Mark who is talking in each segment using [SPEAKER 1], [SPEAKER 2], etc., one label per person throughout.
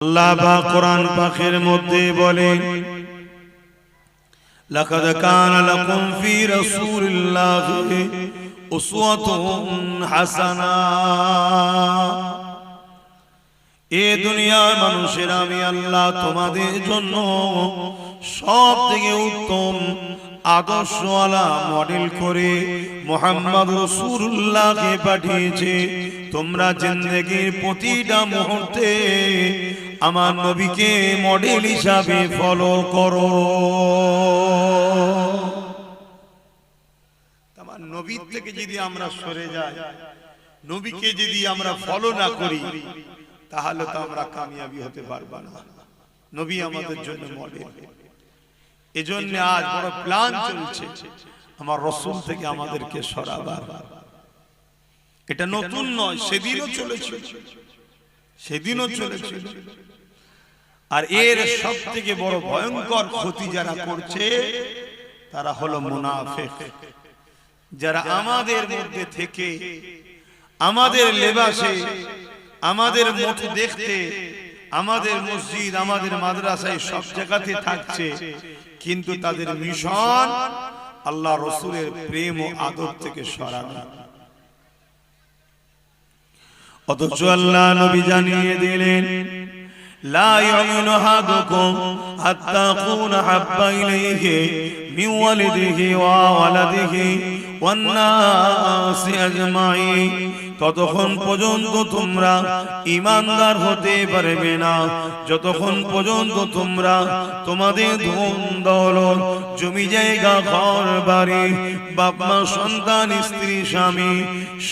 [SPEAKER 1] আল্লাহ পাক কোরআন পাকের মধ্যে বলেন, লাকাদ কানা লাকুম ফি রাসূলিল্লাহি উসওয়াতুন হাসানাহ। এ দুনিয়ার মানুষেরা আমি আল্লাহ তোমাদের জন্য সবথেকে উত্তম আদর্শওয়ালা মডেল করে মুহাম্মদ রাসূলুল্লাহকে পাঠিয়েছে। তোমরা জিন্দেগির প্রতিটা মুহূর্তে আমার নবীকে মডেল হিসাবে ফলো করো। আমার নবীর থেকে যদি আমরা সরে যাই, নবীকে যদি আমরা ফলো না করি, তাহলে তো আমরা কামিয়াবি হতে পারবো না। নবী আমাদের জন্য মডেল। এজন্য আজ বড় প্ল্যান চলছে আমার রাসূল থেকে আমাদেরকে সরাবার। এটা নতুন নয়, সেদিনও চলেছিল। আর এর সবথেকে বড় ভয়ঙ্কর ক্ষতি যারা করছে তারা হলো মুনাফিক, যারা আমাদের মধ্যে থেকে আমাদের লেবাসে, আমাদের মতো দেখতে, আমাদের মসজিদ, আমাদের মাদ্রাসায় সব জায়গাতে থাকছে, কিন্তু তাদের মিশন আল্লাহ রাসূলের প্রেম ও আদর থেকে সরানো। অথচ আল্লাহ নবী জানিয়ে দিলেন, লা ইউমিনু আহাদুকুম হাত্তা কুনা হাব্বা ইলাইহি মিন ওয়ালিদিহি ওয়া ওয়ালাদিহি ওয়ান নাসি আজমাইন। ততক্ষণ পর্যন্ত তোমরা ঈমানদার হতে পারবে না যতক্ষণ পর্যন্ত তোমরা তোমাদের ধন দৌলত, জমি জায়গা, ঘর বাড়ি, বাপ মা, সন্তান, স্ত্রী, স্বামী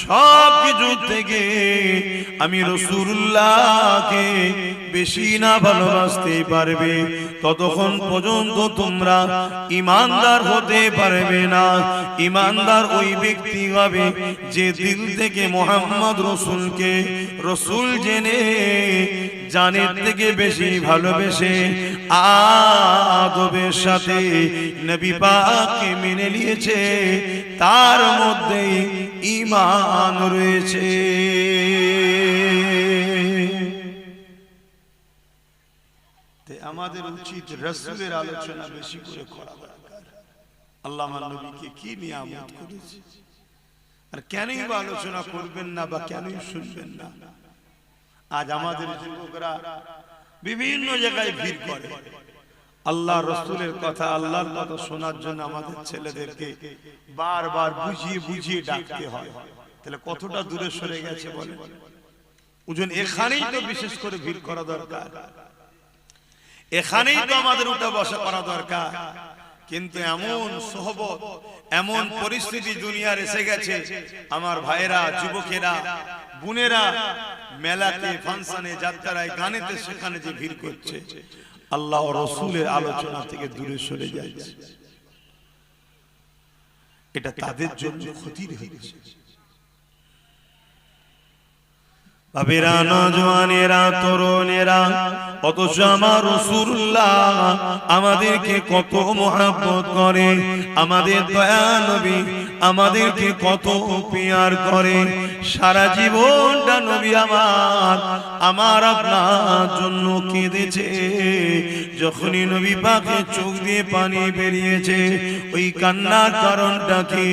[SPEAKER 1] সব কিছু থেকে আমি রাসূলুল্লাহকে বেশি না ভালোবাসতে পারবে, ততক্ষণ পর্যন্ত তোমরা ঈমানদার হতে পারবে না। ঈমানদার ওই ব্যক্তি হবে যে দিল থেকে মুহাম্মদ রাসূলকে রাসূল জেনে জানের থেকে বেশি ভালোবেসে আদবের সাথে নবী পাককে মেনে নিয়েছে, তার মধ্যেই ঈমান রয়েছে। আমাদের উচিত রাসূলের আলোচনা বেশি করে করা দরকার। আল্লাহ আমার নবীকে কি নিয়ামত করেছে, আর কেনই বা আলোচনা করবেন না বা কেনই শুনবেন না। আজ আমাদের যুবকরা বিভিন্ন জায়গায় ভিড় করে আল্লাহ রাসূলের কথা, আল্লাহর কথা শোনার জন্য আমাদের ছেলেদেরকে বারবার বুঝিয়ে বুঝিয়ে ডাকতে হয়। তাহলে কতটা দূরে সরে গেছে বলে। ওজন এখানেই তো বিশেষ করে ভিড় করা দরকার, এখানেই তো আমাদের উঠা বসা করা দরকার। কিন্তু এমন সোহবত, এমন পরিস্থিতি দুনিয়ার এসে গেছে, আমার ভাইয়েরা, যুবকেরা, বোনেরা মেলাতে, ফাংশনে, যাত্রায়, গানেতে সেখানে যে ভিড় করছে, আল্লাহ ও রাসূলের আলোচনা থেকে দূরে সরে যাচ্ছে। এটা তাদের জন্য ক্ষতির হচ্ছে। বাবেরা, নওজওয়ানেরা, তরুণেরা, অথচ আমার রাসূলুল্লাহ আমাদেরকে কত মহব্বত করে, আমাদের দয়া নবী আমাদেরকে কত পিয়ার করে। সারা জীবনটা নবী আমার আপনার জন্য কেঁদেছে। যখনই নবী পাকের চোখ দিয়ে পানি বেরিয়েছে, ওই কান্নার কারণটা কি?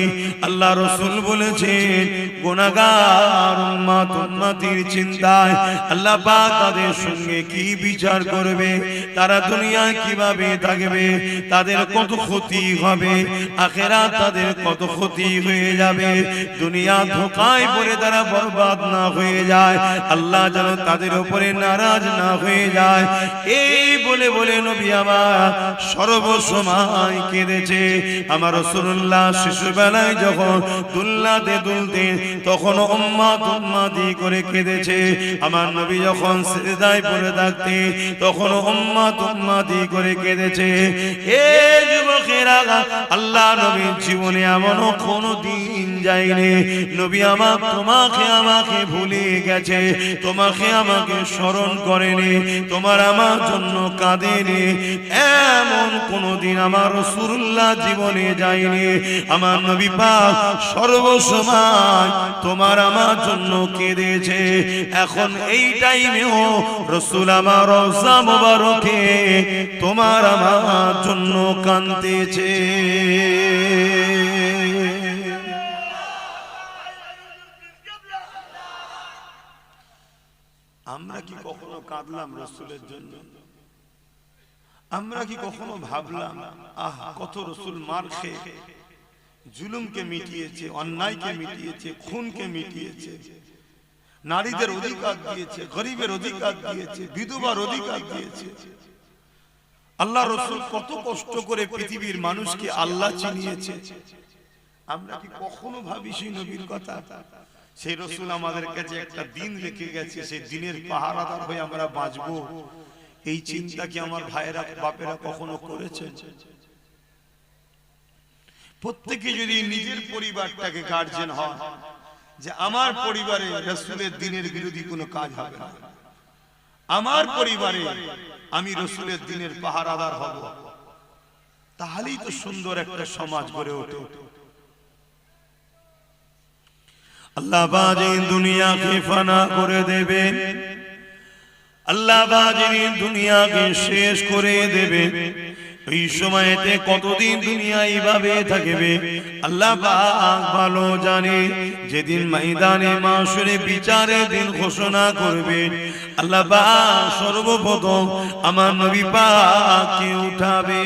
[SPEAKER 1] আল্লাহ রাসূল বলেছেন, গুনাহগার উম্মত উম্মতির চিন্তায় আল্লাহ পাক তাদের সঙ্গে কি বিচার করবে, তারা দুনিয়ায় কিভাবে থাকবে, তাদের কত ক্ষতি হবে, আখিরাত তাদের কত ক্ষতি হয়ে যাবে, দুনিয়া ধোঁকায় পড়ে তারা বরবাদ না হয়ে যায়, আল্লাহ যেন তাদের উপরে নারাজ না হয়ে যায়। এই বলে বলে নবী আমার সর্বসময় কেঁদেছে। আমার রাসূলুল্লাহ শিশুবেলায় যখন দুলনাতে দুলতে তখন উম্মত উম্মতি করে কেঁদেছে। আমার নবী যখন সিজদায় পড়ে থাকতে তখন উম্মত উম্মতি করে কেঁদেছে। হে যুবকেরা, আল্লাহ নবীর জীবনে এমন কোনো দিন যায়নি নবী আমার তোমাকে আমাকে ভুলে গেছে, তোমাকে আমাকে স্মরণ করেনি, তোমার আমার জন্য কাঁদেনি, এমন কোনদিন আমার রাসূলুল্লাহ জীবনে যায়নি। আমার নবী পাক সর্বসময় তোমার আমার জন্য কেঁদেছে। এখন এই টাইমেও রাসূল আমার রওজা মুবারকে তোমার আমার জন্য কাঁদতেছে। আমরা কি কখনো কাঁদলাম রাসূলের জন্য? আমরা কি কখনো ভাবলাম আহা কত রাসূল মার খেয়ে জুলুমকে মিটিয়েছে, অন্যায়কে মিটিয়েছে, খুনকে মিটিয়েছে, নারীদের অধিকার দিয়েছে, গরিবের অধিকার দিয়েছে, বিধবার অধিকার দিয়েছে। আল্লাহ রাসূল কত কষ্ট করে পৃথিবীর মানুষকে আল্লাহ চিনিয়েছে। আমরা কি কখনো ভাবি সেই নবীর কথা? সেই রাসূল আমাদের কাছে একটা দিন রেখে গেছে, সেই দিনের পাহারাদার হয়ে আমরা বাঁচবো, এই চিন্তা কি আমার ভাইয়েরা বাপেরা কখনো করেছেন? প্রত্যেকে যদি নিজের পরিবারটাকে গার্জিয়ান হয় যে আমার পরিবারে রাসূলের দ্বীনের বিরোধী কোনো কাজ হবে না, আমার পরিবারে আমি রাসূলের দ্বীনের পাহারাদার হব, তাহলেই তো সুন্দর একটা সমাজ গড়ে ওঠে। আল্লাহ বাজে দুনিয়াকে ফানা করে দেবেন, আল্লাহ বাজে দুনিয়াকে শেষ করে দেবে। এই সময়তে কতদিন দুনিয়া এইভাবে থাকবে আল্লাহ পাক ভালো জানে। যেদিন ময়দানে মাশরে বিচারের দিন ঘোষণা করবে আল্লাহ পাক সর্বপ্রথম আমার নবী পাককে উঠাবে।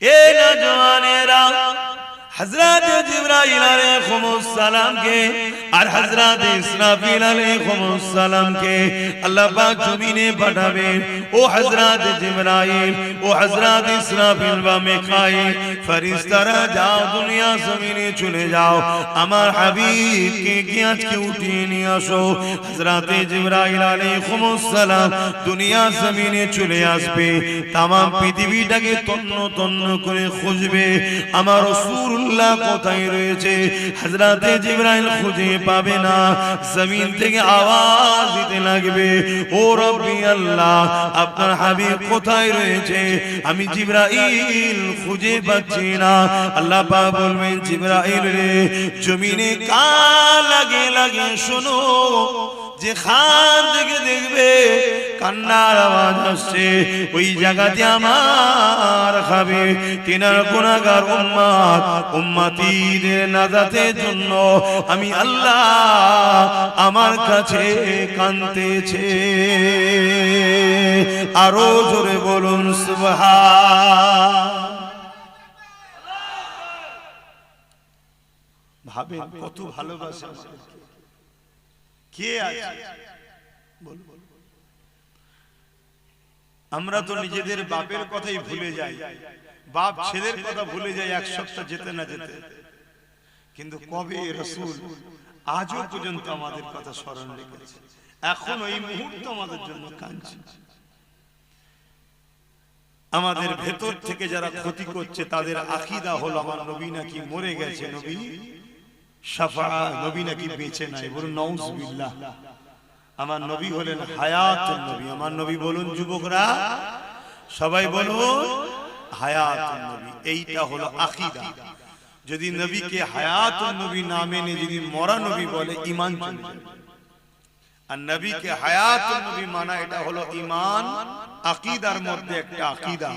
[SPEAKER 1] এ নওজওয়ানেরা, হযরত জিবরাইল আলাইহিস সালাম কে আর হযরত ইসরাফিল আলাইহিস সালাম কে আল্লাহ পাক জমিনে পাঠাবেন। ও হযরত জিবরাইল, ও হযরত ইসরাফিল বা মিকাইল ফেরেশতারা, যাও দুনিয়া জমিনে চলে যাও, আমার হাবিবকে কি আজকে উঠিয়ে নিয়ে আসো। হযরত জিবরাইল আলাইহিস সালাম দুনিয়া জমিনে চলে আসবে, তাম পৃথিবীটাকে তন্ন তন্ন করে খুঁজবে আমার রাসূল কোথায় রয়েছে। হযরত জিবরাইল খুঁজে পাবে না, জমিন থেকে আওয়াজ দিতে লাগবে, ও রব্বি আল্লাহ, আপনার হাবিব কোথায় রয়েছে? আমি জিবরাইল খুঁজে পাচ্ছি না। আল্লাহ পাক বলবেন, জিবরাইল রে, জমিনে কান লাগে লাগে শোনো, যে খান থেকে দেখবে কান্নার আওয়াজ আসছে, ওই জায়গাতে আমার খাবে তিনার গুনাহগার উম্মত উম্মতিদের নাজাতের জন্য আমি আল্লাহ আমার কাছে কাঁদতেছে। আরো জোরে বলুন সুবহান। ভাবে কত ভালোবাসা কে আছে? আমরা তো নিজেদের বাপের কথাই ভুলে যাই, বাপ ছেলের কথা ভুলে যাই এক সপ্তাহ যেতে না যেতে। কিন্তু কবে রাসূল আজও পর্যন্ত আমাদের কথা স্মরণ রেখেছে, এখন এই মুহূর্তে আমাদের জন্য কাঁদছে। আমাদের ভেতর থেকে যারা ক্ষতি করছে তাদের আকীদা হলো আমার নবী নাকি মরে গেছে, নবী শাফাআত, নবী নাকি বেঁচে নাই। বলুন নাউযুবিল্লাহ। আমার নবী হলেন হায়াতুন নবী। আমার নবী বলুন যুবকরা, সবাই বলুন হায়াতুন নবী। এইটা হলো আকীদা। যদি নবীকে হায়াতুন নবী না মেনে যদি মরা নবী বলে, ঈমান চলে যাবে। আর নবীকে হায়াতুন নবী মানা, এটা হলো ঈমান, আকীদার মধ্যে একটা আকীদা।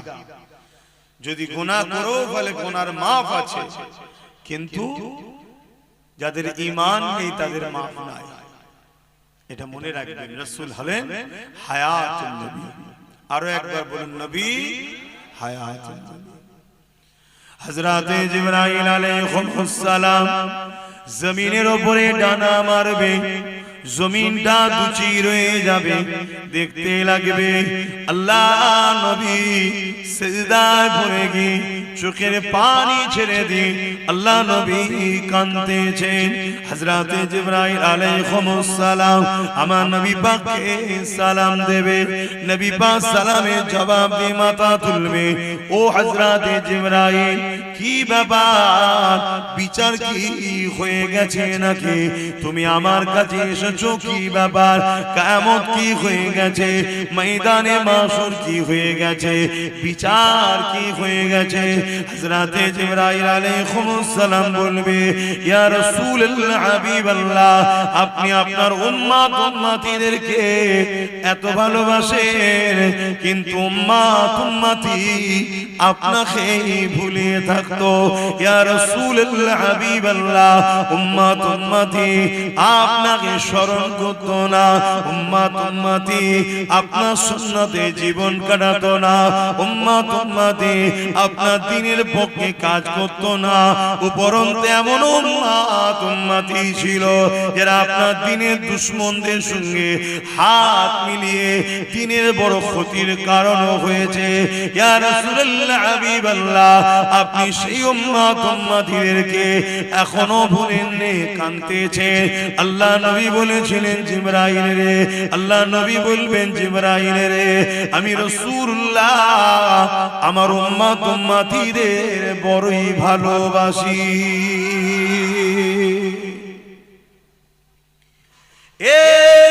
[SPEAKER 1] যদি গুনাহ করো বলে গুনার মাফ আছে, কিন্তু যাদের ঈমান নেই তাদের মাফ নাই। এটা মনে রাখবেন, রাসূল হলেন হায়াতুন নবী। আরো একবার বলুন, নবী হায়াতুন নবী। হযরত জিবরাইল আলাইহিস সালাম জমিনের উপরে ডানা মারবে, জমিনটা দুচি রয়ে যাবে, দেখতে লাগবে আল্লাহ নবী সিজদায় পড়ে গিয়ে চোখের পানি ছেড়ে দিয়ে আল্লাহ নবী কাঁদতেছেন। হযরত জিবরাইল আলাইহিস সালাম আমার নবী পাককে সালাম দেবে, নবী পাক সালামের জবাব দিয়ে মাথা তুলবে। ও হযরত জিবরাইল, কি ব্যাপার, বিচার কি হয়ে গেছে নাকি? তুমি আমার কাছে এসেছো, কি ব্যাপার? কিয়ামত কি হয়ে গেছে? ময়দানে মাশর কি হয়ে গেছে? বিচার কি হয়ে গেছে? হযরতে জিবরাইল আলাইহিস সালাম বলবে ইয়া রাসূলুল্লাহ হাবিবাল্লাহ আপনি আপনার উম্মত উম্মতিদেরকে এত ভালোবাসেন কিন্তু উম্মত উম্মতি আপনাকে ভুলে থাকতো ইয়া রাসূলুল্লাহ হাবিবাল্লাহ উম্মত উম্মতি আপনাকে স্মরণ করতো না উম্মত উম্মতি আপনার সুন্নতে জীবন কাটাতো না উম্মত উম্মতি আপনার দ্বীনের পক্ষে কাজ করতো না উপরন্তু এমন উম্মত উম্মতি ছিল যারা আপনার দ্বীনের দুশমনদের সঙ্গে হাত মিলিয়ে দ্বীনের বড় ক্ষতির কারণ হয়েছে ইয়া রাসূলুল্লাহ হাবিবাল্লাহ আপনি সেই উম্মত উম্মতিদেরকে এখনো ভুলেননি কাঁদতেছে আল্লাহ নবী বলেছিলেন জিবরাইল রে আল্লাহ নবী বলবেন জিবরাইল রে আমি রাসূলুল্লাহ আমার উম্মত উম্মতিদের বড়ই ভালোবাসি এ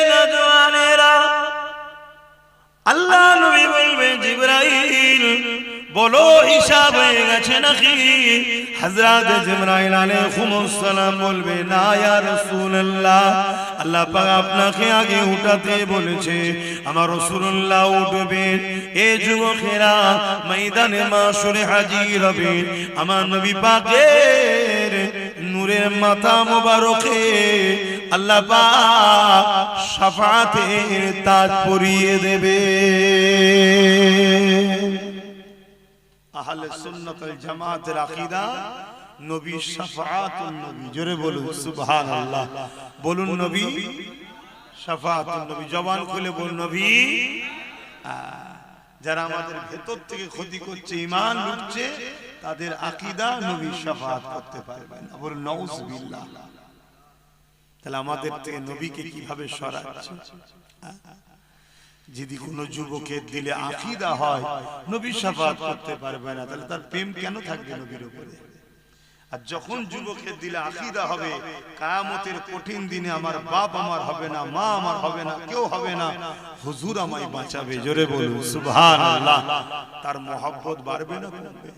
[SPEAKER 1] নওজওয়ানেরা আল্লাহ নবী বলবেন জিবরাইল বলো হিসাব হয়ে গেছে নাকি হযরত জিবরাইল আলাইহিস সালাম বলবে না ইয়া রাসূলুল্লাহ আল্লাহ পাক আপনাকে আগে উঠাতে বলেছে আমার রাসূলুল্লাহ উঠবেন এ যুবকেরা ময়দানে মাশরে হাজির হবে আমার নবী পাকের নূরের মাথা মোবারকে আল্লাহ পাক শাফাআতের তাজ পরিয়ে দেবে আহলে সুন্নাত ওয়াল জামাতের আকীদা নবী শাফাআতুন নবী জোরে বলুন সুবহানাল্লাহ বলুন নবী শাফাআতুন নবী জবান খুলে বলুন নবী যারা আমাদের ভেতর থেকে ক্ষতি করছে ঈমান লুটছে তাদের আকীদা নবী শাফাআত করতে পারবে না বলুন নাউযুবিল্লাহ তাহলে আমাদের থেকে নবীকে কিভাবে সরাচ্ছে যদি কোনো যুবকের দিলে আকীদা হয় নবী শাফাআত করতে পারবে না তাহলে তার প্রেম কেন থাকবে নবীর উপরে আর যখন যুবকের দিলে আকীদা হবে কিয়ামতের কঠিন দিনে আমার বাপ আমার হবে না মা আমার হবে না কেউ হবে না হুজুর আমায় বাঁচাবে জোরে বলুন সুবহানাল্লাহ তার মহব্বত বাড়বে না কমবে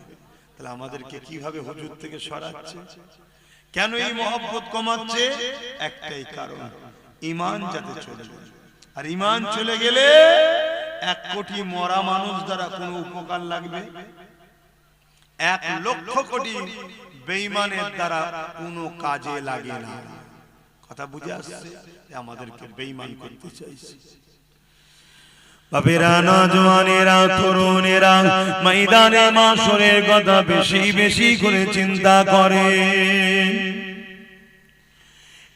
[SPEAKER 1] তাহলে আমাদেরকে কিভাবে হুজুর থেকে সরাচ্ছে কেন এই মহব্বত কমাচ্ছে একটাই কারণ ঈমান যাতে চলে যায় আর ঈমান চলে গেলে 1 কোটি মরা মানুষ দ্বারা কোনো উপকার লাগবে 1 লক্ষ কোটি বেঈমানের দ্বারা কোনো কাজে লাগে না কথা বুঝে আসছে আমাদেরকে বেঈমান করতে চাইছে বাবেরা নওজওয়ানেরা তরুণেরা ময়দানে মাশরের কথা বেশি বেশি করে চিন্তা করে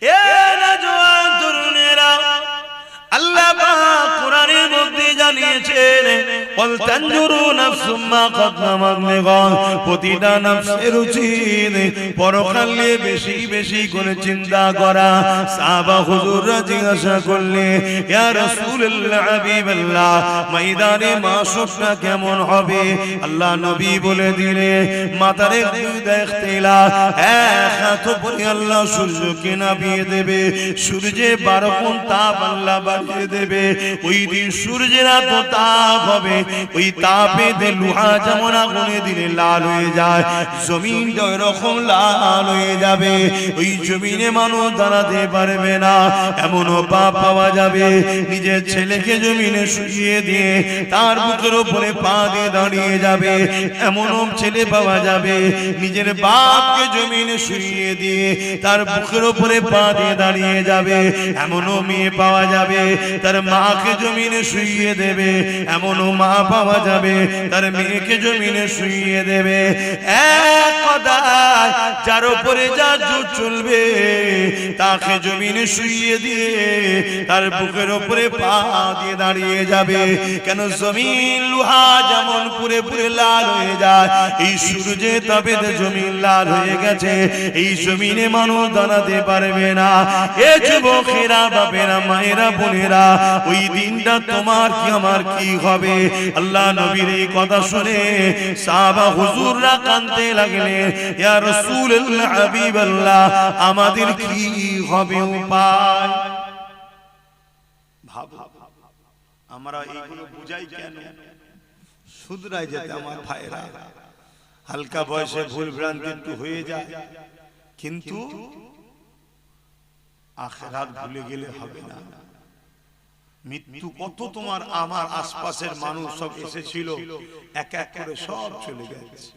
[SPEAKER 1] এ নওজওয়ান তরুণেরা আল্লাহ পাক কোরআনের মধ্যে জানিয়েছেন ওয়াল তানজুরু নাফসুম মা কদ্দামাত লিগাদ প্রতিটা নফসের উচিত পরকালে বেশি বেশি করে চিন্তা করা সাহাবা হুজুররা জিজ্ঞাসা করলে ইয়া রাসূলুল্লাহ হাবিবাল্লাহ ময়দানে মাশরটা কেমন হবে আল্লাহ নবী বলে দিলে মাথার দুইটা ইখতিলাফ এক হাত উপরে আল্লাহ সূর্যকে নামিয়ে দেবে সূর্যে 12 গুণ তাপ আল্লাহ বাড়িয়ে দেবে ওই দিন সূর্যের এত তাপ হবে ওই তাপে লোহা যেমন আগুনে দিলে লাল হয়ে যায় জমিনটা এরকম লাল হয়ে যাবে ওই জমিনে মানুষ দাঁড়াতে পারবে না এমনও পাপ পাওয়া যাবে নিজের ছেলেকে জমিনে শুইয়ে দিয়ে তার বুকের উপরে পা দিয়ে দাঁড়িয়ে যাবে এমনও ছেলে পাওয়া যাবে নিজের বাপকে জমিনে শুইয়ে দিয়ে তার বুকের উপরে পা দিয়ে দাঁড়িয়ে যাবে এমনও মেয়ে পাওয়া যাবে তার মাকে জমিনে শুইয়ে দেবে এমনও মা পাওয়া যাবে তার মেয়েকে জমিনে শুইয়ে দেবে এক কথায় যার উপরে যা জোর চলবে তাকে জমিনে শুইয়ে দিয়ে তার বুকের উপরে পা দিয়ে দাঁড়িয়ে যাবে কেন জমিন লোহা যেমন পুরে পুরে লাল হয়ে যায় এই সূর্যে তাপে জমিন লাল হয়ে গেছে এই জমিনে মানুষ দাঁড়াতে পারবে না এ যুবকেরা বাপেরা মায়েরা বোনেরা ওই দিনটা তোমার কি আমার কি হবে আল্লাহ নবীর এই কথা শুনে সাহাবা হুজুররা কাঁদতে লাগলেন ইয়া রাসূলুল্লাহ হাবিবাল্লাহ আমাদের কি হবে উপায় ভাবো আমরা এইগুলো বুঝাই কেন শুধরাই যেতে আমার ভাইরা হালকা বয়সে ভুল ভ্রান্তি একটু হয়ে যায়, কিন্তু আখিরাত ভুলে গেলে হবে না। মৃত্যু কত তোমার আমার আশপাশের মানুষ সব এসেছিল, এক এক করে সব চলে গেছে।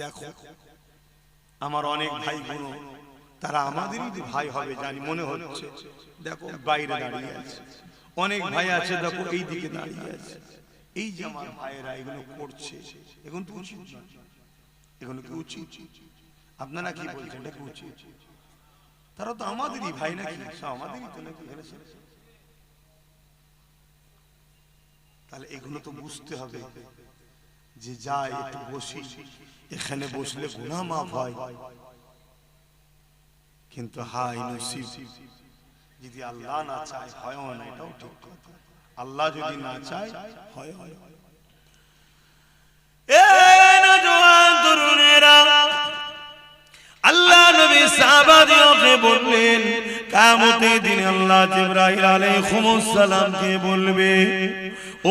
[SPEAKER 1] দেখো আমার অনেক ভাই বোন, তারা আমাদেরই ভাই হবে জানি মনে হচ্ছে, দেখো বাইরে দাঁড়িয়ে আছে। অনেক ভাই আছে দেখো এই দিকে দাঁড়িয়ে আছে। এই যে আমার ভাইয়েরা এগুলো করছে, এখন তো উচিত না, এগুলো কি উচিত? আপনারা কি বলছেন এটা কি উচিত? তারা তো আমাদেরই ভাই নাকি, আমাদেরই তো নাকি। তাহলে এগুলো তো বুঝতে হবে যে যাই একটু বসি, এখানে বসলে গুনাহ মাফ হয়, কিন্তু হাই নসিব যদি আল্লাহ না চায় হয় না, এটাও ঠিক কথা। আল্লাহ যদি না চায় হয়। এই নওজোয়ান তরুণেরা, আল্লাহ নবী সাহাবাদেরকে বললেন কিয়ামতের দিন আল্লাহ জিবরাইল আলাইহিস সালামকে বলবে,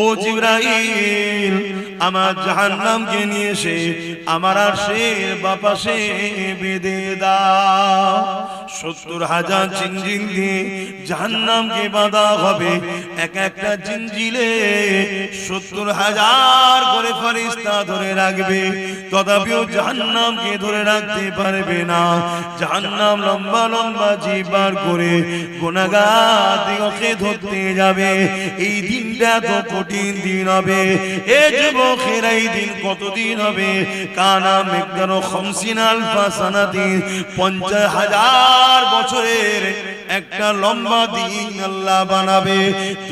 [SPEAKER 1] ও জিবরাইল আমার জাহান্নামকে নিয়ে এসে আমার আরশের বাপাশে বেঁধে দাও। ৭০,০০০ জিনজিল দিয়ে জাহান্নামকে বাঁধা হবে, এক একটা জিনজিলে ৭০,০০০ করে ফেরেশতা ধরে রাখবে, তথাপিও জাহান্নামকে ধরে রাখতে পারবে না। জাহান্নাম লম্বা লম্বা জিভ বার করে গুনাহগারদেরকে ধরতে যাবে। এই দিনটা তো কঠিন দিন হবে। এ যুবকেরা, এই দিন কতদিন হবে? কানা মিকদারু ৫০ আলফা সানাতিন, ৫০,০০০ বছরের একটা লম্বা দিন আল্লাহ বানাবে।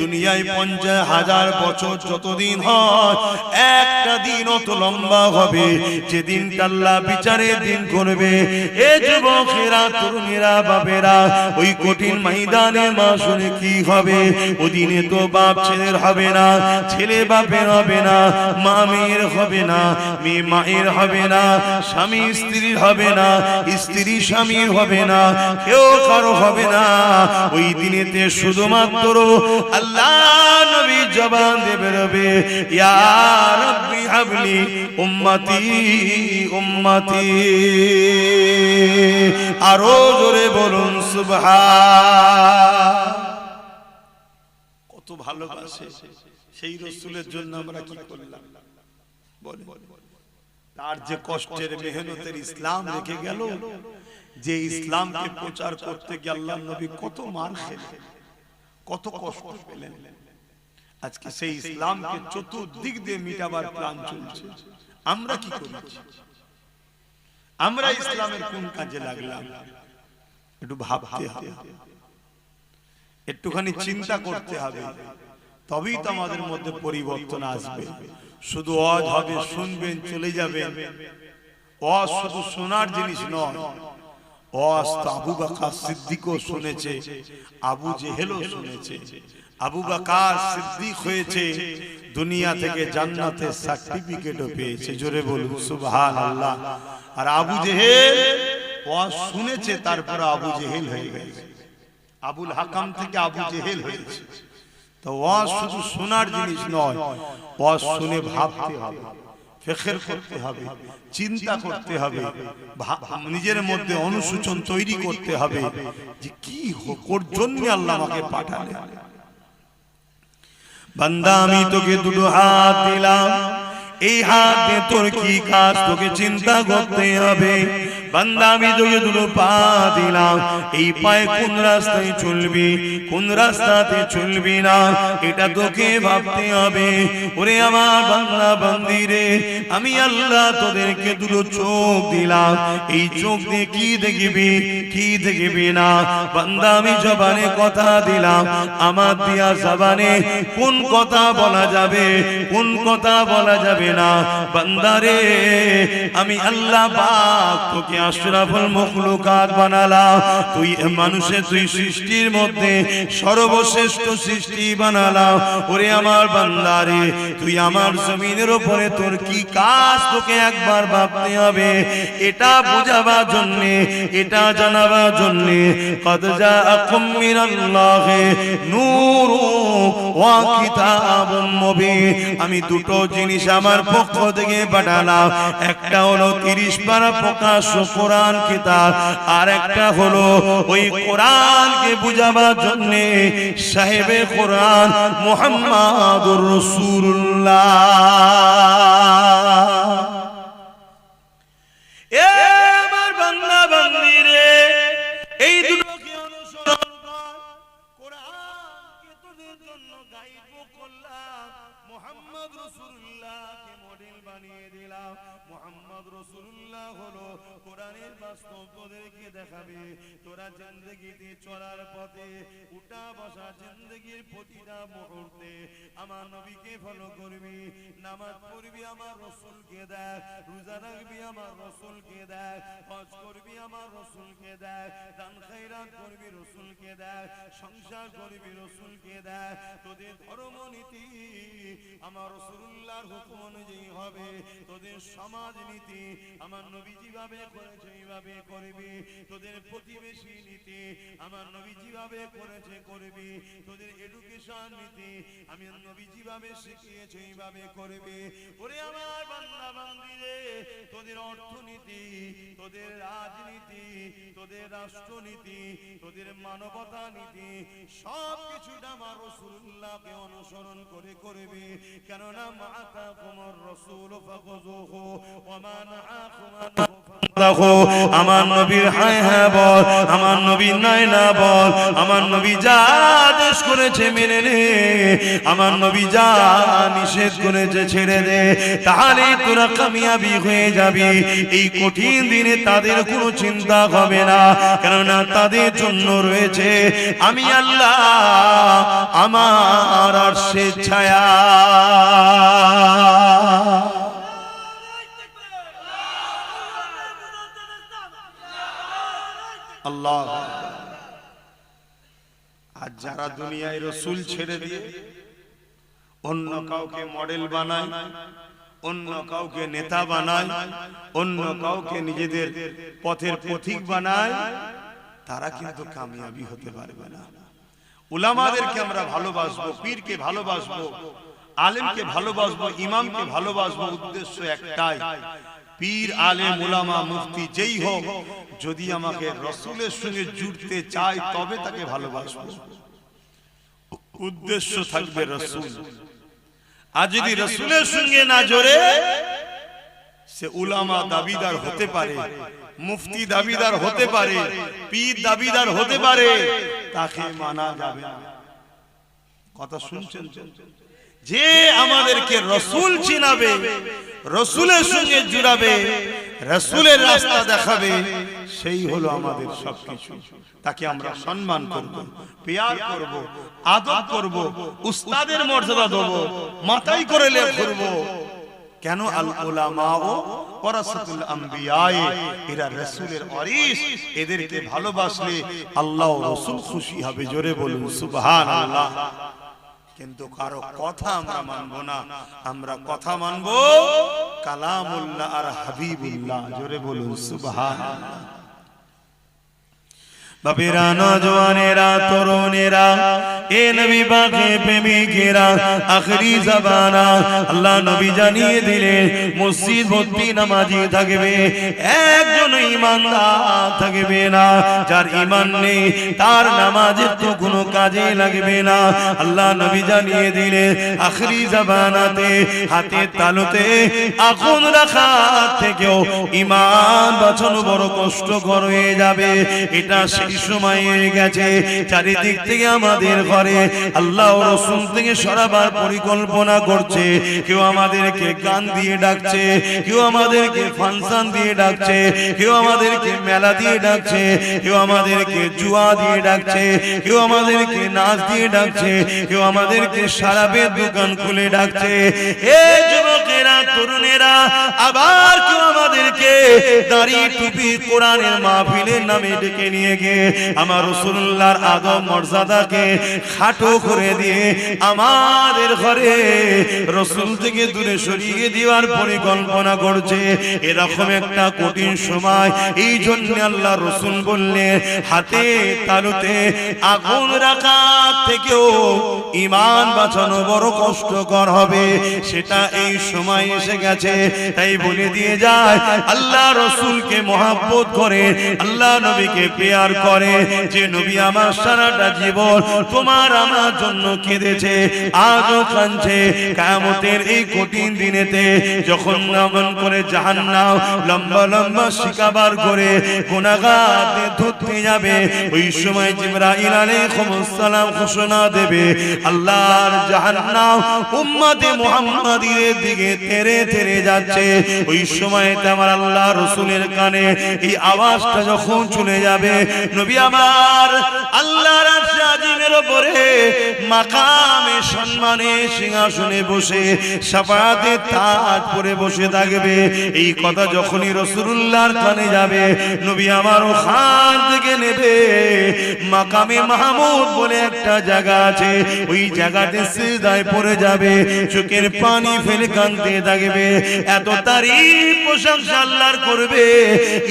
[SPEAKER 1] দুনিয়ায় ৫০,০০০ বছর যতদিন হয়, একটা দিন অত লম্বা হবে যেদিন আল্লাহ বিচারের দিন করবে। এ যুবকেরা, তরুণেরা, বাবেরা, ওই কঠিন ময়দানে মাসুরে কি হবে? ওদিনে তো বাপ ছেলের হবে না, ছেলে বাপের হবে না, মা মেয়ের হবে না, মেয়ে মায়ের হবে না, স্বামী স্ত্রীর হবে না, স্ত্রী স্বামীর হবে না, কেউ কারো হবে না। ওই দিনেতে শুধুমাত্র আল্লাহ নবী জবান দিয়ে বেরোবে, ইয়া রাব্বি হাবলি উম্মতি উম্মতি। আরো জোরে বলুন সুবহান। কত ভালোবাসে সেই রাসূলের জন্য আমরা কি করলাম বলেন? তার যে কষ্টের মেহনতের ইসলাম রেখে গেল, যে ইসলামকে প্রচার করতে গিয়ে আল্লাহ নবী কত মার খেলেন, কত কষ্ট পেলেন। আজকে সেই ইসলামকে চতুর্দিক দিয়ে মিটাবার প্ল্যান চলছে। আমরা কি করেছি? আমরা ইসলামের কোন কাজে লাগলাম? একটু ভাবতে হবে, একটুখানি চিন্তা করতে হবে, তবেই তো আমাদের মধ্যে পরিবর্তন আসবে। শুধু ওয়াজ হবে, শুনবেন, চলে যাবেন। ওয়াজ শুধু শোনার জিনিস নয়, ওয়াজ তো আবু বকর সিদ্দিকও শুনেছে, আবু জেহেলও শুনেছে। আবু বকর সিদ্দিক হয়েছে, দুনিয়া থেকে জান্নাতের সার্টিফিকেটও পেয়েছে। জোরে বলুন সুবহানাল্লাহ। আর আবু জেহেল ওয়াজ শুনেছে, তারপর আবু জেহেল হয়ে গেছে। আবুল হাকাম থেকে আবু জেহেল হয়েছে। তো ওয়াজ শুধু শোনার জিনিস নয়, ওয়াজ শুনে ভাবতে হবে, ফিকির করতে হবে, চিন্তা করতে হবে, নিজের মধ্যে অনুশোচন তৈরি করতে হবে যে কি কোর জন্য আল্লাহ আমাকে পাঠালেন। বান্দা আমি তোকে দুটো হাত দিলাম, এই হাত দিয়ে তোর কি কাজ তোকে চিন্তা করতে হবে। বান্দা আমি তোকে দুটো পা দিলাম, এই পায়ে কোন রাস্তায় চলবি, কোন রাস্তাতে চলবি না, এটা তোকে ভাবতে হবে। ওরে আমার বান্দা বান্দি রে, আমি আল্লাহ তোদেরকে দুটো চোখ দিলাম, এই চোখ দিয়ে কি দেখবি, কি দেখবি না। বান্দা আমি জবানে কথা দিলাম, আমার দিয়া জবানে কোন কথা বলা যাবে, কোন কথা বলা যাবে না। বান্দা রে, আমি আল্লাহ পাক তোকে আশরাফুল মখলুকাত বানালাম, তুই মানুষের, তুই সৃষ্টির মধ্যে সর্বশ্রেষ্ঠ সৃষ্টি বানালাম। ওরে আমার বান্দা রে, তুই আমার জমিনের উপরে তোর কি কাজ তোকে একবার ভাবতে হবে। এটা বোঝাবার জন্য, এটা জানাবার জন্য, কদ জাআকুম মিনাল্লাহি নূরুন ওয়া কিতাবুম মুবিন। আমি দুটো জিনিস আমার পক্ষ থেকে পাঠালাম, একটা হলো 30 পারা প্রকাশ্য কোরআন কিতাব, আর একটা হলো ওই কোরআনকে বুঝাবার জন্য সাহেবে কোরআন মুহাম্মাদুর রাসূলুল্লাহ। এ আমার বান্দা বান্দি রে, এই দুটোকে অনুসরণ কর। কোরআনকে তোদের জন্য গাইড করলাম, মুহাম্মদ রাসূলুল্লাহকে মডেল বানিয়ে দিলাম। মুহাম্মদ রাসূলুল্লাহ হলো কোরআনের বাস্তব তোদেরকে দেখাবে। তোরা জিন্দেগিতে চলার পথে উঠা বসা জিন্দেগির প্রতিটা মুহূর্তে আমার নবীকে ফলো করবি, নামাজ পড়বি আমার রাসূলকে দেখ, রোজা রাখবি আমার রাসূলকে দেখ, হজ করবি আমার রাসূলকে দেখ, দান খয়রাত করবি রাসূলকে দেখ, সংসার করবি রাসূলকে দেখ। তোদের ধর্মনীতি আমার রাসূলুল্লাহর হুকুম অনুযায়ী হবে, তোদের সমাজ নীতি আমার নবী যেভাবে করেছে এইভাবে করবি, তোদের প্রতিবেশী নীতি আমার নবী যেভাবে করেছে করবি, তোদের এডুকেশন নীতি আমি নবী যেভাবে শিখিয়েছে এইভাবে করবি। ওরে আমার বান্দা বান্দি রে, তোদের অর্থনীতি, তোদের রাজনীতি, তোদের রাষ্ট্রনীতি, তোদের মানবতা নীতি সব কিছুটা আমার রাসূলুল্লাহকে অনুসরণ করে করবি। কেননা মাআকুমুর রাসূল ফাখুযুহু ওয়া মা নাহাকুম আনহু। আমার নবীর হায় হ্যাঁ বল, আমার নবী নাই না বল, আমার নবী যা আদেশ করেছে মেনে নে, আমার নবী যা নিষেধ করেছে ছেড়ে দে, তাহলে তোরা কামিয়াবি হয়ে যাবি। এই কঠিন দিনে তাদের কোনো চিন্তা হবে না, কেননা তাদের জন্য রয়েছে আমি আল্লাহ আমার আরশের ছায়া। আল্লাহ। আজ যারা দুনিয়ায় রসুল ছেড়ে দিয়ে অন্য কাউকে মডেল বানায়, অন্য কাউকে নেতা বানায়, অন্য কাউকে নিজেদের পথের পথিক বানায়, তারা কিন্তু কামিয়াবি হতে পারবে না। উলামাদেরকে আমরা ভালোবাসবো, পীরকে ভালোবাসবো, আলেমকে ভালোবাসবো, ইমামকে ভালোবাসবো, উদ্দেশ্য একটাই, পীর আলেম উলামা মুফতি যেই হোক যদি আমাকে রাসূলের সঙ্গে জুড়তে চায় তবে তাকে ভালোবাসবো। উদ্দেশ্য থাকবে রাসূল। আর যদি রাসূলের সঙ্গে না জোড়ে সে উলামা দাবিদার হতে পারে, মুফতি দাবিদার হতে পারে, পীর দাবিদার হতে পারে, তাকে মানা যাবে না। কথা শুনছেন? যে আমাদেরকে রাসূল চিনাবে, রাসূলের সঙ্গে জুড়াবে, রাসূলের রাস্তা দেখাবে, সেই হলো আমাদের সবকিছু। তাকে আমরা সম্মান করব, প্যার করব, আদর করব, উস্তাদের মর্যাদা দেব, মাথায় করে লে করব। কেন? আল উলামাউ ওয়ারাসাতুল আম্বিয়া, এরা রাসূলের ওয়ারিস। এদেরকে ভালোবাসলে আল্লাহ ও রাসূল খুশি হবে। জোরে বলুন সুবহানাল্লাহ। কিন্তু কারো কথা আমরা মানবো না, আমরা কথা মানবো কালামুল্লাহ আর হাবিবুল্লাহ। জোরে বলুন সুবহানাল্লাহ। বাপেরা, নওজওয়ানেরা, তরুণেরা, এ নবী পাকে প্রেমিকেরা, আখরি জামানা আল্লাহ নবী জানিয়ে দিলেন মসজিদ ভর্তি নামাজি থাকবে, একজন ঈমানদার থাকবে না। যার ঈমান নেই তার নামাজের তো কোনো কাজে লাগবে না। আল্লাহ নবী জানিয়ে দিলেন আখরি জামানাতে হাতের তালুতে আগুন রাখা থেকেও ঈমান বাঁচানো বড় কষ্টকর হয়ে যাবে। এটা সময় হয়ে গেছে, চারিদিক থেকে আমাদের ঘরে আল্লাহ ও রাসূল থেকে সরাবার পরিকল্পনা করছে। কেউ আমাদেরকে গান দিয়ে ডাকছে, কেউ আমাদেরকে ফাংশন দিয়ে ডাকছে, কেউ আমাদেরকে মেলা দিয়ে ডাকছে, কেউ আমাদেরকে জুয়া দিয়ে ডাকছে, কেউ আমাদেরকে নাচ দিয়ে ডাকছে, কেউ আমাদেরকে শরাবের দোকান খুলে ডাকছে। এই যুবকেরা, তরুণেরা, আবার কেউ আমাদেরকে দাড়ি টুপি কোরআনের মাহফিলের নামে ডেকে নিয়ে গিয়ে আমার রাসূলুল্লাহর আদব মর্যাদাকে খাটো করে দিয়ে আমাদের ঘরে রাসূল থেকে দূরে সরিয়ে দেওয়ার পরিকল্পনা করছে। এরকম একটা কঠিন সময়, এই জন্য আল্লাহ রাসূল বললেন হাতে তালুতে আগুন রাখা থেকেও ঈমান বাঁচানো বড় কষ্টকর হবে, সেটা এই সময় এসে গেছে। তাই বলে দিয়ে যায় আল্লাহ রাসূলকে মহব্বত করে, আল্লাহ নবীকে প্যার করে, যে নবী আমার সারাটা জীবন তোমার আমার জন্য কেঁদেছে, আজও কাঁদছে। কিয়ামতের এই কঠিন দিনেতে যখন নামন করে জাহান্নাম লম্বা লম্বা শিকাবার করে গুনাহগারদের ধরতে যাবে, ওই সময় জিবরাইল আলাইহিস সালাম ঘোষণা দেবে আল্লাহর জাহান্নাম উম্মতে মুহাম্মাদির দিকে তেরে তেরে যাচ্ছে। ওই সময়তে আমার আল্লাহ রাসূলের কানে এই আওয়াজটা যখন চলে যাবে, নবী আমার আল্লাহর আরশ আজিমের উপরে মাকামে সম্মানে সিংহাসনে বসে শাফাআতের তাজ পরে বসে থাকবে। এই কথা যখনই রাসূলুল্লাহর কানে যাবে, নবী আমার ওখান থেকে নেবে মাকামে মাহমুদ বলে একটা জায়গা আছে, ওই জায়গাতে সিজদায় পড়ে যাবে, চোখের পানি ফেলে কাঁদতে থাকবে। এত তারিফ প্রশংসা আল্লাহর করবে,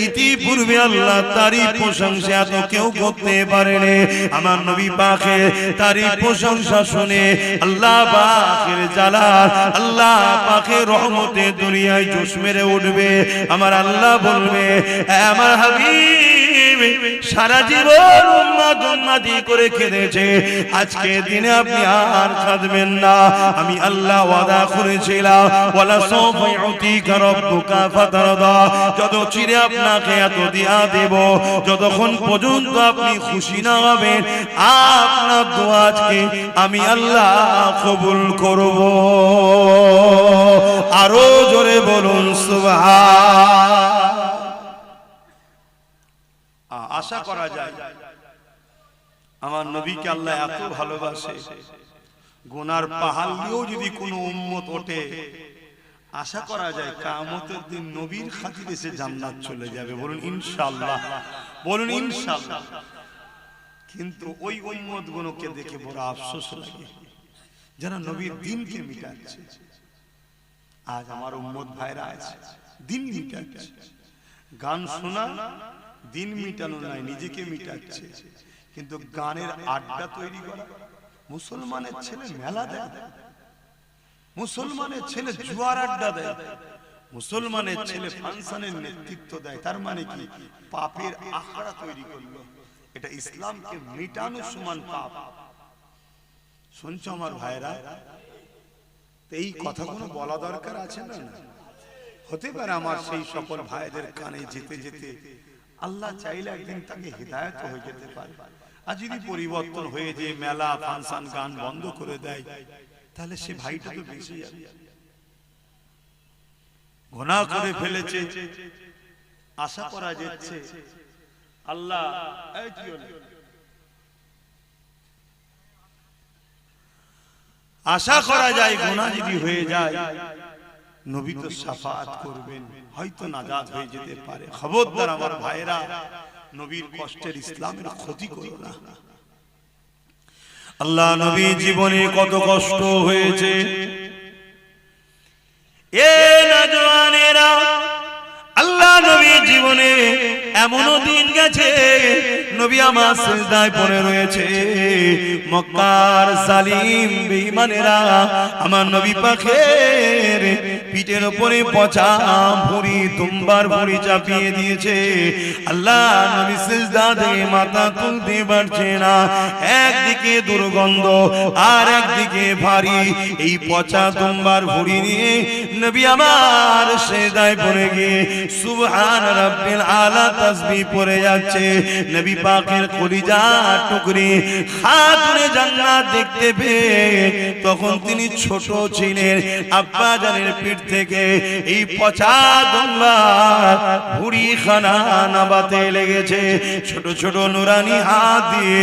[SPEAKER 1] ইতিপূর্বে আল্লাহ তারিফ প্রশংসা এত কেউ করতে পারেনি। আমার নবী পাকের তারিফ প্রশংসা শুনে আল্লাহ পাকের জালাল, আল্লাহ পাকের রহমতে দুনিয়ায় জোশ মেরে উঠবে। আমার আল্লাহ বলবে আমার হাবিব সারা জীবন উম্মত উম্মতি করে কেঁদেছে, আজকে দিনে আপনি আর কাঁদবেন না। আমি আল্লাহ ওয়াদা করেছিলাম ওয়ালা সাওফা ইউতিকা রাব্বুকা ফাতারদা, যত চিরে আপনাকে এত দিয়া দেব, যতক্ষণ পর্যন্ত আপনি খুশি না হবেন আপনার দোয়া আজকে আমি আল্লাহ কবুল করব। আরো জোরে বলুন সুবহান। আশা করা যায় আমার নবীকে আল্লাহ এত ভালোবাসে, গুনার পাহাড় দিয়েও যদি কোনো উম্মত ওঠে, আশা করা যায় কিয়ামতের দিন নবীর খাতিরে সে জান্নাত চলে যাবে। বলুন ইনশাআল্লাহ, বলুন ইনশাআল্লাহ। কিন্তু ওই উম্মত গুলোকে দেখে বড় আফসোস লাগে যারা নবীর দ্বীনকে মিটাচ্ছে। আজ আমার উম্মত ভাইরা আছে দ্বীন মিটাচ্ছে, গান শোনা দিন মিটানো নয়, নিজেকে মিটাচ্ছে। কিন্তু গানের আড্ডা তৈরি করা, মুসলমানের ছেলে মেলা দেয়, মুসলমানের ছেলে জুয়ার আড্ডা দেয়, মুসলমানের ছেলে ফাংশনের নেতৃত্ব দেয়, তার মানে কি পাপের আখড়া তৈরি করলো। এটা ইসলামকে মিটানোর সমান পাপ। শুনছো আমার ভাইরা? এই কথাগুলো বলা দরকার আছে না? হতে পারে আমার সেই সকল ভাইদের কানে যেতে যেতে আল্লাহ চাইলে একদিন তাকে হিদায়াত হয়ে যেতে পারে। আর যদি পরিবর্তন হয়ে যে মেলা ফাংশন গান বন্ধ করে দেয়, তাহলে সে ভাইটা তো বেশি যাবে। গুনাহ করে ফেলেছে, আশা করা যাচ্ছে আল্লাহ আশা করা যায় গুনাহ যদি হয়ে যায় নবী তো শাফাআত করবেন, হয়তো নাজাত হয়ে যেতে পারে। খবরদার আমার ভাইরা, নবীর কষ্টের ইসলামের ক্ষতি করো না। আল্লাহ নবী জীবনে কত কষ্ট হয়েছে, এ নওজওয়ানেরা, আল্লাহ নবী জীবনে এমনও দিন গেছে নবী আমার সিজদায় পড়ে রয়েছে। মক্কার জালিম বেঈমানেরা আমার নবী পাকের পিঠের উপরে পচা ভুঁড়ি, তুম্বার ভুঁড়ি চাপিয়ে দিয়েছে। আল্লাহ নবী সিজদা থেকে মাথা তুলতে পারছে না, একদিকে দুর্গন্ধ আর একদিকে ভারী। এই পচা তুম্বার ভুঁড়ি নিয়ে নবী আমার সিজদায় পড়ে গিয়ে সুবহান রাব্বিল আলা তাসবিহ পড়ে যাচ্ছে। নবী পাকের কলিজা টুকরি খাতুনে জান্নাত দেখতে পেয়ে তখন তিনি ছোট ছিলেন, আব্বা জানের পিঠ থেকে এই পচা দুম্বার ভুঁড়ি খানা নাবাতে লেগেছে। ছোট ছোট নুরানি হাত দিয়ে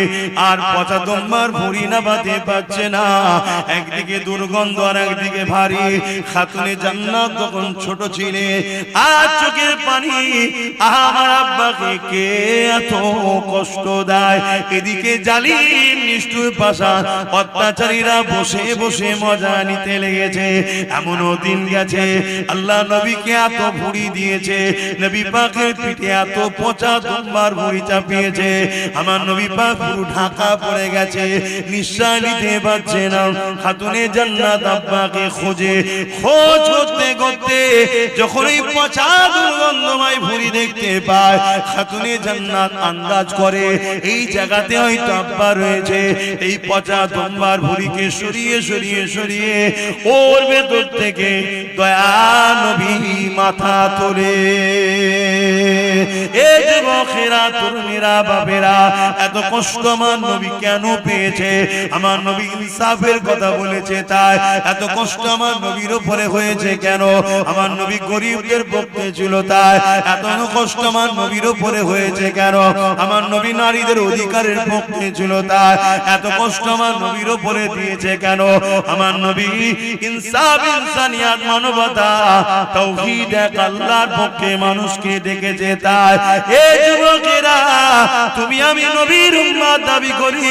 [SPEAKER 1] আর পচা দুম্বার ভুঁড়ি নাবাতে পারছে না, একদিকে দুর্গন্ধ আর একদিকে ভারী। খাতুনে জান্নাত তখন ছোট ছিলেন আর চোখের পানি আমার আব্বাকে কে এত কষ্ট দেয়। এদিকে জালিম নিষ্ঠুর পাশান অত্যাচারীরা বসে বসে মজা নিতে লেগেছে। এমনও দিন গেছে আল্লাহ নবীকে এত ভুঁড়ি দিয়েছে, নবী পাকের পিঠে এত পচা দুম্বার ভুঁড়ি চাপিয়েছে, আমার নবী পাক পুরো ঢাকা পড়ে গেছে, নিঃশ্বাস নিতে পারছে না। খাতুনে জান্নাত আব্বাকে খোঁজ করতে করতে যখন এই পচা দুর্গন্ধময় ভুঁড়ি দেখতে পায়, খাতুনে জান্নাত আন্দাজ করে এই জায়গাতে হয়তো আব্বা রয়েছে। এই পচা দুম্বার ভুঁড়িকে সরিয়ে সরিয়ে সরিয়ে ওর ভেতর থেকে দয়া নবী মাথা তোলে। এ যুবকেরা, তরুণীরা, বাবেরা, এত কষ্ট আমার নবী কেন পেয়েছে? আমার নবী ইনসাফের কথা বলেছে তাই। এত কষ্ট আমার নবীর উপরে হয়েছে কেন? আমার নবী গরিবদের পক্ষে ছিল তাই। এত কষ্ট আমার নবীর উপরে হয়েছে কেন? আমার নবী নারীদের অধিকারের পক্ষে ছিল তাই। এত কষ্ট আমার নবীর উপরে দিয়েছে কেন? আমার নবী ইনসাফ, ইনসানিয়াত, মানবতা, তাওহীদ, এক আল্লাহর পক্ষে মানুষকে ডেকেছে তাই। এ যুবকেরা, তুমি আমি নবীর উম্মত দাবি করি,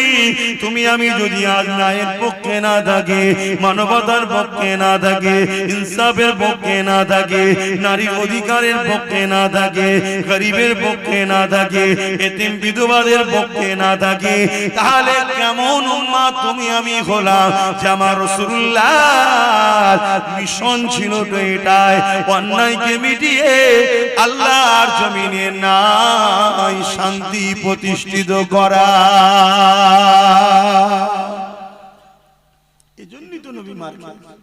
[SPEAKER 1] তুমি আমি যদি আজ ন্যায়ের পক্ষে না থাকি, মানবতার পক্ষে না থাকি, ইনসাফের পক্ষে না থাকি, নারীর অধিকারের পক্ষে না থাকি, গরিবের পক্ষে না থাকি, এতিম বিধবাদের পক্ষে না থাকি, তাহলে কেমন উম্মত তুমি আমি হলাম? যে আমার রাসূলুল্লাহ মিশন ছিল তো এটাই, অন্যায়কে মিটিয়ে আল্লাহর জমিনে নাই শান্তি প্রতিষ্ঠিত করা। এজন্যই তো নবী মার খেয়েছে,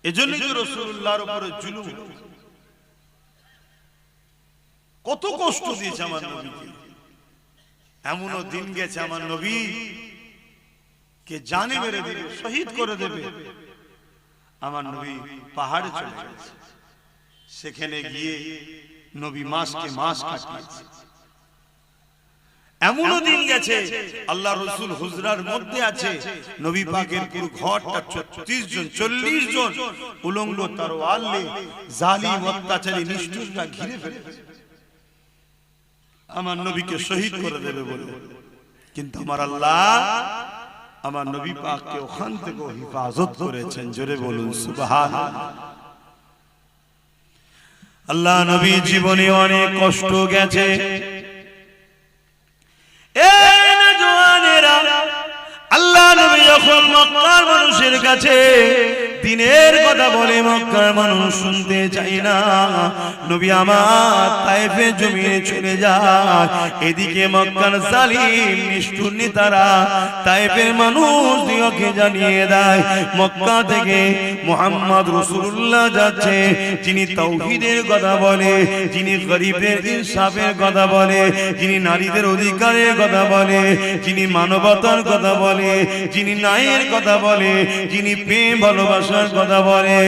[SPEAKER 1] এজন্যই তো রাসূলুল্লাহর উপরে জুলুম, কত কষ্ট দিয়েছে আমার নবীকে। এমনও দিন গেছে আমার নবী কে জানে মেরে দিবে, শহীদ করে দেবে। আমার নবী পাহাড়ে চলে গেছে, সেখানে গিয়ে নবী মাসকে মাস কাটিয়েছে। এমনও দিন গেছে আল্লাহ রাসূল হুজরার মধ্যে আছে, নবী পাকের পুরো ঘরটা 36 জন 40 জন উলঙ্গ তরোয়াল নিয়ে জালিম অত্যাচারী নিষ্ঠুররা ঘিরে ফেলেছে আমার নবীকে শহীদ করে দেবে বলে। কিন্তু আমার আল্লাহ আমার নবী পাককে ওখান থেকে হিফাজত করেছেন। জোরে বলুন সুবহানাল্লাহ। আল্লাহ নবী জীবনে অনেক কষ্ট গেছে। আল্লাহ নবী যখন মক্কার মানুষের কাছে দিনের কথা বলে, মক্কার মানুষ শুনতে চায় না। নবী আমার তায়েফে জমিনে চলে যায়। এদিকে মক্কার জালিম নিষ্ঠুর নেতারা তায়েফের মানুষদিগকে জানিয়ে দেয় মক্কা থেকে মুহাম্মদ রাসূলুল্লাহ যাচ্ছে, যিনি তাওহীদের কথা বলে, যিনি গরিবের ইনসাফের কথা বলে, যিনি নারীদের অধিকারের কথা বলে, যিনি মানবতার কথা বলে, যিনি ন্যায়ের কথা বলে, যিনি প্রেম ভালোবাসার কথা বলে।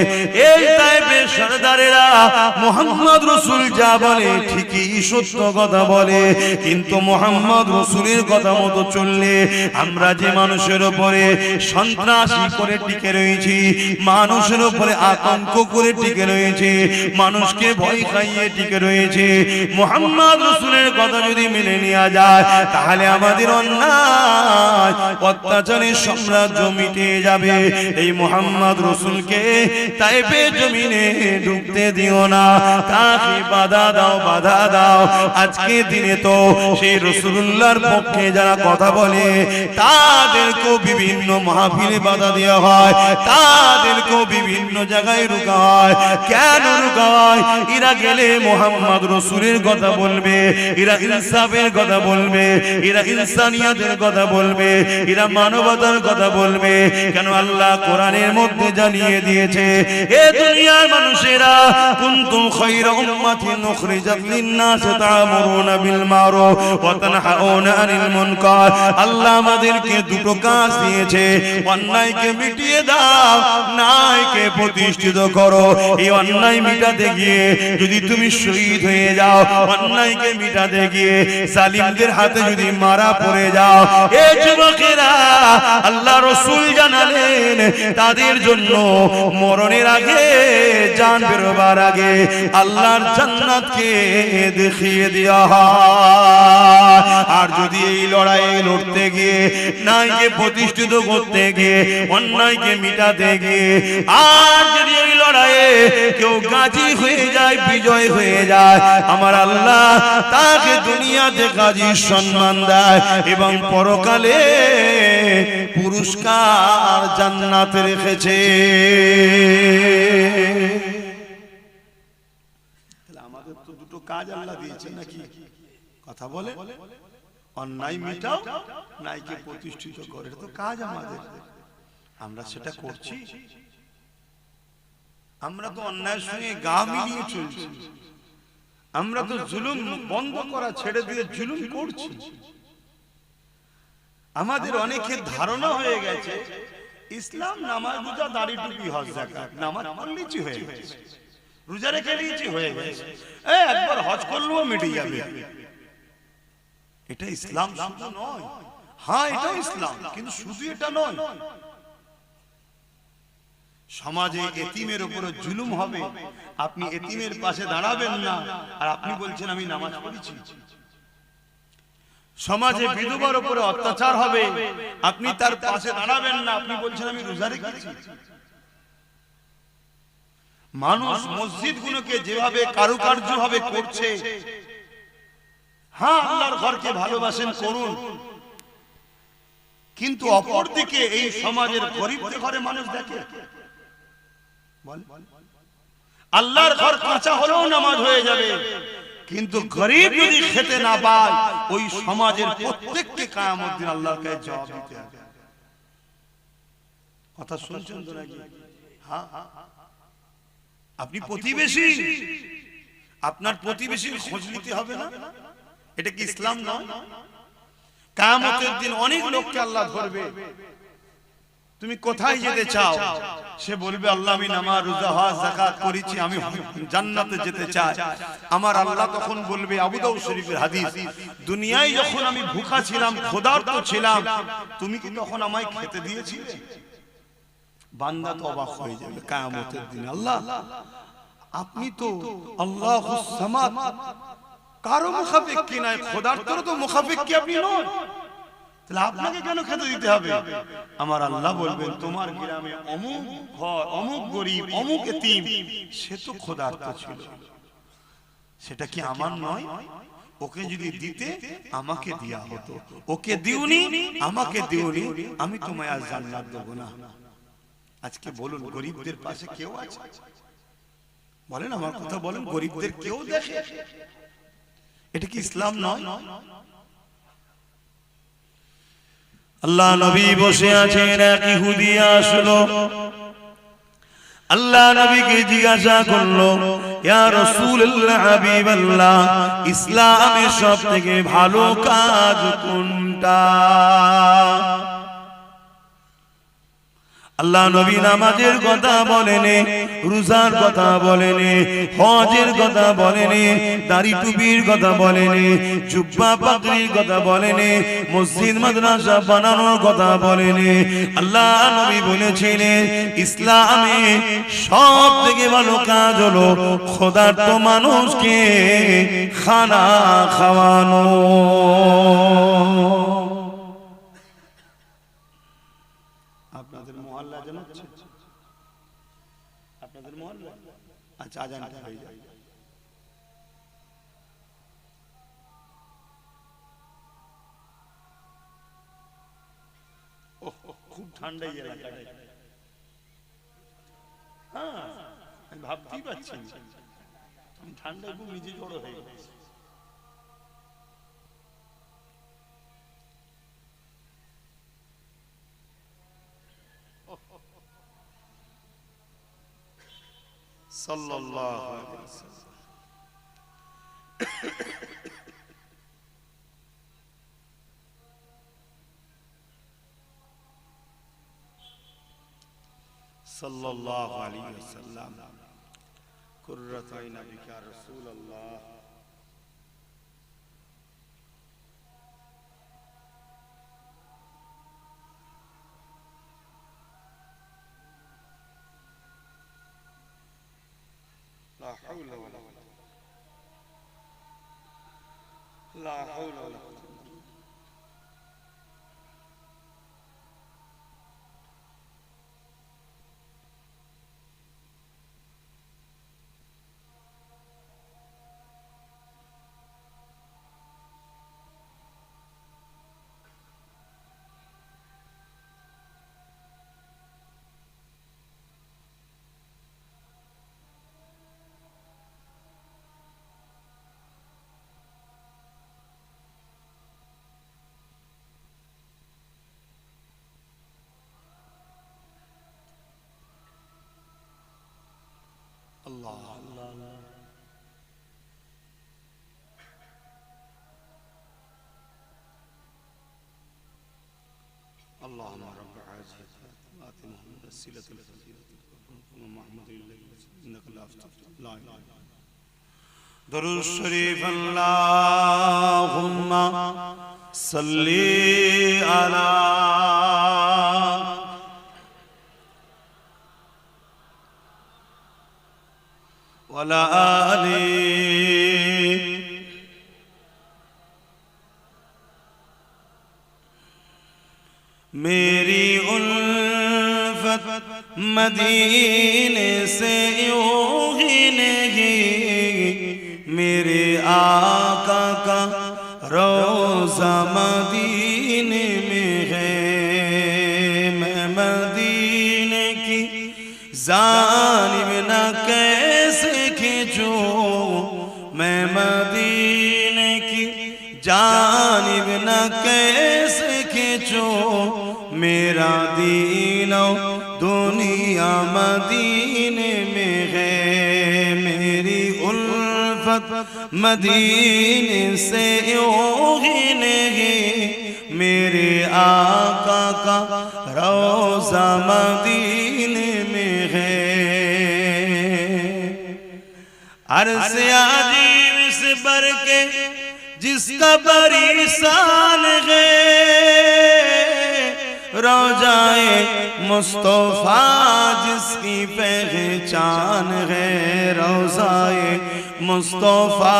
[SPEAKER 1] এই তায়েফের সরদারেরা মুহাম্মদ রাসূল যা বলে ঠিকই সত্য কথা বলে, কিন্তু মুহাম্মদ রাসূলের কথা মতো চললে আমরা যে মানুষের উপরে সন্ত্রাসী করে টিকে রয়েছি, মানুষের উপরে আতঙ্ক করে টিকে রয়েছে, মানুষকে ভয় খাইয়ে টিকে রয়েছে, মুহাম্মদ রাসূলের কথা যদি মেনে নেওয়া যায় তাহলে আমাদের অন্যায় অত্যাচারের সাম্রাজ্য মিটে যাবে। এই মুহাম্মদ রাসূলকে তায়েফের জমিনে ঢুকতে দিও না, তাকে বাধা দাও, বাধা দাও। আজকে দিনে তো সেই রাসূলুল্লাহর পক্ষে যারা কথা বলে তাদেরকেও বিভিন্ন মাহফিলে বাধা দেওয়া হয়, তাদেরকেও বিভিন্ন জায়গায় রোকা হয়। কেন রোকা হয়? এরা গেলে মুহাম্মদ রাসূলের কথা বলবে, এরা ইনসাফের কথা বলবে, এরা ইনসানিয়াতের কথা বলবে, এরা মানবতার কথা বলবে। কেন? আল্লাহ কোরআনের মধ্যে জানিয়ে দিয়েছে, এ দুনিয়ার মানুষেরা কুনতুম খায়রা উম্মাতিন উখরিজাত লিন-নাস তা'মুরুনা বিল মারুফ ওয়া তানহাউনা আনিল মুনকার। আল্লাহ আমাদেরকে দুটো কাজ দিয়েছে, অন্যায়কে মিটিয়ে দাও, ন্যায়কে প্রতিষ্ঠিত করো। এই অন্যায় মিটাতে গিয়ে যদি তুমি শহীদ হয়ে যাও, অন্যায়কে মিটাতে গিয়ে জালিমদের হাতে যদি মারা পড়ে যাও, এ যুবকেরা আল্লাহ রাসূল জানালেন তাদের জন্য জন্য মরণের আগে, জান বেরোবার আগে আল্লাহর জান্নাতকে দেখিয়ে দেওয়া হয়। আর যদি এই লড়াইয়ে লড়তে গিয়ে ন্যায়কে প্রতিষ্ঠিত করতে গিয়ে অন্যায়কে মিটাতে গিয়ে আর যদি এই লড়াইয়ে কেউ গাজী হয়ে যায়, বিজয় হয়ে যায়, আমার আল্লাহ তাকে দুনিয়াতে গাজীর সম্মান দেয় এবং পরকালে পুরস্কার জান্নাতে রেখেছে। আমাদের তো দুটো কাজ আল্লাহ দিয়েছে নাকি? কথা বলে, অন্যায় মিটাও, ন্যায়কে প্রতিষ্ঠিত করে, এটা তো কাজ আমাদের। আমরা সেটা করছি? আমরা তো অন্যায়ের সঙ্গে গা মিলিয়ে চলছি। আমরা তো জুলুম বন্ধ করা ছেড়ে দিয়ে জুলুম করছি। আমাদের অনেকের ধারণা হয়ে গেছে ইসলাম নামাজ, রোজা, দাড়ি, টুপি, হজ, যাকাত, নামাজ পড়লেই হয়ে গেছে, রোজা রেখে নিয়েছি হয়ে গেছে, একবার হজ করলেও মিটে যাবে। এটা ইসলাম শুধু নয়। হ্যাঁ, এটাও ইসলাম, কিন্তু শুধু এটা নয়। সমাজে এতিমের উপরে জুলুম হবে, আপনি এতিমের পাশে দাঁড়াবেন না, আর আপনি বলছেন আমি নামাজ পড়েছি। সমাজে বিধবার উপরে অত্যাচার হবে, আপনি তার পাশে দাঁড়াবেন না, আপনি বলছেন আমি রোজা রেখেছি। মানুষ মসজিদগুলোকে যেভাবে কারুকার্য ভাবে করছে, হ্যাঁ আল্লাহর ঘরকে ভালোবাসেন, করুন, কিন্তু অপরদিকে এই সমাজের গরিবদের ঘরে মানুষ দেখে আল্লাহর ঘর কাঁচা হলেও নামাজ হয়ে যাবে, কিন্তু গরিব যদি খেতে না পায়, ওই সমাজের প্রত্যেককে কিয়ামত দিন আল্লাহর কাছে জবাব দিতে হবে। কথা শুনছেন তো নাকি? হ্যাঁ, আপনি প্রতিবেশী, আপনার প্রতিবেশীর খোঁজ নিতে হবে না? এটা কি ইসলাম নয়? কিয়ামতের দিন অনেক লোককে আল্লাহ ধরবে, তুমি কোথায় যেতে চাও? সে বলবে আল্লাহ আমি নামাজ, রোজা, হজ, যাকাত করেছি, আমি জান্নাতে যেতে চাই। আমার আল্লাহ তখন বলবে, আবু দাউদ শরীফের হাদিস, দুনিয়ায় যখন আমি ভুখা ছিলাম, ক্ষুধার্ত ছিলাম, তুমি কি তখন আমায় খেতে দিয়েছিলে? বান্দা তো অবাক হয়ে যাবে কিয়ামতের দিন, আল্লাহ আপনি তো আল্লাহুস সামাদ, কারো মুখাফিক কি নাই, ক্ষুধার্তর তো মুখাফিক কি আপনি নন, তাহলে আপনাকে কেন খেতে দিতে হবে? আমার আল্লাহ বলবেন, তোমার গ্রামে অমুক ঘর, অমুক গরিব, অমুক এতিম, সে তো ক্ষুধার্ত ছিল, সেটা কি আমার নয়? ওকে যদি দিতে আমাকে দেয়া হতো, ওকে দিওনি, আমাকে দিওনি, আমি তোমায় আজ জান্নাত দেব না। আজকে বলুন, গরিবদের পাশে কেউ আছে? বলেন, আমার কথা বলেন, গরিবদের কেউ দেখে? এটা কি ইসলাম নয়? আল্লাহ নবী বসে আছেন, এক ইহুদি আসলো, আল্লাহ নবীকে জিজ্ঞাসা করলো, ইয়া রাসূলুল্লাহ, হাবিবাল্লাহ, ইসলামের সবথেকে ভালো কাজ কোনটা? আল্লাহ নবী নামাজের কথা বলেনি, রোজার কথা বলেনি, হজের কথা বলেনি, দাড়ি টুপির কথা বলেনি, জুব্বা পাগড়ির কথা বলেনি, মসজিদ মাদ্রাসা বানানোর কথা বলেনি। আল্লাহ নবী বলেছিলেন ইসলামে সব থেকে ভালো কাজ হলো ক্ষুধার্ত মানুষকে খানা খাওয়ানো। আপনাদের মহল্লা জানাচ্ছে, আপনাদের মহল্লা, আচ্ছা আজানটা হয়ে যায়। খুব ঠান্ডা এলাকাটা, হ্যাঁ আমি ভাবতেই পারছি, ঠান্ডায় খুব নিজে জড়ো হয়ে গেছে। সাল্লাল্লাহু আলাইহি ওয়াসাল্লাম। সাল্লাল্লাহু আলাইহি ওয়াসাল্লাম। কুররাত আইন বিকা রাসূলুল্লাহ। লা হাওলা ওয়ালা Allah اللهم رب هذه آت محمد الوسيلة والفضيلة ومحمد إنك لا لا إله درود الشريف اللهم صل على وعلى آله मेरी उल्फत मदीने से यूं ही नहीं मेरे आका का रोज़ा मदीने में है मैं मदीने की जानिब न कैसे खींचूं मैं मदीने की जानिब न कैसे खींचूं मेरा दीनो दुनिया मदीने में है मेरी उल्फत मदीने से यूं ही नहीं मेरे आका का रोज़ा मदीने में है अर्ज़ अजीब से बढ़ के जिसका बड़ी शान है रोज़ाए मुस्तफ़ा जिसकी पहचान है रोज़ाए मुस्तफ़ा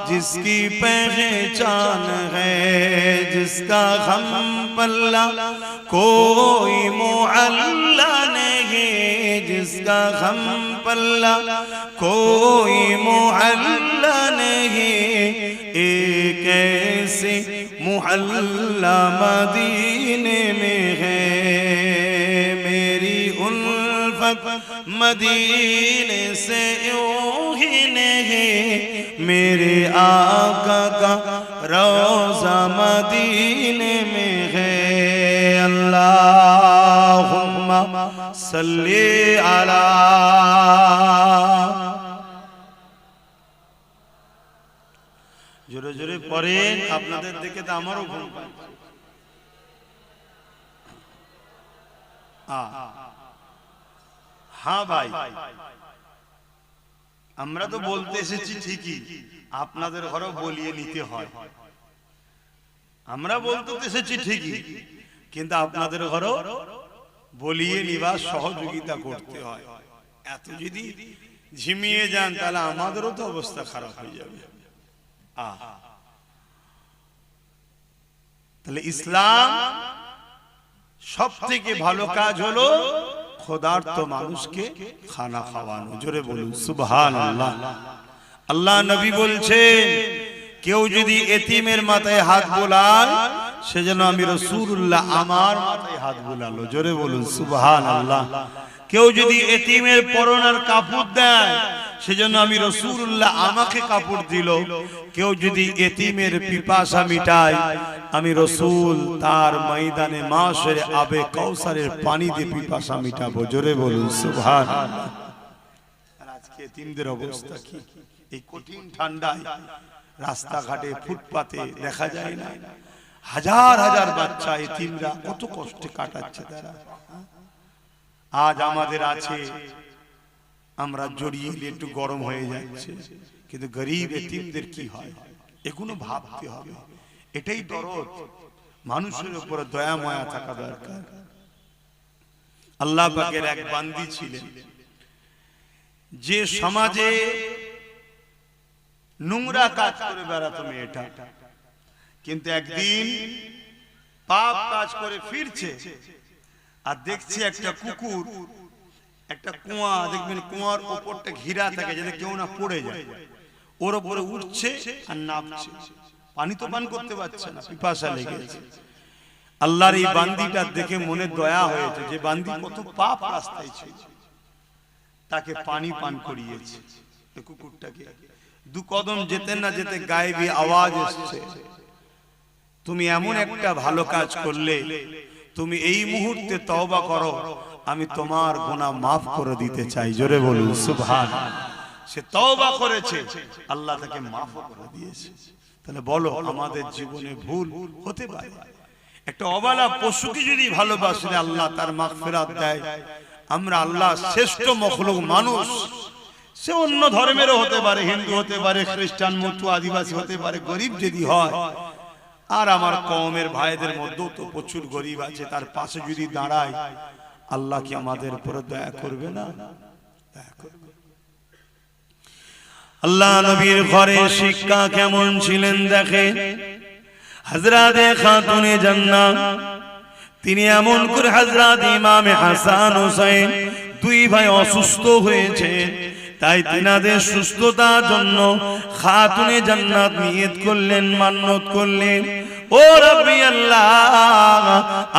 [SPEAKER 1] जिसकी पहचान है जिसका हम पल्ला कोई मुअल्ला नहीं जिसका हम पल्ला कोई मुअल्ला नहीं एक ऐसे मुहल्ला मदीने में है मेरी उल्फत मदीने से यूं ही नहीं मेरे आका का रोज़ा मदीने में है अल्लाहुम्मा सल्ली अला जोरे जोरे पढ़ें আপনাদের দেখে তো আমারও ঘুম পাচ্ছে हाँ भाई আমরা তো বলতে এসেছি ঠিকই আপনাদের ঘরেও বলিয়ে নিতে হয় আমরা বলতে এসেছি ঠিকই কিন্তু আপনাদের ঘরেও বলিয়ে নিবার সহযোগিতা করতে হয় এত যদি ঝিমিয়ে যান তাহলে আমাদেরও তো অবস্থা খারাপ হয়ে যাবে তাহলে ইসলাম সবথেকে ভালো কাজ হলো ক্ষুধার্ত মানুষকে খানা খাওয়ানো জোরে বলুন সুবহানাল্লাহ আল্লাহ নবী বলছেন কেউ যদি এতিমের মাথায় হাত বোলায় সেজন্য আমি রাসূলুল্লাহ আমার মাথায় হাত বোলালো জোরে বলুন সুবহানাল্লাহ কেউ যদি এতিমের পরনের কাপড় দেয় সেজন্য আমি রাসূলুল্লাহ আমাকে কাপড় দিল কেউ যদি এতিমের পিপাসা মিটায় আমি রাসূল তার ময়দানে মাশরে আবে কাউসারের পানি দিয়ে পিপাসা মিটাবো জোরে বলুন সুবহানাল্লাহ আর আজকে এতিমদের অবস্থা কি এই কঠিন ঠান্ডায় রাস্তাঘাটে ফুটপাতে দেখা যায় না হাজার হাজার বাচ্চা এতিমরা কত কষ্টে কাটাচ্ছে তারা আজ আমাদের আছে আমরা জড়িয়ে একটু গরম হয়ে যাচ্ছে কিন্তু গরিব এতিমদের কি হয় এগুলো ভাবতে হবে এটাই দরদ মানুষের উপর দয়া মায়া থাকা দরকার আল্লাহ পাকের এক বান্দি ছিলেন যে সমাজে নোংরা কাজ করে বেড়াতো মেয়েটা
[SPEAKER 2] কিন্তু একদিন পাপ কাজ করে ফিরছে আর দেখছে একটা কুকুর একটা কুয়া, দেখবেন কুয়ার উপরটা ঘিরা থাকে যাতে কেউ না পড়ে যায়, ওর উপরে উঠছে আর নামছে, পানি তো পান করতে পারছে না, পিপাসা লেগেছে। আল্লাহর এই বান্দিটা দেখে মনে দয়া হয়েছে যে বান্দি কত পাপ রাস্তায় ছিল, তাকে পানি পান করিয়েছে। কুকুরটাকে দু কদম যেতে না যেতে গায়েবী আওয়াজ এসছে, তুমি এমন একটা ভালো কাজ করলে, তুমি এই মুহূর্তে তওবা করো, আমি তোমার গুনাহ মাফ করে দিতে চাই। জোরে বলুন সুবহানাল্লাহ। সে তওবা করেছে, আল্লাহ তাকে মাফ করে দিয়েছে। তাহলে বলো আমাদের জীবনে ভুল হতে পারে। একটা অবলা পশুকে যদি ভালোবাসলে আল্লাহ তার মাগফিরাত দেয়, আমরা আল্লাহ শ্রেষ্ঠ মখলুক মানুষ, সে অন্য ধর্মেরও হতে পারে, হিন্দু হতে পারে, খ্রিস্টান, মতো আদিবাসী হতে পারে, গরিব যদি হয়, আর আমার কওমের ভাইদের মধ্যেও তো প্রচুর গরিব আছে, তার পাশে যদি দাঁড়ায় আল্লাহ কি আমাদের উপরে দয়া করবে না? দয়া করবে। আল্লাহ নবীর ঘরে শিক্ষা কেমন ছিলেন দেখে, হযরতে খাতুনে জান্নাত তিনি এমন করে, হযরত ইমামে হাসান হুসাইন দুই ভাই অসুস্থ হয়েছে, তাই তিনাদের সুস্থতার জন্য খাতুনে জান্নাত নিয়ত করলেন, মান্নত করলেন, ও রব্বি আল্লাহ,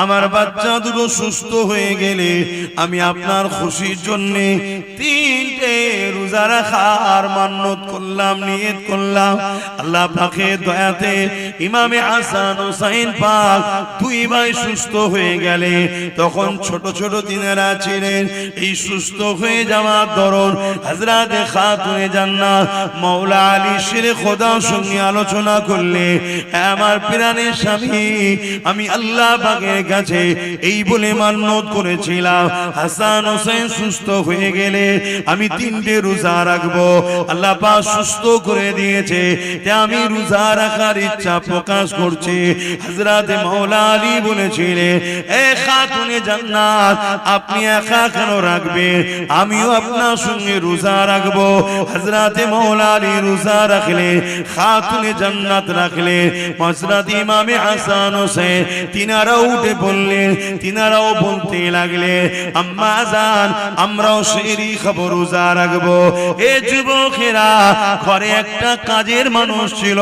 [SPEAKER 2] আমার বাচ্চা দুটো সুস্থ হয়ে গেলে আমি আপনার খুশির জন্য 3টে রোজা রাখার মান্নত করলাম, নিয়ত করলাম। আল্লাহ পাকের দয়াতে ইমামে হাসান হুসাইন পাক দুই ভাই সুস্থ হয়ে গেলে, তখন ছোট ছোট তিনারা ছিলেন। এই সুস্থ হয়ে যাওয়ার দরুন হযরতে খাতুনে জান্নাত মাওলা আলী শেরে খোদার সঙ্গে আলোচনা করলে, আমার প্রাণের স্বামী, আমি আল্লাহ পাকের কাছে এই বলে মান্নত করেছিলাম, হাসান হোসেন সুস্থ হয়ে গেলে আমি 3টে রোজা রাখবো। আল্লাহ পাক সুস্থ করে দিয়েছে, তাই আমি রোজা রাখার ইচ্ছা প্রকাশ করছি। হযরতে মাওলা আলী বলেছিলেন, এ খাতুনে জান্নাত, আপনি একা কেন রাখবেন, আমিও আপনার সঙ্গে রোজা রাখবো। হযরতে মাওলা আলী রোজা রাখলে, খাতুনে জান্নাত রাখলে, হযরত ইমামে হাসান হোসেন তিনারাও উঠে পড়লেন, তিনারাও বলতে লাগলে, আম্মা জান, আমরাও সেহরি খাবো, রোজা রাখবো। এ যুবকেরা, ঘরে একটা কাজের মানুষ ছিল,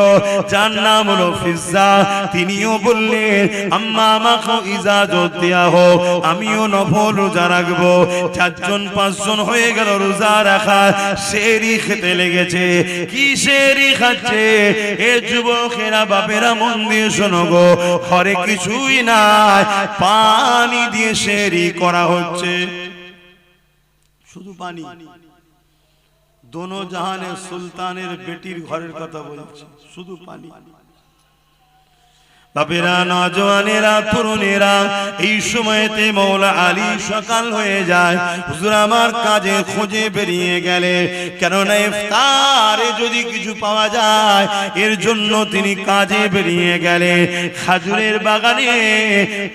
[SPEAKER 2] যার নাম হলো ফিজ্জা, তিনিও বললেন, আম্মা আমাকে ইজাজত দেয়া হোক, আমিও নফল রোজা রাখবো। 4জন 5জন হয়ে গেল রোজা রাখা, সেহরি খেতে লেগেছে। কি সেহরি খাচ্ছে? এ যুবকেরা, বাপেরা মন দিয়ে শোনো গো, ঘরে কিছুই নাই, পানি দিয়ে সেহরি করা হচ্ছে, শুধু পানি। দোনো জাহানের সুলতানের বেটির ঘরের কথা বলছি, শুধু পানি। বাপেরা, নওজওয়ানেরা, তরুণেরা, এই সময়তে মাওলা আলী সকাল হয়ে যায়, হুজুর আমার কাজে খোঁজে বেরিয়ে গেলে, কেননা ইফতারে যদি কিছু পাওয়া যায় এর জন্য তিনি কাজে বেরিয়ে গেলে। খাজুরের বাগানে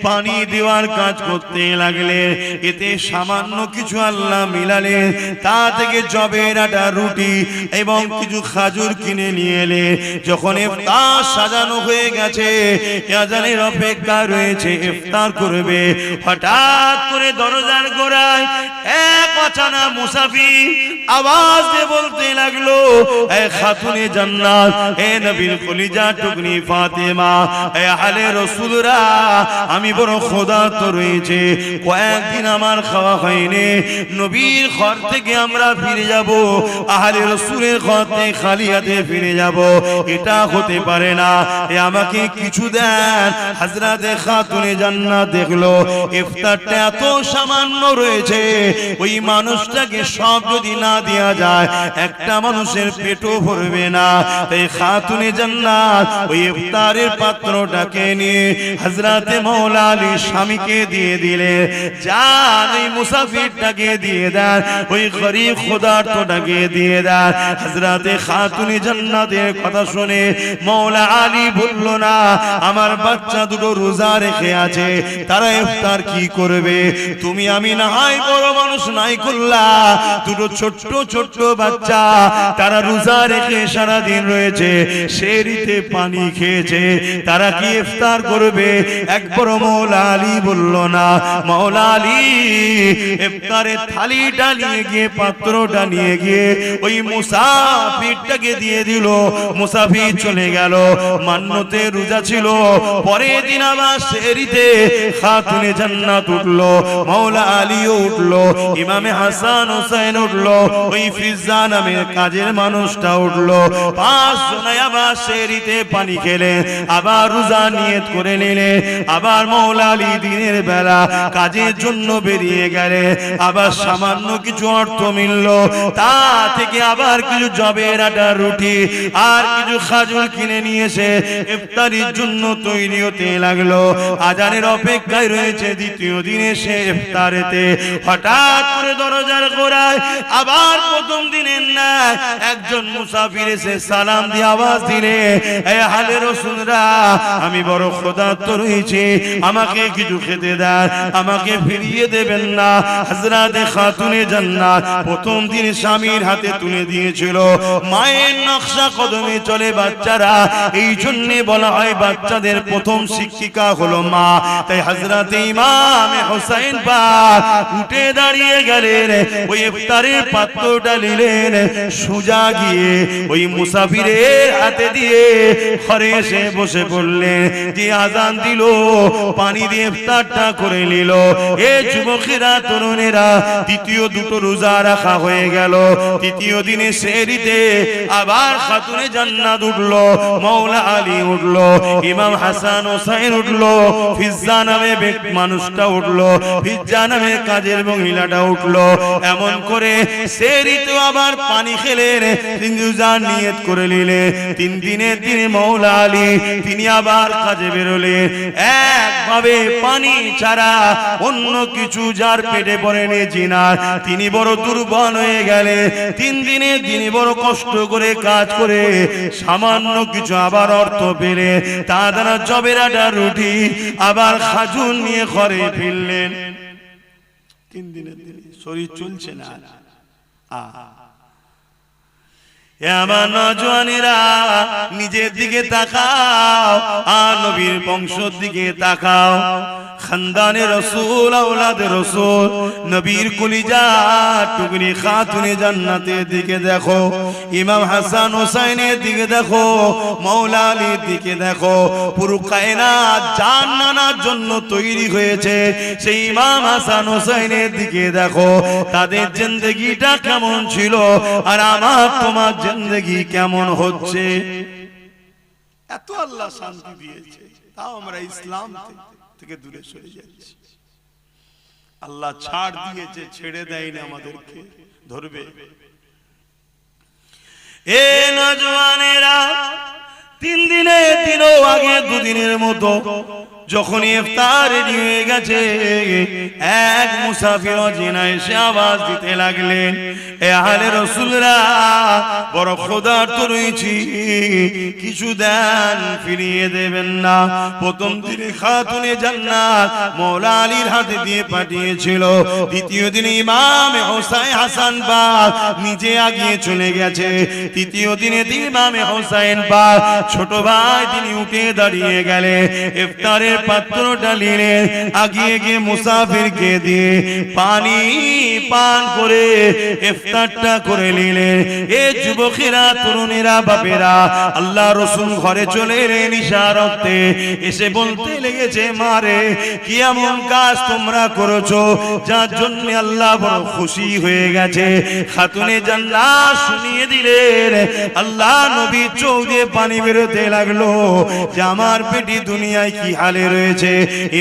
[SPEAKER 2] পানি দেওয়ার কাজ করতে লাগলে, এতে সামান্য কিছু আল্লাহ মিলালে, তা থেকে জবের আটা, রুটি এবং কিছু খাজুর কিনে নিয়ে এলে। যখন ইফতার সাজানো হয়ে গেছে, আজানের অপেক্ষা রয়েছে, ইফতার করবে, হঠাৎ করে দরজার গোড়ায় এক অচানা মুসাফির আওয়াজ দিয়ে বলতে লাগলো, এ খাতুনে জান্নাত, এ নবীর কলিজা টুকরি ফাতেমা, এ আহলে রাসূলরা, আমি বড় ক্ষুধার্ত রয়েছে, কয়েকদিন আমার খাওয়া হয়নি, নবীর ঘর থেকে আমরা ফিরে যাব, আহলে রাসূলের ঘর থেকে খালি হাতে ফিরে যাব, এটা হতে পারে না, এ আমাকে কিছু দেন। হযরতে খাতুনে জান্নাত দেখলো ইফতারটা এত সামান্য রয়েছে, ওই মানুষটাকে সব যদি না দেয়া যায় একটা মানুষের পেটও ভরবে না। তাই খাতুনে জান্নাত ওই ইফতারের পাত্রটাকে নিয়ে হযরতে মাওলা আলীর স্বামীকে দিয়ে দিলে, যান এই মুসাফিরটাকে দিয়ে দেন, ওই গরীব ক্ষুধার্তটাকে দিয়ে দেন। হযরতে খাতুনে জান্নাতের কথা শুনে মাওলা আলী বলল, না, আমার বাচ্চা দুটো রোজা রেখে আছে, তারা ইফতার কি করবে, তুমি আমি না হয় বড় মানুষ নাই কল্লা দুটো ছোট্ট ছোট্ট বাচ্চা তারা রোজা রেখে সারা দিন রয়েছে সেহরিতে পানি খেয়েছে তারা কি ইফতার করবে একবার মাওলা আলী বলল না মাওলা আলী ইফতারের থালিটা নিয়ে গিয়ে পাত্রটা নিয়ে গিয়ে ওই মুসাফিরটাকে দিয়ে দিল মুসাফির চলে গেল মান্নতে রোজা ছিল পরের দিন আবার সেহরিতে খাতুনে জান্নাত উঠলো মাওলা আলীও উঠলো ইমামে হাসান হোসেন উঠলো ওই ফিজ্জা নামের কাজের মানুষটা উঠলো পাঁচ জনে আবার সেহরিতে পানি খেলে আবার রোজা নিয়ত করে নিলে আবার মাওলা আলী দিনের বেলা কাজের জন্য বেরিয়ে গেলে আবার সামান্য কিছু অর্থ মিলল তা থেকে আবার কিছু জবের আটা রুটি আর কিছু খাজুর কিনে নিয়ে এসে ইফতারির জন্য তৈরি হতে লাগলো আজানের অপেক্ষায় রয়েছে দ্বিতীয় দিনে সে ইফতারেতে হঠাৎ করে দরজার গোড়ায় আবার প্রথম দিনের না একজন মুসাফির এসে সালাম দিয়ে আওয়াজ দিলে এ হালে রাসূলরা আমি বড় ক্ষুধার্ত রয়েছি আমাকে কিছু খেতে দেন আমাকে ফিরিয়ে দেবেন না হযরত খাতুনে জান্নাত প্রথম দিন স্বামীর হাতে তুলে দিয়েছিল মায়ের নকশা কদমে চলে বাচ্চারা এই জন্য বলা হয় বাচ্চাদের প্রথম শিক্ষিকা হলো মা তাই হযরত ইমাম হোসেন পাক উঠে দাঁড়িয়ে গেলেন ওই ইফতারের পাত্রটা নিলেন সোজা গিয়ে ওই মুসাফিরের হাতে দিয়ে ঘরে এসে বসে পড়লেন যে আজান দিল পানি দিয়ে ইফতারটা করে নিল এ যুবকেরা তরুণেরা দ্বিতীয় দুটো রোজা রাখা হয়ে গেল তৃতীয় দিনে সেহরিতে আবার খাতুনে জান্নাত উঠলো মাওলা আলী উঠলো ইমাম হাসান হোসেন উঠলো ফিজ্জা নামে মানুষটা উঠলো ফিজ্জা নামে কাজের মহিলাটা উঠলো এমন করে সেহরিতে আবার পানি খেলেন রোজা নিয়ত করে নিলে তিন দিনের দিনে মাওলা আলী তিনি আবার কাজে বেরোলেন একভাবে পানি ছাড়া অন্য কিছু যার পেটে পড়েনি জিনার তিনি বড় দুর্বল হয়ে গেলে তিন দিনে তিনি বড় কষ্ট করে কাজ করে সামান্য কিছু আবার অর্থ পেলে তা দ্বারা জবের আটা রুটি আবার খাজুর নিয়ে ঘরে ফিরলেন তিন দিনের দিনে শরীর চলছে না আমার নওজওয়ানেরা নিজের দিকে তাকাও আর নবীর বংশের দিকে তাকাও খানদানে রাসূল আওলাদে রাসূল নবীর কলিজা টুকরি খাতুনে জান্নাতের দিকে দেখো ইমাম হাসান হোসেনের দিকে দেখো মাওলা আলীর দিকে দেখো পুরো কায়নাত জান্নাতের জন্য তৈরি হয়েছে সেই ইমাম হাসান হোসেনের দিকে দেখো তাদের জিন্দেগিটা কেমন ছিল আর আমার তোমার জিন্দেগি কেমন হচ্ছে এত আল্লাহ শান্তি দিয়েছে তাও আমরা ইসলাম থেকে দূরে সরে যাচ্ছি আল্লাহ ছাড় দিয়েছে ছেড়ে দেয়নি আমাদেরকে ধরবে এ নওজওয়ানেরা তিন দিনের দিনও আগে দুদিনের মতো যখন ইফতার রেডি হয়ে গেছে এক মুসাফির অচেনা এসে আওয়াজ দিতে লাগলেন এ আহলে রাসূলরা বড় ক্ষুধার্ত রয়েছি কিছু দেন ফিরিয়ে দেবেন না প্রথম দিনে খাতুনে জান্নাত মাওলা আলীর হাতে দিয়ে পাঠিয়েছিল দ্বিতীয় দিনে ইমাম হোসেন হাসান পাক নিজে আগিয়ে চলে গেছে তৃতীয় দিনে ইমাম হোসেন পাক ছোট ভাই তিনি উঠে দাঁড়িয়ে গেলে ইফতারের পাত্রটা নিয়ে আগিয়ে গিয়ে মুসাফিরকে দিয়ে পানি পান করে ইফতারটা করে নিলেন এ যুবকেরা তরুণেরা বাপেরা আল্লাহ রাসূল ঘরে চলে এলেন ইশারাতে এসে বলতে লেগেছে মারে কি এমন কাজ তোমরা করেছো যার জন্য আল্লাহ বড় খুশি হয়ে গেছে খাতুনে জান্নাত শুনিয়ে দিলেন আল্লাহ নবী চোখ দিয়ে পানি বেরোতে লাগলো যে আমার পেটি দুনিয়ায় কি হালে রয়েছে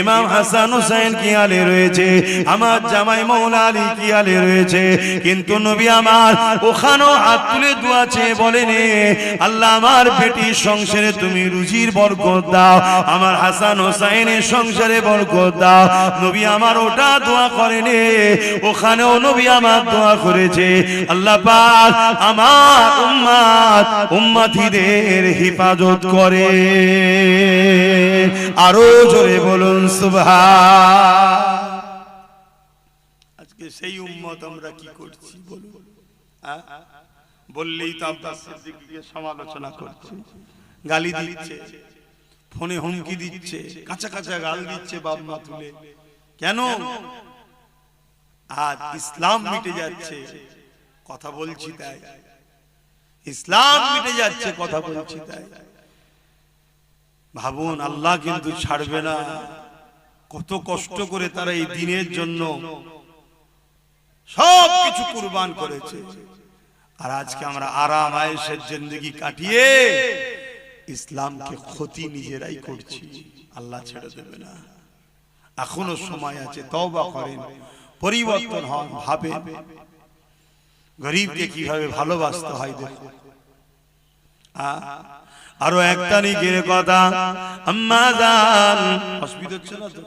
[SPEAKER 2] ইমাম হাসান হোসেন কি হালে রয়েছে আমার জামাই মাওলা আলী কি হালে রয়েছে কিন্তু নবী আমার ওখানেও হাত তুলে দোয়া চেয়ে বলেন আল্লাহ আমার বেটির সংসারে তুমি রুজির বরকত দাও আমার হাসান হোসেনের সংসারে বরকত দাও নবী আমার ওটা দোয়া করেন ওখানেও নবী আমার দোয়া করেছে আল্লাহ পাক আমার উম্মতিদের হিফাজত করে আরো জোরে বলুন সুবহান আজকে সেই উম্মত আমরা কি করছি বলুন? বললেই তো আব্বাস সিদ্দিককে সমালোচনা করছে, গালি দিচ্ছে, ফোনে হুমকি দিচ্ছে, কাঁচা কাঁচা গাল দিচ্ছে বাপ মা তুলে। কেন? আজ ইসলাম মিটে যাচ্ছে, কথা বলছি তাই। ইসলাম মিটে যাচ্ছে, কথা বলছি তাই। ভাবুন, আল্লাহ কিন্তু ছাড়বে না। কত কষ্ট করে তারা এই দিনের জন্য সব কিছু কুরবান করেছে। আর আজকে আমরা আরাম আয়েশের জিন্দেগি কাটিয়ে ইসলামকে ক্ষতি নিজেরাই করছি। আল্লাহ ছেড়ে দেবে না, এখনো সময় আছে। তওবা করেন, পরিবর্তন হন, ভাবেন গরিবকে কিভাবে ভালোবাসতে হয়। দেখো আরো এক তারিখের কথা, আম্মা জান, অসুবিধা হচ্ছে না তো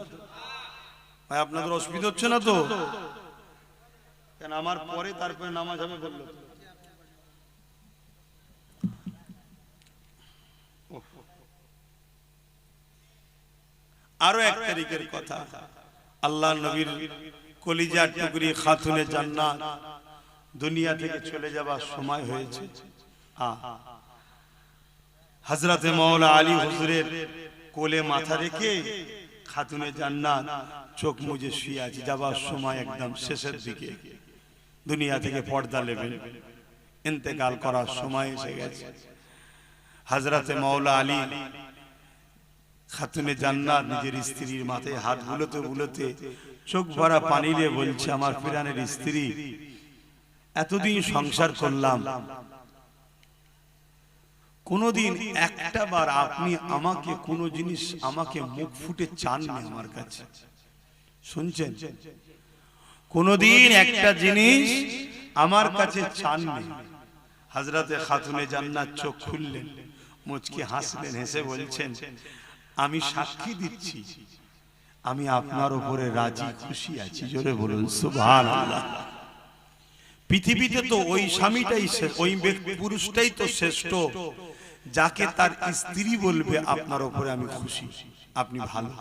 [SPEAKER 2] ভাই? আপনাদের অসুবিধা হচ্ছে না তো? কেন আমার পরে তারপরে নামাজ হবে বললো। আরো এক তারিখের কথা, আল্লাহ নবীর কলিজার টুকরি খাতুনে জান্নাত দুনিয়া থেকে চলে যাবার সময় হয়েছে। হযরতে মাওলা আলী হুজুরের কোলে মাথা রেখে খাতুনে জান্নাত চোখ মুজে শুয়ে আছে। যাবার সময় একদম শেষের দিকে, দুনিয়া থেকে পর্দা নেবেন, ইন্তেকাল করার সময় এসে গেছে। হযরতে মাওলা আলী খাতুনে জান্নাত নিজের স্ত্রীর মাথায় হাত বুলোতে বুলোতে চোখ ভরা পানি দিয়ে বলছে, আমার প্রাণের স্ত্রী, এতদিন সংসার করলাম, কোনদিন একটা বার আপনি আমাকে কোন জিনিস আমাকে মুখ ফুটে চাননি আমার কাছে। শুনছেন? কোনদিন একটা জিনিস আমার কাছে চাননি। হযরতে খাতুনে জান্নাত চোখ খুললেন, মুচকি হাসলেন, হেসে বলছেন, আমি সাক্ষী দিচ্ছি আমি আপনার উপরে রাজি খুশি আছি। জোরে বলুন সুবহানাল্লাহ। পৃথিবীতে তো ওই স্বামীটাই, ওই ব্যক্তি পুরুষটাই তো শ্রেষ্ঠ যাকে তার স্ত্রী বলবে আপনার উপরে আমি খুশি, আপনি ভালো।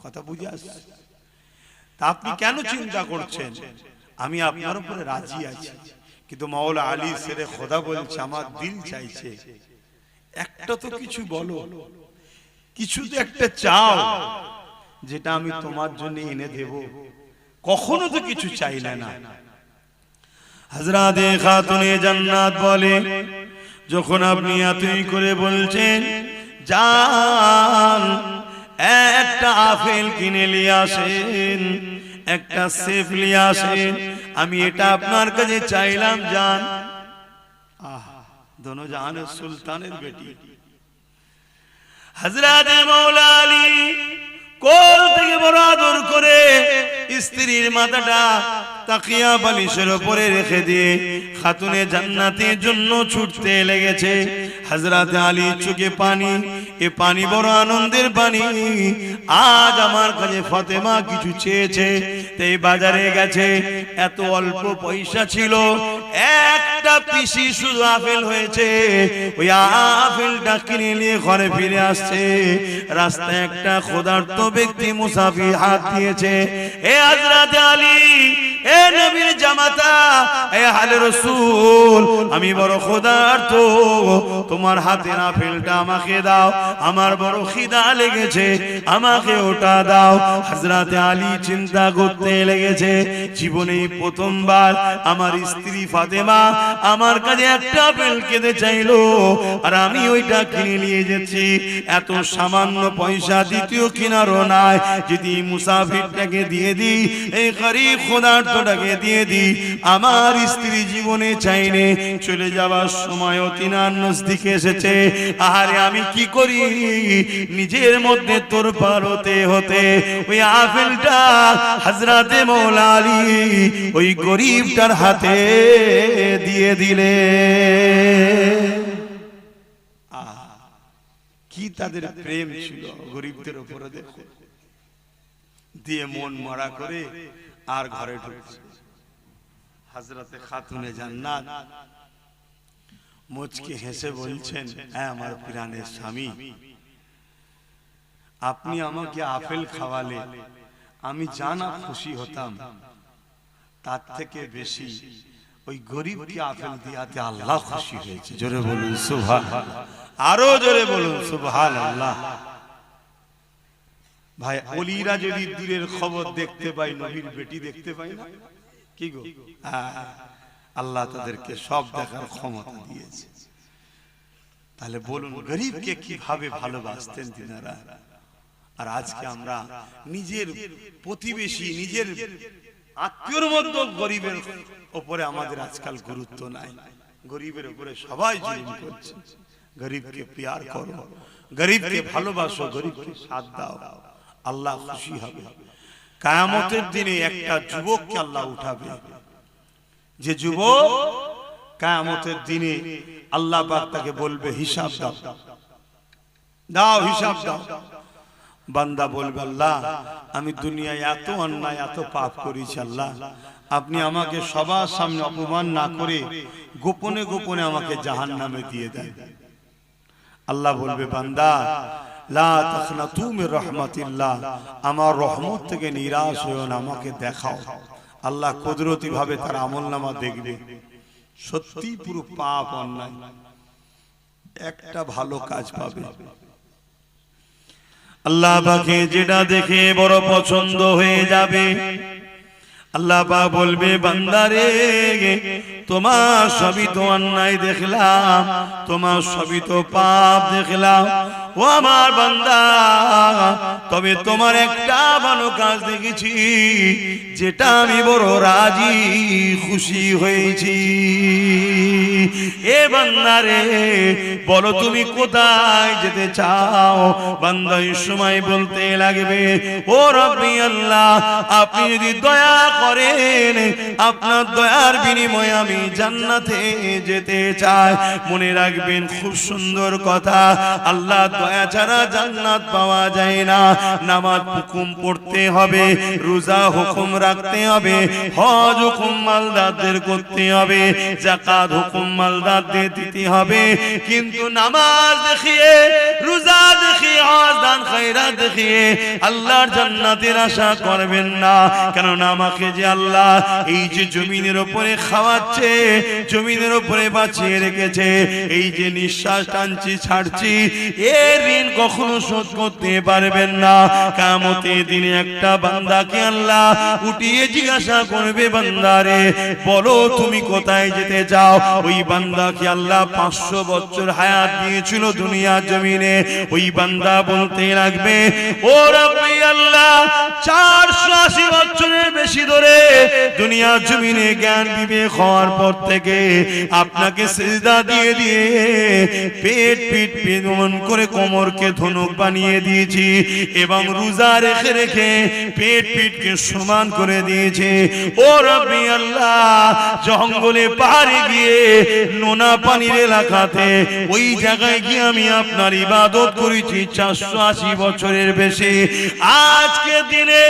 [SPEAKER 2] কথা বুঝে আসছে? তা আপনি কেন চিন্তা করছেন? আমি আপনার উপরে রাজি আছি। কিন্তু মাওলা আলী শেরে খোদা বলছে, আমার দিল চাইছে একটা তো কিছু বলো, কিছু তো একটা চাও যেটা আমি তোমার জন্য এনে দেব। কখনো তো কিছু চাইলে না। হযরতে খাতুনে জান্নাত বলে, যখন আপনি এতই করে বলছেন, যান একটা আপেল কিনে নিয়ে আসেন, একটা সেফ নিয়ে আসেন, আমি এটা আপনার কাছে চাইলাম। যান। দোনো জাহানের সুলতানের বেটি হযরতে মাওলা আলী কোল থেকে বড় আদর করে স্ত্রীর মাথাটা তাকিয়া বালিশের উপরে রেখে দিয়ে খাতুনে জান্নাতের জন্য ছুটতে লেগেছে। হযরতে আলী চোখে পানি, এ পানি বড় আনন্দের পানি। আজ আমার কাছে ফাতেমা কিছু চেয়েছে, তাই বাজারে গেছে। এত অল্প পয়সা ছিল, একটা পিসি শুধু আপেল হয়েছে, ওই আপেলটা কিনে নিয়ে ঘরে ফিরে আসছে। রাস্তায় একটা ক্ষুধার্ত ব্যক্তি মুসাফির হাত দিয়েছে, এ হযরতে আলী, এ নবীর জামাতা, এ আলে রাসূল, আমি বড় ক্ষুধার্ত, তোমার হাতের আপেলটা আমাকে দাও, আমার বড় খিদা লেগেছে, আমাকে ওটা দাও। হযরতে আলী চিন্তা করতে লেগেছে, জীবনে প্রথমবার আমার স্ত্রী ফাতেমা আমার কাছে একটা আপেল খেতে চাইলো, আর আমি ওইটা কিনে নিয়ে যাচ্ছি। এত সামান্য পয়সা দ্বিতীয় কিনারও নাই, যদি মুসাফিরটাকে দিয়ে দিই, এই গরীব ক্ষুধার্তটাকে দিয়ে দিই, আমার স্ত্রী জীবনে চাইনে চলে যাওয়ার সময়ও তিনার নজদিকে এসেছে। আরে আমি কি করি? নিজের মধ্যে তোরপার হতে হতে ওই আপেলটা হযরতে মাওলা আলী ওই গরীবটার হাতে দিয়ে দিলে। কি তাদের প্রেম ছিল গরীবদের উপরে! দেখো, দিয়ে মন মরা করে আর ঘরে ঢুকছে। হযরতে খাতুনে জান্নাত মুচকি হেসে বলছেন, হ্যাঁ আমার প্রাণের স্বামী, আপনি আমাকে আপেল খাওয়ালে আমি জানা খুশি হতাম,
[SPEAKER 1] তার থেকে বেশি ওই গরিবকে আপেল দিয়াতে আল্লাহ খুশি হয়েছে। জোরে বলুন সুবহানাল্লাহ, আরো জোরে বলুন সুবহানাল্লাহ। ভাই ওলিরা যদি দূরের খবর দেখতে পাই, নবীর বেটি দেখতে পাই না কি গো? আল্লাহ তাদেরকে সব দেখার ক্ষমতা দিয়েছে। তাহলে বলুন গরিবকে কিভাবে ভালোবাসতেন তিনারা। আর আজকে আমরা নিজের প্রতিবেশী, নিজের আত্মীয়র মধ্যে গরিবের উপরে আমাদের আজকাল গুরুত্ব নাই। গরিবের উপরে সবাই জুলুম করছে। গরিবকে প্যার করো, গরিবকে ভালোবাসো, গরিবকে সাথ দাও, আল্লাহ খুশি হবে। কিয়ামতের দিনে একটা যুবককে আল্লাহ উঠাবে, যে যুবক কিয়ামতের দিনে আল্লাহ পাক তাকে বলবে হিসাব দাও, দাও হিসাব দাও। বান্দা বলবে আল্লাহ আমি দুনিয়ায় এত অন্যায় এত পাপ করেছি, আল্লাহ আপনি আমাকে সবার সামনে অপমান না করে গোপনে গোপনে আমাকে জাহান্নামে দিয়ে দেন। আল্লাহ বলবে বান্দা লা তাখনাতু মির রাহমাতিল্লাহ, আমার রহমত থেকে নিরাশ হয়ো না, আমাকে দেখাও। আল্লাহ কুদরতি ভাবে তার আমলনামা দেখবে, সত্যি পুরো পাপ অন্যায়, একটা ভালো কাজ পাবে। আল্লাহ পাকে যেটা দেখে বড় পছন্দ হয়ে যাবে, আল্লাহ পাক বলবে বান্দারে তোমার সবই তো অন্যায় দেখলাম, তোমার সবই তো পাপ দেখলাম, ও আমার বান্দা তবে তোমার একটা ভালো কাজ দেখেছি, যেটা আমি বড় রাজি খুশি হয়েছি। এ বান্দারে বলো তুমি কোথায় যেতে চাও? বান্দা এই সময় বলতে লাগবে ও রব্বি আল্লাহ আপনি যদি দয়া করেন, আপনার দয়ার বিনিময়ে আমি জান্নাতে যেতে চাই। মনে রাখবেন খুব সুন্দর কথা, আল্লাহ দয়া ছাড়া জান্নাত পাওয়া যায় না। নামাজ হুকুম পড়তে হবে, রোজা হুকুম রাখতে হবে, হজ হুকুম মালদারদের করতে হবে, যাকাত হুকুম মালদারদের দিতে হবে। কিন্তু নামাজ দেখিয়ে, রোজা দেখিয়ে, হজ দান খায়রাত দেখিয়ে আল্লাহর জান্নাতের আশা করবেন না। কেননা আমাকে যে আল্লাহ এই যে জমিনের উপরে খাওয়াচ্ছে, জমিনের উপরে বাঁচিয়ে রেখেছে, এই যে নিঃশ্বাস টানছি ছাড়ছি, এর ঋণ কখনো শোধ করতে পারবেন না। কিয়ামতের দিনে একটা বান্দাকে আল্লাহ উঠিয়ে জিজ্ঞাসা করবে বান্দারে বলো তুমি কোথায় যেতে চাও? ওই বান্দাকে আল্লাহ 500 বছর হায়াত দিয়েছিল দুনিয়ার জমিনে। ওই বান্দা বলতে লাগবে ও রব্বি আল্লাহ 480 বছরের বেশি ধরে দুনিয়ার জমিনে জ্ঞান বিবেক হওয়ার পর থেকে আপনাকে সিজদা দিয়ে দিয়ে পেট পিট পেমন করে কোমরকে ধনুক বানিয়ে দিয়েছি, এবং রোজা রেখে রেখে পেট পিটকে সমান করে দিয়েছে। ও রব্বি আল্লাহ জঙ্গলে পাহাড়ে গিয়ে নোনা পানির এলাকাতে ওই জায়গায় গিয়ে আমি আপনার ইবাদত করেছি 480 বছরের বেশি। আজকে দিনে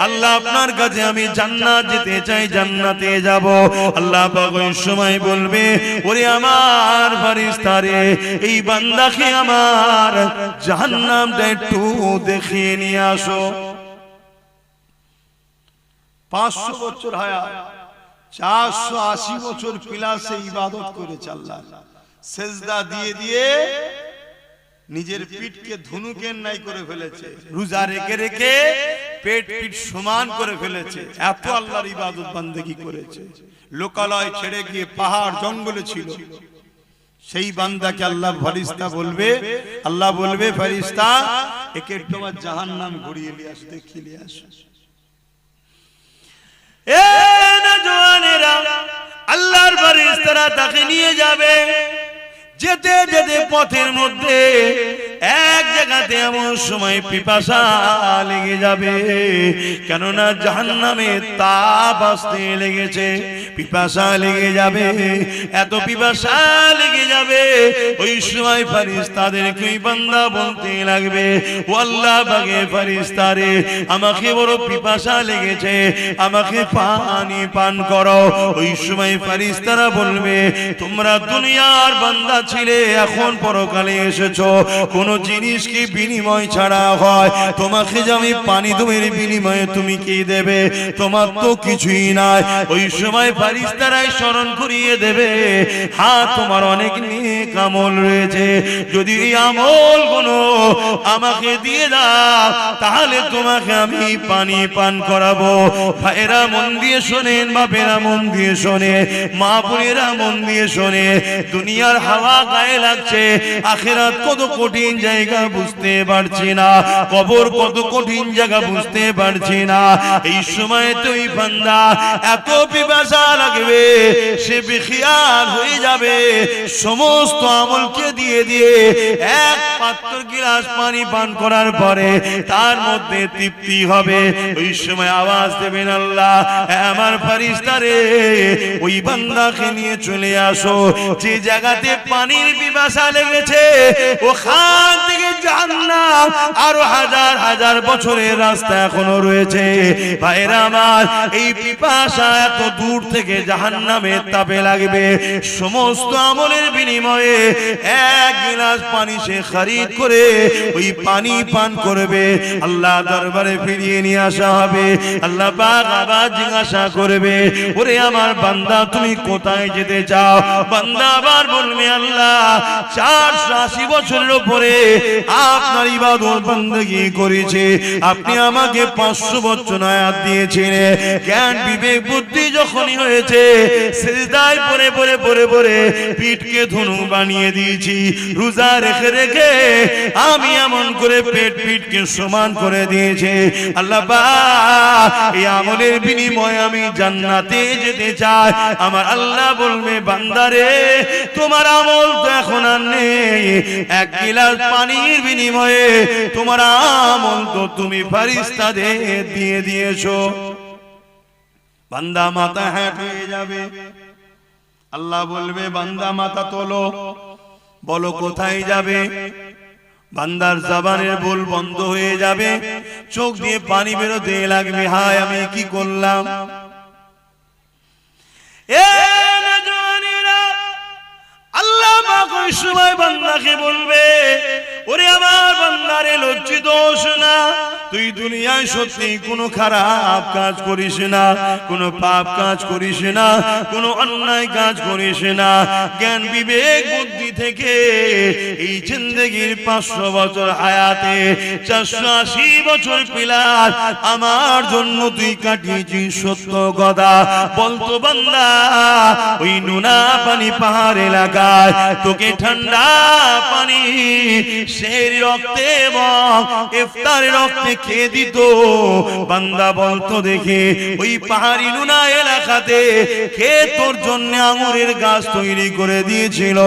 [SPEAKER 1] আল্লাহ আপনার কাছে আমি জান্নাত যেতে চাই, জান্নাতে যাব। আল্লাহ পাক ওই সময় বলবে ওরে আমার ফেরেশতারে এই বান্দাকে আমার জাহান্নামটা একটু দেখিয়ে নিয়ে আসো। 500 বছর হায়াত, 480 বছর পিলাসে ইবাদত করেছে আল্লাহ, সেজদা দিয়ে দিয়ে নিজের পিঠকে ধনুকের নাই করে ফেলেছে, রোজা রেখে রেখে পেট পিঠ সমান করে ফেলেছে। এত আল্লাহর ইবাদত বান্দেগি করেছে। লোকালয় ছেড়ে গিয়ে পাহাড় জঙ্গলে ছিল। সেই বান্দাকে আল্লাহ ফেরেশতা বলবে, আল্লাহ বলবে ফেরেশতা একে তোমার জাহান্নাম ঘুরিয়ে নিয়ে আসো, দেখিয়ে নিয়ে আসো। এ নওজওয়ানেরা আল্লাহর ফেরেশতারা তাকে নিয়ে যাবে। যেতে যেতে পথের মধ্যে এক জায়গাতে এমন সময় পিপাসা লেগে যাবে, কেননা জাহান্নামে তাপ আসতে লেগেছে, পিপাসা লেগে যাবে, এত পিপাসা লেগে যাবে। ওই সময় ফেরেশতাদেরকে ওই বান্দা বলতে লাগবে ও আল্লাহ পাকে ফেরেশতারে আমাকে বড় পিপাসা লেগেছে, আমাকে পানি পান করো। ওই সময় ফেরেশতারা বলবে তোমরা দুনিয়ার বান্দা ছিলে, এখন পরকালে এসেছো, কোন
[SPEAKER 2] জিনিসকে বিনিময় ছাড়া হয়, তোমাকে যে আমি পানি দেব এর বিনিময়ে তুমি কি দেবে? তোমার তো কিছুই নাই। ওই সময় ফেরেশতারাই স্মরণ করিয়ে দেবে, হ্যাঁ তোমার অনেক নেক আমল রয়েছে, যদি এই আমলগুলো আমাকে দিয়ে দাও তাহলে তোমাকে আমি পানি পান করাবো। ভাইরা মন দিয়ে শোনেন, বাপেরা মন দিয়ে শোনে, মা বোনেরা মন দিয়ে শোনে, দুনিয়ার হাওয়া গায়ে লাগছে, আখিরাত কত কঠিন জায়গা বুঝতে পারছি না, কবর কত কঠিন জায়গা বুঝতে পারছি না। এই সময় তুই বান্দা এত পিপাসা লাগবে, সে বেখিয়াল হয়ে যাবে, সমস্ত আমলকে দিয়ে দিয়ে এক পাত্র গিলাস পানি পান করার পরে তার মধ্যে তৃপ্তি হবে। ওই সময় আওয়াজ দেবেন, আল্লাহ আমার ফেরেশতারে ওই বান্দাকে নিয়ে চলে আসো, যে জায়গাতে পানির পিপাসা লেগেছে ওখান থেকে জাহান্নাম আরো হাজার হাজার বছরের রাস্তা এখনো রয়েছে। ভাইরা আমার, এই পিপাসা এত দূর থেকে জাহান্নামের তাপে লাগবে, সমস্ত আমলের বিনিময়ে এক গিলাস পানি সে খরিদ করে ওই পানি পান করবে। আল্লাহ দরবারে ফিরিয়ে নিয়ে আসা হবে, আল্লাহ পাক আবার জিজ্ঞাসা করবে, ওরে আমার বান্দা তুমি কোথায় যেতে চাও? বান্দা আবার বলবে, আল্লাহ 480 বছরের উপরে আপনার ইবাদত বندگی করেছে, আপনি আমাকে 500 বছর হায়াত দিয়েছিলেন, জ্ঞান বিবেক বুদ্ধি যখনই হয়েছে সিজদায় পড়ে পড়ে পড়ে পড়ে পিঠকে ধনু বানিয়ে দিয়েছি, রোজা রেখে রেখে আমি এমন করে পিঠকে সমান করে দিয়েছে। আল্লাহ পাক এই আমলের বিনিময়ে আমি জান্নাতে যেতে চাই। আমার আল্লাহ বলবে, বান্দারে তোমার আমল তো এখন আর নেই, এক গিলাস পানির বিনিময়ে তোমার আমল তো তুমি ফেরেশতাদের দিয়ে দিয়েছো। বান্দা মাথা হ্যাট হয়ে যাবে, আল্লাহ বলবে, বান্দা মাথা তোলো, বলো কোথায় যাবে? বান্দার জবানের বল বন্ধ হয়ে যাবে, চোখ দিয়ে পানি বেরোতে লাগবে, হায় আমি কি করলাম। আল্লাহ পাক ওই সময় বান্দাকে বলবে, ওরে আমার বান্দারে লজ্জিত হোস না, তুই দুনিয়ায় সত্যি কোনো খারাপ কাজ করিস না, কোনো পাপ কাজ করিস না, কোনো অন্যায় কাজ করিস না, জ্ঞান বিবেক বুদ্ধি থেকে এই জিন্দেগির 500 বছর হায়াতে 480 বছর পিলার আমার জন্য তুই কাটিয়েছিস সত্য কথা। বলতো বান্দা, ওই নুনা পানি পাহাড় এলাকায় তোকে ঠান্ডা পানি সেই রক্তে এবং ইফতার রক্তে খেয়ে দিত। বান্দা বলতো, দেখে ওই পাহাড়ি নুনা এলাকাতে কে তোর জন্য আঙ্গুরের গাছ তৈরি করে দিয়েছিল,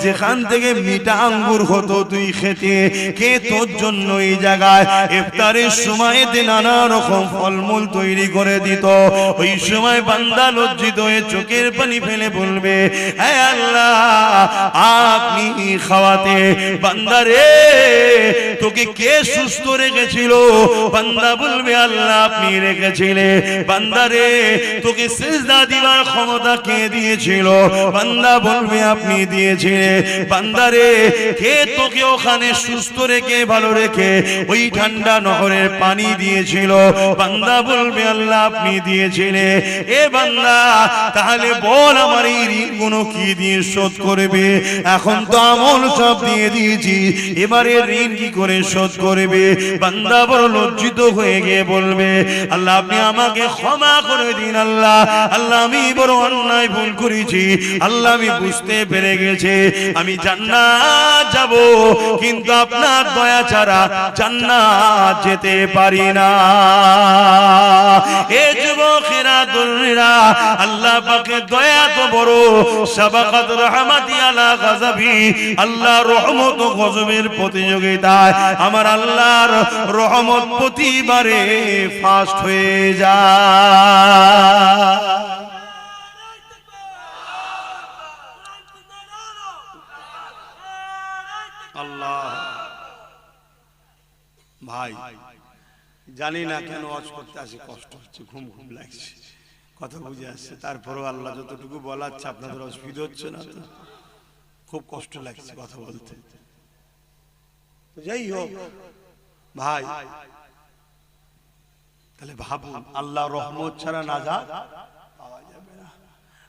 [SPEAKER 2] যেখান থেকে মিঠা আঙ্গুর হতো তুই খেতে, কে তোর জন্য এই জায়গায় ইফতারের সময়তে নানা রকম ফলমূল তৈরি করে দিত। ওই সময় বান্দা লজ্জিত হয়ে চোখের পানি ফেলে বলবে, হে আল্লাহ আপনি খাওয়াতে। বান্দারে তোকে কে সুস্থ রেখেছিল? বান্দা বলবে, আল্লাহ আপনি রেখেছিলেন। বান্দারে তোকে সিজদা দিবার ক্ষমতা কে দিয়েছিল? বান্দা বলবে, আপনি দিয়েছিলেন। বান্দারে কে তোকে ওখানে সুস্থ রেখে ভালো রেখে ওই ঠান্ডা নহরের পানি দিয়েছিল? বান্দা বলবে, আল্লাহ আপনি দিয়েছিলেন। এ বান্দা তাহলে বল আমার এই ঋণগুলো কি দিয়ে শোধ করবে? এখন তো আমল সব দিয়ে দিয়েছি, এবারে ঋণ কি করে শোধ করবে? বান্দা বড় লজ্জিত হয়ে গিয়ে বলবে, আল্লাহ আপনি আমাকে ক্ষমা করে দিন। আল্লাহ আল্লাহ আমি বড় অন্যায় ভুল করেছি, আল্লাহ আমি বুঝতে পেরে গেছি আমি জান্নাত যাব, কিন্তু আপনার দয়া ছাড়া জান্নাত যেতে পারি না। এ যুবকেরা তরুণীরা, আল্লাহ পাকের দয়া তো বড়, সাবাকাত রহমাতি আলা গাযাবি, আল্লাহ রহমত ও গজবের প্রতিযোগিতায় আমার আল্লাহর রহমত প্রতিবারে ফাস্ট হয়ে যায়। আল্লাহ ভাই জানি না কেন ওয়াজ করতে আসে কষ্ট হচ্ছে, ঘুম ঘুম লাগছে, কথা বুঝে আসছে, তারপরেও আল্লাহ যতটুকু বলাচ্ছে আপনাদের অসুবিধা হচ্ছে না তো? খুব কষ্ট লাগছে কথা বলতে।
[SPEAKER 1] তো যাই হোক ভাই, তাহলে ভাবুন আল্লাহ রহমত ছাড়া নাজাত পাওয়া যাবে না।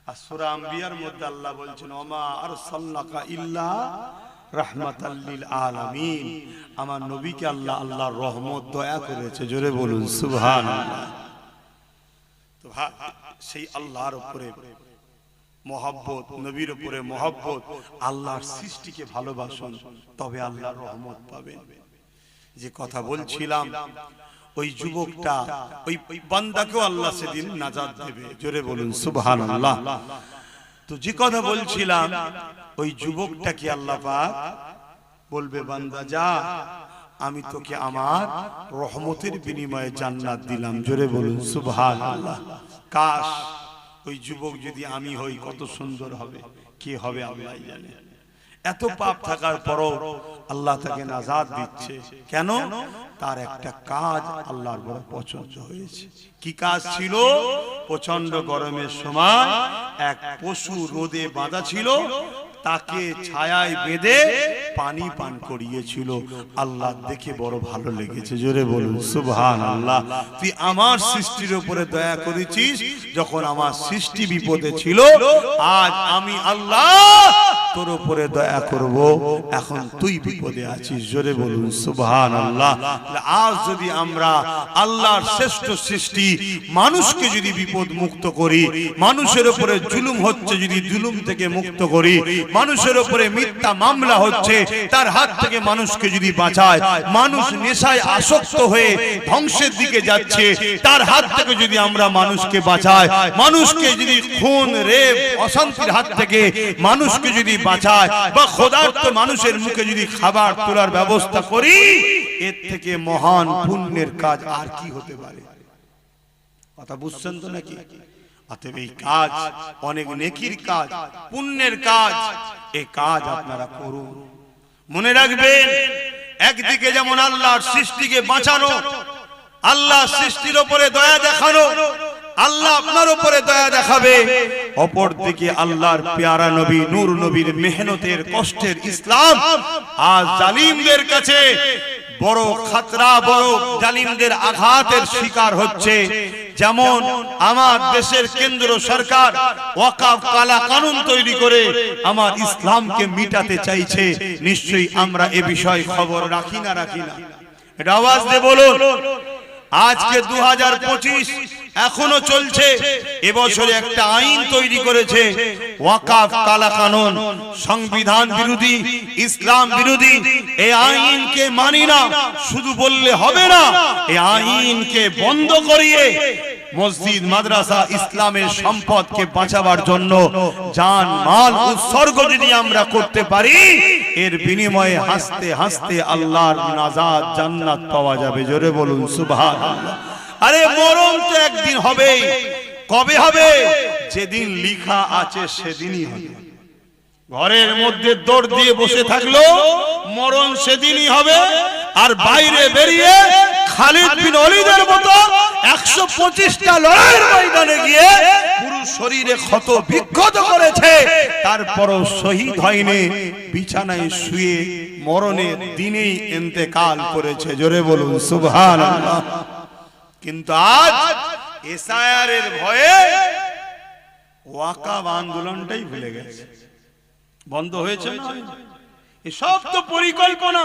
[SPEAKER 1] আর সূরা আম্বিয়ার মধ্যে আল্লাহ বলছেন ওমা আরসালনাকা ইল্লা রাহমাতাল লিল আলামিন, আমার নবীকে আল্লাহ আল্লাহর রহমত দয়া করেছে, জোরে বলুন সুবহানাল্লাহ। তো ভাই সেই আল্লাহর উপরে মহব্বত, নবীর উপরে মহব্বত, আল্লাহর সৃষ্টিকে ভালোবাসুন, তবে আল্লাহর রহমত পাবেন। যে কথা বলছিলাম ওই যুবকটা, ওই বান্দাকেও আল্লাহ সেদিন নাজাত দেবে, জোরে বলুন সুবহানাল্লাহ। তো যে কথা বলছিলাম ওই যুবকটাকে আল্লাহ পাক বলবে বান্দা যা, আমি তোকে আমার রহমতের বিনিময়ে জান্নাত দিলাম, জোরে বলুন সুবহানাল্লাহ। কাশ ওই যুবক যদি আমি হই, কত সুন্দর হবে, কি হবে আল্লাহ জানে। এত পাপ থাকার পরও আল্লাহ তাকে নাজাত দিচ্ছে কেন? তার একটা কাজ আল্লাহর বড় পছন্দ হয়েছে। কি কাজ ছিল? প্রচন্ড গরমের সময় এক পশু রোদে বাঁধা ছিল, তাকে ছায়ায় বেঁধে পানি পান করিয়েছিল। আল্লাহ দেখে বড় ভালো লেগেছে, জোরে বলুন সুবহানাল্লাহ। তুই আমার সৃষ্টির উপরে দয়া করেছিস যখন আমার সৃষ্টি বিপদে ছিল, আজ আমি আল্লাহ তোর উপরে দয়া করব, এখন তুই বিপদে আছিস, জোরে বলুন সুবহানাল্লাহ। আজ যদি আমরা আল্লাহর শ্রেষ্ঠ সৃষ্টি মানুষকে যদি বিপদ মুক্ত করি, মানুষের উপরে জুলুম হচ্ছে যদি জুলুম থেকে মুক্ত করি, মানুষের উপরে মিথ্যা মামলা হচ্ছে তার হাত থেকে মানুষকে যদি বাঁচায়, মানুষ নেশায় আসক্ত হয়ে ধ্বংসের দিকে যাচ্ছে তার হাত থেকে যদি আমরা মানুষকে বাঁচাই, মানুষকে যদি খুন রেপ অশান্তির হাত থেকে মানুষকে যদি বাঁচায়, বা ক্ষুধার্ত মানুষের মুখে যদি খাবার তোলার ব্যবস্থা করি, এর থেকে মহান পুণ্যের কাজ আর কি হতে পারে? কথা বুঝছেন তো নাকি? অতএব এই কাজ অনেক নেকির কাজ, পুণ্যের কাজ, এই কাজ আপনারা করুন। মনে রাখবেন একদিকে যেমন আল্লাহর সৃষ্টিকে বাঁচানো, আল্লাহর সৃষ্টির উপরে দয়া দেখানো, আল্লাহ আপনার উপরে দয়া দেখাবে, অপর দিকে আল্লাহর পেয়ারা নবী নূর নবীর মেহনতের কষ্টের ইসলাম আজ জালিমদের কাছে বড় খাতরা, বড় জালিমদের আঘাতের শিকার হচ্ছে। যেমন আমার দেশের কেন্দ্র সরকার ওয়াকফ কালা কানুন তৈরি করে আমার ইসলামকে মিটাতে চাইছে, নিশ্চয়ই আমরা এ বিষয়ে খবর রাখি না? এটা আওয়াজ দিয়ে বলুন। আজকে 2025 এখনো চলছে, এবছরে একটা আইন তৈরি করেছে ওয়াকফ কালা কানুন, সংবিধান বিরোধী, ইসলাম বিরোধী। এই আইনকে মানি না শুধু বললে হবে না, এই আইনকে বন্ধ করিয়ে মসজিদ মাদ্রাসা ইসলামের সম্পদকে বাঁচাবার জন্য জান মাল উৎসর্গ যদি আমরা করতে পারি, এর বিনিময়ে হাসতে হাসতে আল্লাহর নাজাত জান্নাত পাওয়া যাবে, জোরে বলুন সুবহানাল্লাহ। আরে মরণ তো একদিন হবে, কবে হবে? যেদিন লিখা আছে সেদিনই হবে। ঘরের মধ্যে দৌড় দিয়ে বসে থাকলো মরণ সেদিনই হবে, আর বাইরে বেরিয়ে খালিদ বিন ওলীদের মতো 125টা লড়াইয়ের ময়দানে গিয়ে পুরো শরীরে ক্ষত বিক্ষত করেছে, তারপরও শহীদ হয়নি, বিছানায় শুয়ে মরণের দিনেই ইন্তেকাল করেছে, জোরে বলুন সুবহানাল্লাহ। কিন্তু আজ এসআইআর এর ভয়ে ওয়াকফ আন্দোলনটাই ভুলে গেছে। বন্ধ হয়েছে না? এসব তো পরিকল্পনা।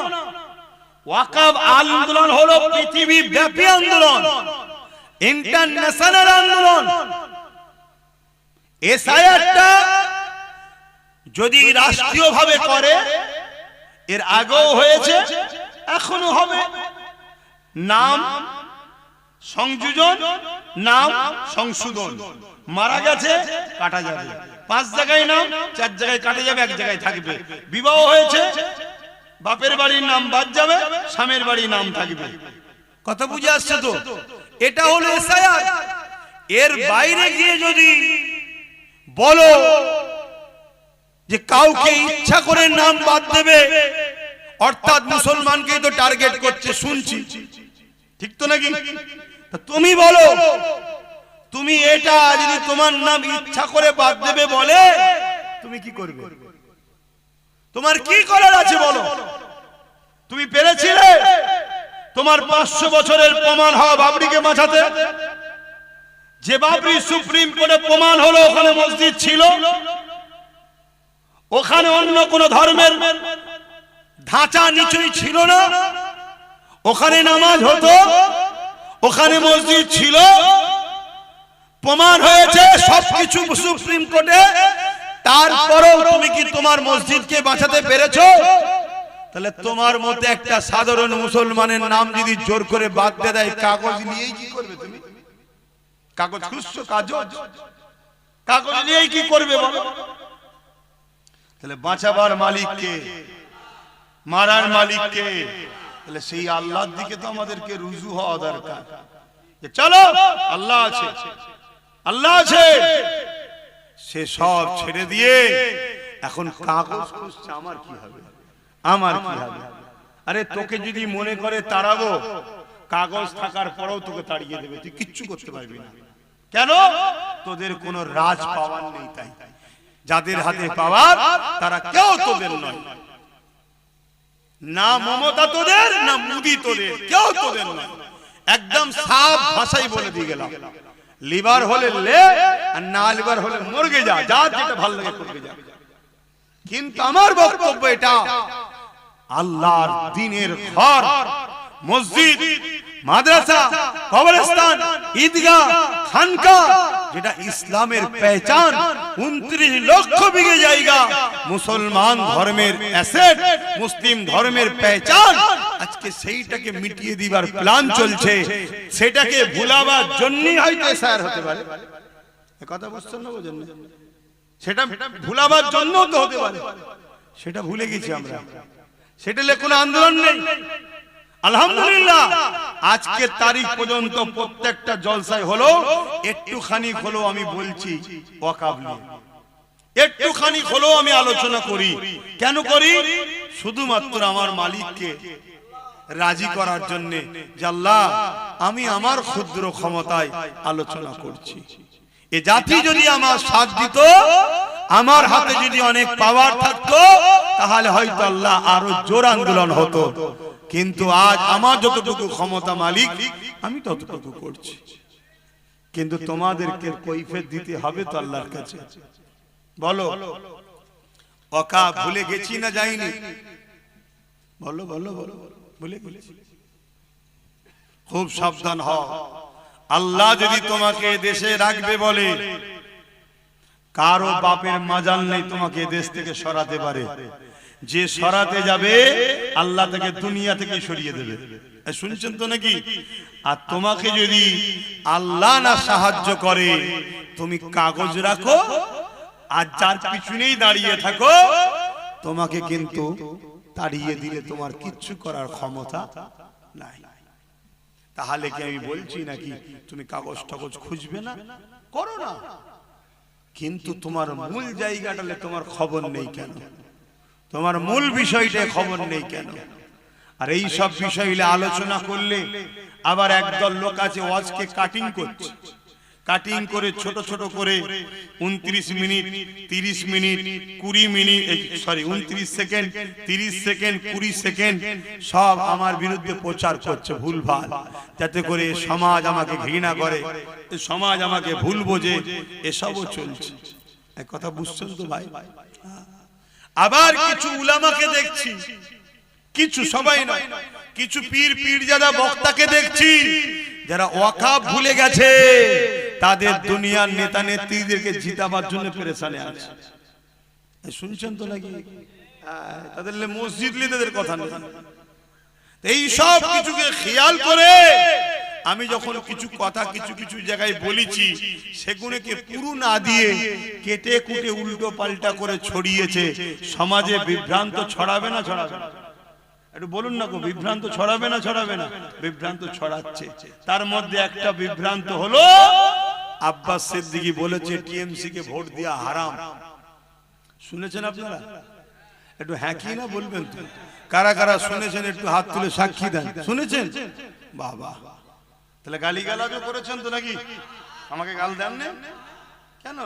[SPEAKER 1] ওয়াকফ আন্দোলন হলো পৃথিবী ব্যাপী আন্দোলন, ইন্টারন্যাশনাল আন্দোলন। এসআইআরটা যদি রাষ্ট্রীয়ভাবে করে, এর আগেও হয়েছে, এখনো হবে। নাম সংযোজন, নাম সংশোধন, মারা গেছে কাটা যাবে, 5 জায়গায় নাম, 4 জায়গায় কাটা যাবে, 1 জায়গায় থাকবে। বিবাহ হয়েছে, বাপের বাড়ির নাম বাদ যাবে, স্বামীর বাড়ির নাম থাকবে। কথা বুঝে আসছে তো? এটা হলো এসআইআর। এর বাইরে গিয়ে যদি বলো যে কাউকে ইচ্ছা করে নাম বাদ দেবে, অর্থাৎ মুসলমানকেই তো টার্গেট করছে, শুনছি, ঠিক তো নাকি? তুমি বলো, তুমি এটা যদি তোমার নাম ইচ্ছা করে বাদ দেবে বলে, তুমি কি করবে? তোমার কি করার আছে বলো? তুমি পেরেছিলে তোমার 500 বছরের প্রমাণ হওয়া বাবরিকে বাঁচাতে? যে বাবরি সুপ্রিম কোর্টে প্রমাণ হলো ওখানে মসজিদ ছিল, ওখানে অন্য কোন ধর্মের ধাঁচা নিচুই ছিল না, ওখানে নামাজ হতো, ওখানে মসজিদ ছিল, প্রমাণ হয়েছে সবকিছু সুপ্রিম কোর্টে, তারপরেও তুমি কি তোমার মসজিদকে বাঁচাতে পেরেছো? তাহলে তোমার মতে একটা সাধারণ মুসলমানের নাম যদি জোর করে বাদ দিয়ে দেয়, কাগজ নিয়েই কি করবে তুমি? কাগজ খুঁজছো, কাগজ নিয়েই কি করবে বলো? তাহলে বাঁচাবার মালিক কে, মারার মালিক কে? তাহলে সেই আল্লাহর দিকে তো আমাদেরকে রুজু হওয়া দরকার। চলো আল্লাহ আছে, আল্লাহ আছে, সে সব ছেড়ে দিয়ে এখন কাগজ খুঁজছে আমার কি হবে, আমার কি হবে। আরে তোকে যদি মনে করে তাড়াবো, কাগজ থাকার পরেও তোকে তাড়িয়ে দেবে, তুই কিচ্ছু করতে পারবি না। কেন? তোদের কোনো রাজ পাওয়ার নেই। তাই যাদের হাতে পাওয়ার তারা কেউ তোদের নয়, না মমতা তোদের, না মোদি তোদের, কেউ তোদের নয়। একদম সাফ ভাষাই বলে দিয়ে গেলাম, লিভার হলে লে, আর না লিভার হলে মরগে যা, যা যেটা ভালো লাগে করবে যা। কিন্তু আমার বক্তব্য এটা, আল্লাহর দ্বীনের ঘর, মসজিদ, মাদ্রাসা, কবরস্থান, ঈদগাহ, খানকা, যেটা ইসলামের পহচান, 29 লক্ষ বিঘে জায়গা মুসলমান ধর্মের অ্যাসেট, মুসলিম ধর্মের পহচান, আজকে সেইটাকে মিটিয়ে দিবার প্ল্যান চলছে। সেটাকে ভুলাবার জন্যই হয়তো স্যার হতে পারে, কথা বুঝছেন না? বুঝেন না? সেটা ভুলাবার জন্য তো হতে পারে, সেটা ভুলে গেছি আমরা, সেটা কোনো আন্দোলন নেই। আলহামদুলিল্লাহ আজকে তারিখ পর্যন্ত প্রত্যেকটা জলসায় হলো একটুখানি হলো আমি বলছি ওয়াকাব নিয়ে, একটুখানি হলো আমি আলোচনা করি। কেন করি? শুধুমাত্র আমার মালিককে রাজি করার জন্য, যে আল্লাহ আমি আমার ক্ষুদ্র ক্ষমতায় আলোচনা করছি। এ জাতি যদি আমার সাথ দিত, আমার হাতে যদি অনেক পাওয়ার থাকতো, তাহলে হয়তো আল্লাহ আরো জোর আন্দোলন হতো। কিন্তু আজ আমার যতটুকু ক্ষমতা মালিক, আমি ততটুকু করছি। কিন্তু তোমাদেরকে কৈফিয়ত দিতে হবে তো আল্লাহর কাছে। বলো ওয়াকাব ভুলে গেছি না যাইনি? বলো বলো বলো, ভুলে গেছি? খুব সাবধান হও। আল্লাহ যদি তোমাকে দেশে রাখবে বলে, কারো বাপের মাজাল নেই তোমাকে দেশ থেকে সরাতে পারে। যে সরাতে যাবে আল্লাহ তাকে দুনিয়া থেকে সরিয়ে দেবে। শুনছেন তো নাকি? আর তোমাকে যদি আল্লাহ না সাহায্য করে, তুমি কাগজ রাখো আর যার পিছনেই দাঁড়িয়ে থাকো, তোমাকে কিন্তু তাড়িয়ে দিলে তোমার কিচ্ছু করার ক্ষমতা নাই। তাহলে কি আমি বলছি নাকি তুমি কাগজ টাগজ খুঁজবে না? করো না, কিন্তু তোমার মূল জায়গাটালে তোমার খবর নেই কেন? তোমার মূল বিষয়টা খবর নেই কেন? আর এই সব বিষয়গুলো আলোচনা করলে আবার একদল লোক আছে ওয়াজকে কাটিং করছে, কাটিং করে ছোট ছোট করে 29 minute, 30 minute, 20 minute, sorry 29 second, 30 second, 20 second সব আমার বিরুদ্ধে প্রচার করছে ভুলভাল, যাতে করে সমাজ আমাকে ঘৃণা করে, সমাজ আমাকে ভুল বোঝে, এসবও চলছে। এক কথা বুঝছেন তো ভাই? আবার কিছু উলামাকে দেখছি, কিছু সবাই নয়, কিছু পীর পীরজাদা বক্তাকে দেখছি যারা ওয়াকাব ভুলে গেছে, তাদের দুনিয়ার নেতা নেত্রীদেরকে জিতাবার জন্য পেরেশানে আছে। শুনছেন তো নাকি? তাদের মসজিদ লিদের কথা নেই। এই সব কিছুকে খেয়াল করে আমি যখন কিছু কথা কিছু কিছু জায়গায় বলেছি, সেগুলোকে পুরো না দিয়ে কেটে কুটে উল্টো পাল্টা করে ছড়িয়েছে। সমাজে বিভ্রান্ত ছড়াবে না ছড়াবে না? একটু বলুন না গো, বিভ্রান্ত ছড়াবে না ছড়াবে না? বিভ্রান্ত ছড়াচ্ছে। তার মধ্যে একটা বিভ্রান্ত হলো আব্বাস সিদ্দিকী বলেছে টিএমসি কে ভোট দেওয়া হারাম। শুনেছেন আপনারা? একটু হ্যাঁ কি না বলবেন তো? কারা কারা শুনেছেন একটু হাত তুলে সাক্ষী দেন। শুনেছেন? বাবা, তাহলে গালি গালাজও করেছেন তো নাকি? আমাকে গাল দেন না কেন?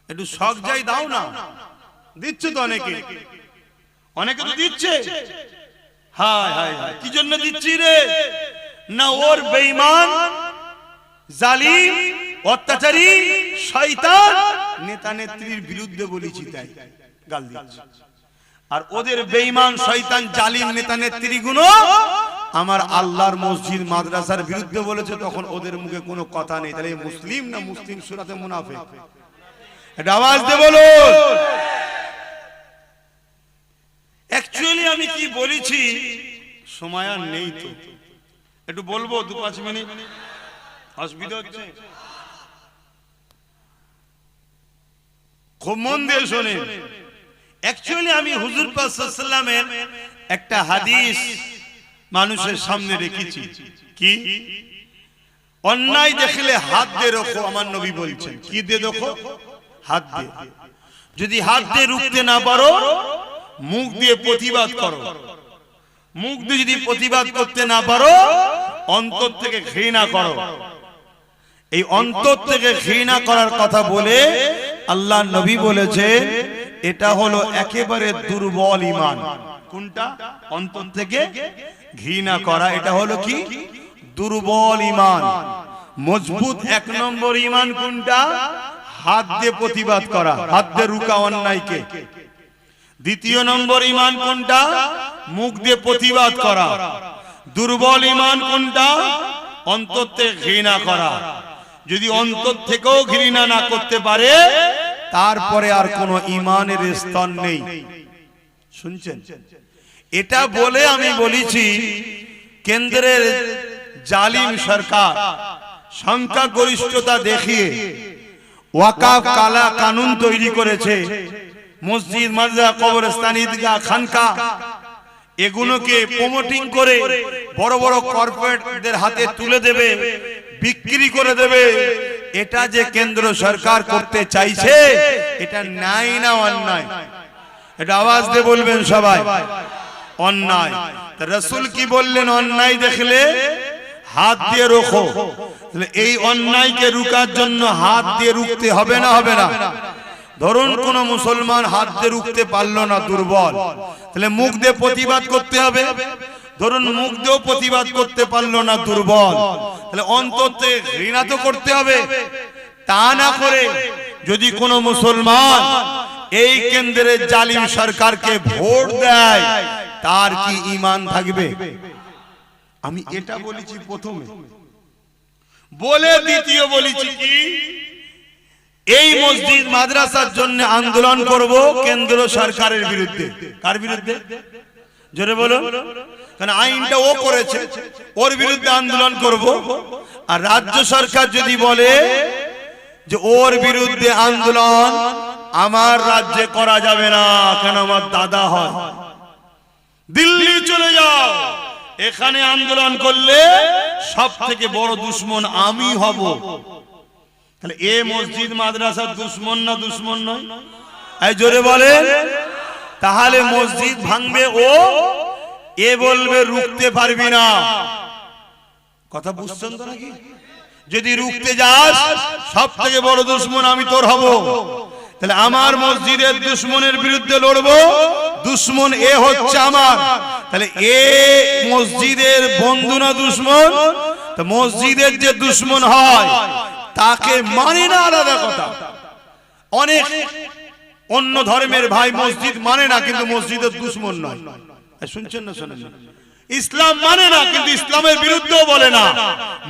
[SPEAKER 1] একটু শখ যাই দাও না, দিচ্ছ তো অনেকে। অনেকে তো দিচ্ছে। হায় হায় হায়, কি জন্য দিচ্ছি রে? না ওর বেঈমান, জালিম, অত্যাচারী, শয়তান নেতা নেত্রীর বিরুদ্ধে বলেছি তাই গাল দিচ্ছে। আর ওদের বেঈমান, শয়তান, জালিম নেতা নেত্রীগুলো আমার আল্লাহর মসজিদ মাদ্রাসার বিরুদ্ধে বলেছে, তখন ওদের মুখে কোনো কথা নেই। তাহলে মুসলিম না মুসলিম সূরাতে মুনাফিক? এটা আওয়াজ দিয়ে বলো। অ্যাকচুয়ালি আমি কি বলেছি সময় আর নেই, তো একটু বলবো 2-5 মিনিট, অসুবিধা হচ্ছে? খুব মন দিয়ে শোনেন। অ্যাকচুয়ালি আমি হুজুর পাক সাল্লাল্লাহু আলাইহি ওয়াসাল্লামের একটা হাদিস মানুষের সামনে রেখেছি। কি? অন্যায় দেখলে হাত দিয়ে রোখো, আমার নবী বলছেন। কি দিয়ে রোখো? হাত দিয়ে। যদি হাত দিয়ে রুখতে না পারো, মুখ দিয়ে প্রতিবাদ করো। মুখ দিয়ে যদি প্রতিবাদ করতে না পারো, অন্তর থেকে ঘৃণা করো। এই অন্তর থেকে ঘৃণা করার কথা বলে আল্লাহ নবী বলেছেন, এটা হলো একেবারে দুর্বল ঈমান। কোনটা? অন্তর থেকে ঘৃণা করা, এটা হলো কি? দুর্বল ঈমান। মজবুত 1 নম্বর ঈমান কোনটা? হাত দিয়ে প্রতিবাদ করা, হাত দিয়ে রুকা অন্যায়কে। 2 নম্বর ঈমান কোনটা? মুখ দিয়ে প্রতিবাদ করা। দুর্বল ঈমান কোনটা? অন্তর থেকে ঘৃণা করা। যদি অন্তর থেকেও ঘৃণা না করতে পারে, তারপরে আর কোনো ঈমানের স্তর নেই। শুনছেন? এটা বলে আমি বলেছি, কেন্দ্রের জালিম সরকার সংখ্যাগরিষ্ঠতা দেখিয়ে ওয়াকফ কালা কানুন তৈরি করেছে। মসজিদ, মাদ্রাসা, কবরস্থান, ঈদগাহ, খানকা এগুলোকে প্রমোটিং করে বড় বড় কর্পোরেটদের হাতে তুলে দেবে, বিক্রি করে দেবে। এটা যে কেন্দ্র সরকার করতে চাইছে, এটা নাই না অন্যায়? এটা আওয়াজ দিয়ে বলবেন সবাই, অন্যায়। রাসূল কি বললেন? অন্যায় দেখলে হাত দিয়ে রোখো। তাহলে এই অন্যায়কে রুকার জন্য হাত দিয়ে রুখতে হবে না? হবে না? ধরুন কোন মুসলমান হাত দিয়ে রুখতে পারলো না, দুর্বল, তাহলে মুখ দিয়ে প্রতিবাদ করতে হবে। ধরুন মুখ দিয়েও প্রতিবাদ করতে পারলো না, দুর্বল, তাহলে অন্তর থেকে ঘৃণা তো করতে হবে। তা না করে যদি কোন মুসলমান এই কেন্দ্রের জালিম সরকারকে ভোট দেয়, তার কি ঈমান থাকবে? আমি এটা বলেছি প্রথমে, বলে দ্বিতীয় বলেছি কি, এই মসজিদ মাদ্রাসার জন্য আন্দোলন করব কেন্দ্র সরকারের বিরুদ্ধে। কার বিরুদ্ধে? জোরে বলো। কারণ আইনটা ও করেছে, ওর বিরুদ্ধে আন্দোলন করব। আর রাজ্য সরকার যদি বলে যে ওর বিরুদ্ধে আন্দোলন আমার রাজ্যে করা যাবে না, কেন আমার দাদা হয়, দিল্লি চলে যাও, এখানে আন্দোলন করলে সব থেকে বড় দুশ্মন আমি হব। তাহলে এ মসজিদ মাদ্রাসার দুশ্মন না দুশ্মন নয়? এই জোরে বলেন। তাহলে মসজিদ ভাঙবে ও, এ বলবে রুখতে পারবি না। কথা বুঝছেন তো নাকি? যদি রুখতে যাস, সব থেকে বড় দুশ্মন আমি তোর হব। তাহলে আমার মসজিদের দুশ্মনের বিরুদ্ধে লড়বো, দুশ্মন এ হচ্ছে আমার। তাহলে এ মসজিদের বন্ধু না দুশ্মন? তো মসজিদের যে দুশ্মন হয় তাকে মানে না, আলাদা কথা। অনেক অন্য ধর্মের ভাই মসজিদ মানে না, কিন্তু মসজিদের দুশ্মন নয়। শুনছেন না? শোনেন? ইসলাম মানে না, কিন্তু ইসলামের বিরুদ্ধেও বলে না।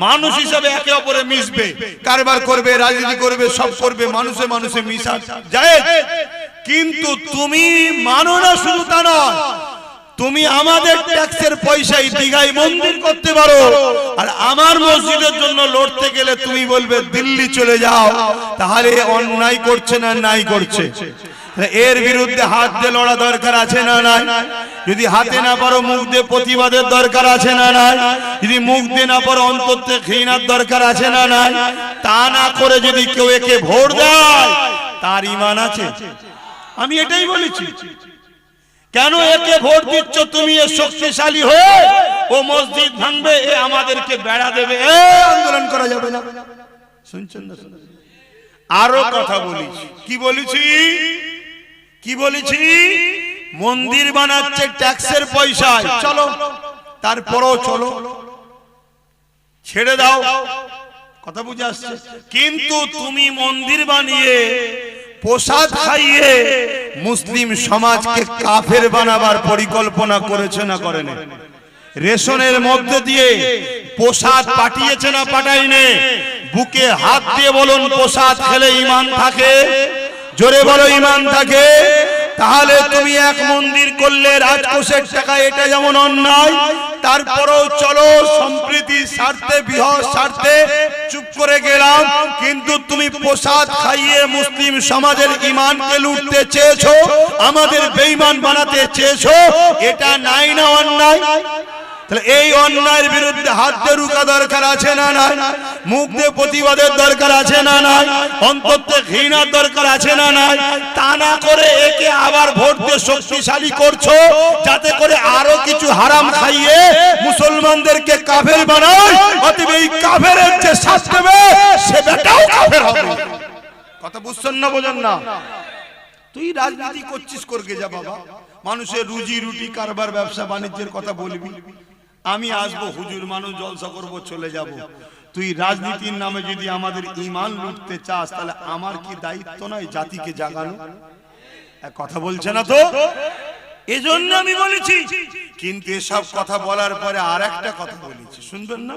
[SPEAKER 1] মানুষ হিসাবে একে অপরে মিশবে, কারবার করবে, রাজনীতি করবে, সব করবে, মানুষে মানুষে মিশা যায়। কিন্তু তুমি মানো না, শুধু তা নয়, তুমি আমাদের ট্যাক্সের পয়সায় দীঘায় মন্দির করতে পারো, আর আমার মসজিদের জন্য লড়তে গেলে তুমি বলবে দিল্লি চলে যাও। তাহলে অন্যায় করছে না নাই করছে? এর বিরুদ্ধে হাত দিয়ে লড়া দরকার আছে না নাই? যদি হাতে না পারো, মুখ দিয়ে প্রতিবাদের দরকার আছে না নাই? যদি মুখ দিয়ে না পারো, অন্তর থেকে ঘৃণার দরকার আছে না নাই? তা না করে যদি কেউ একে ভোট দেয়, তার ঈমান আছে? আমি এটাই বলেছি। কেন একে ভোট দিচ্ছ তুমি? এ শক্তিশালী হয়ে ও মসজিদ ভাঙবে, এ আমাদেরকে বেড়া দেবে, এ আন্দোলন করা যাবে না। শুনছেন না? আরো কথা বলি। কি বলেছি? কি বলেছি?
[SPEAKER 2] মন্দির বানাচ্ছে ট্যাক্সের পয়সায়, চলো তারপরও চলো, ছেড়ে দাও, কথা বুঝে আসছে। কিন্তু তুমি মন্দির বানিয়ে প্রসাদ খাইয়ে মুসলিম সমাজকে কাফের বানাবার পরিকল্পনা করেছে না করেনি? রেশনের মধ্যে দিয়ে প্রসাদ পাঠিয়েছে না পাঠায়নি? বুকে হাত দিয়ে বলুন, প্রসাদ খেলে ঈমান থাকে? জোরে বলো, ঈমান থাকে। তাহলে তুমি এক মন্দির করলে রাজকোষের টাকা, এটা যেমন অন্যায়, তারপরেও চলো সম্প্রীতির স্বার্থে, বৃহৎ স্বার্থে চুপ করে গেলাম। কিন্তু তুমি প্রসাদ খাইয়ে মুসলিম সমাজের ঈমানকে লুটতে চেয়েছো, আমাদের বেঈমান বানাতে চেয়েছো, এটা নাই না অন্যায়? তাহলে এই অন্যায়ের বিরুদ্ধে হাত দিয়ে রুখা দরকার আছে না নাই? মুখ দিয়ে প্রতিবাদের দরকার আছে না নাই? অন্তত ঘৃণার দরকার আছে না নাই? তা না করে একে আবার ভোট দিয়ে শক্তিশালী করছো, যাতে করে আরো কিছু হারাম খাইয়ে মুসলমানদেরকে কাফের বানায়। অতএব এই কাফেরের যে শাস্তি দেবে, সে বেটাও কাফের হবে। কথা বুঝছেন না, বোঝেন না? তুই রাজনীতি করছিস, করকে যা বাবা, মানুষের রুজি রুটি কারবার ব্যবসা বাণিজ্যের কথা বলবি। আমি আসবো, হুজুর মানুষ জলসা করবো, চলে যাব। তুই রাজনীতির নামে যদি আমাদের ঈমান লুটতে চাস, তাহলে আমার কি দায়িত্ব নয় জাতিকে জাগানো? কথা বলছে না তো? এজন্য আমি বলেছি। কিন্তু এসব কথা বলার পরে আর একটা কথা বলেছি, শুনবেন না?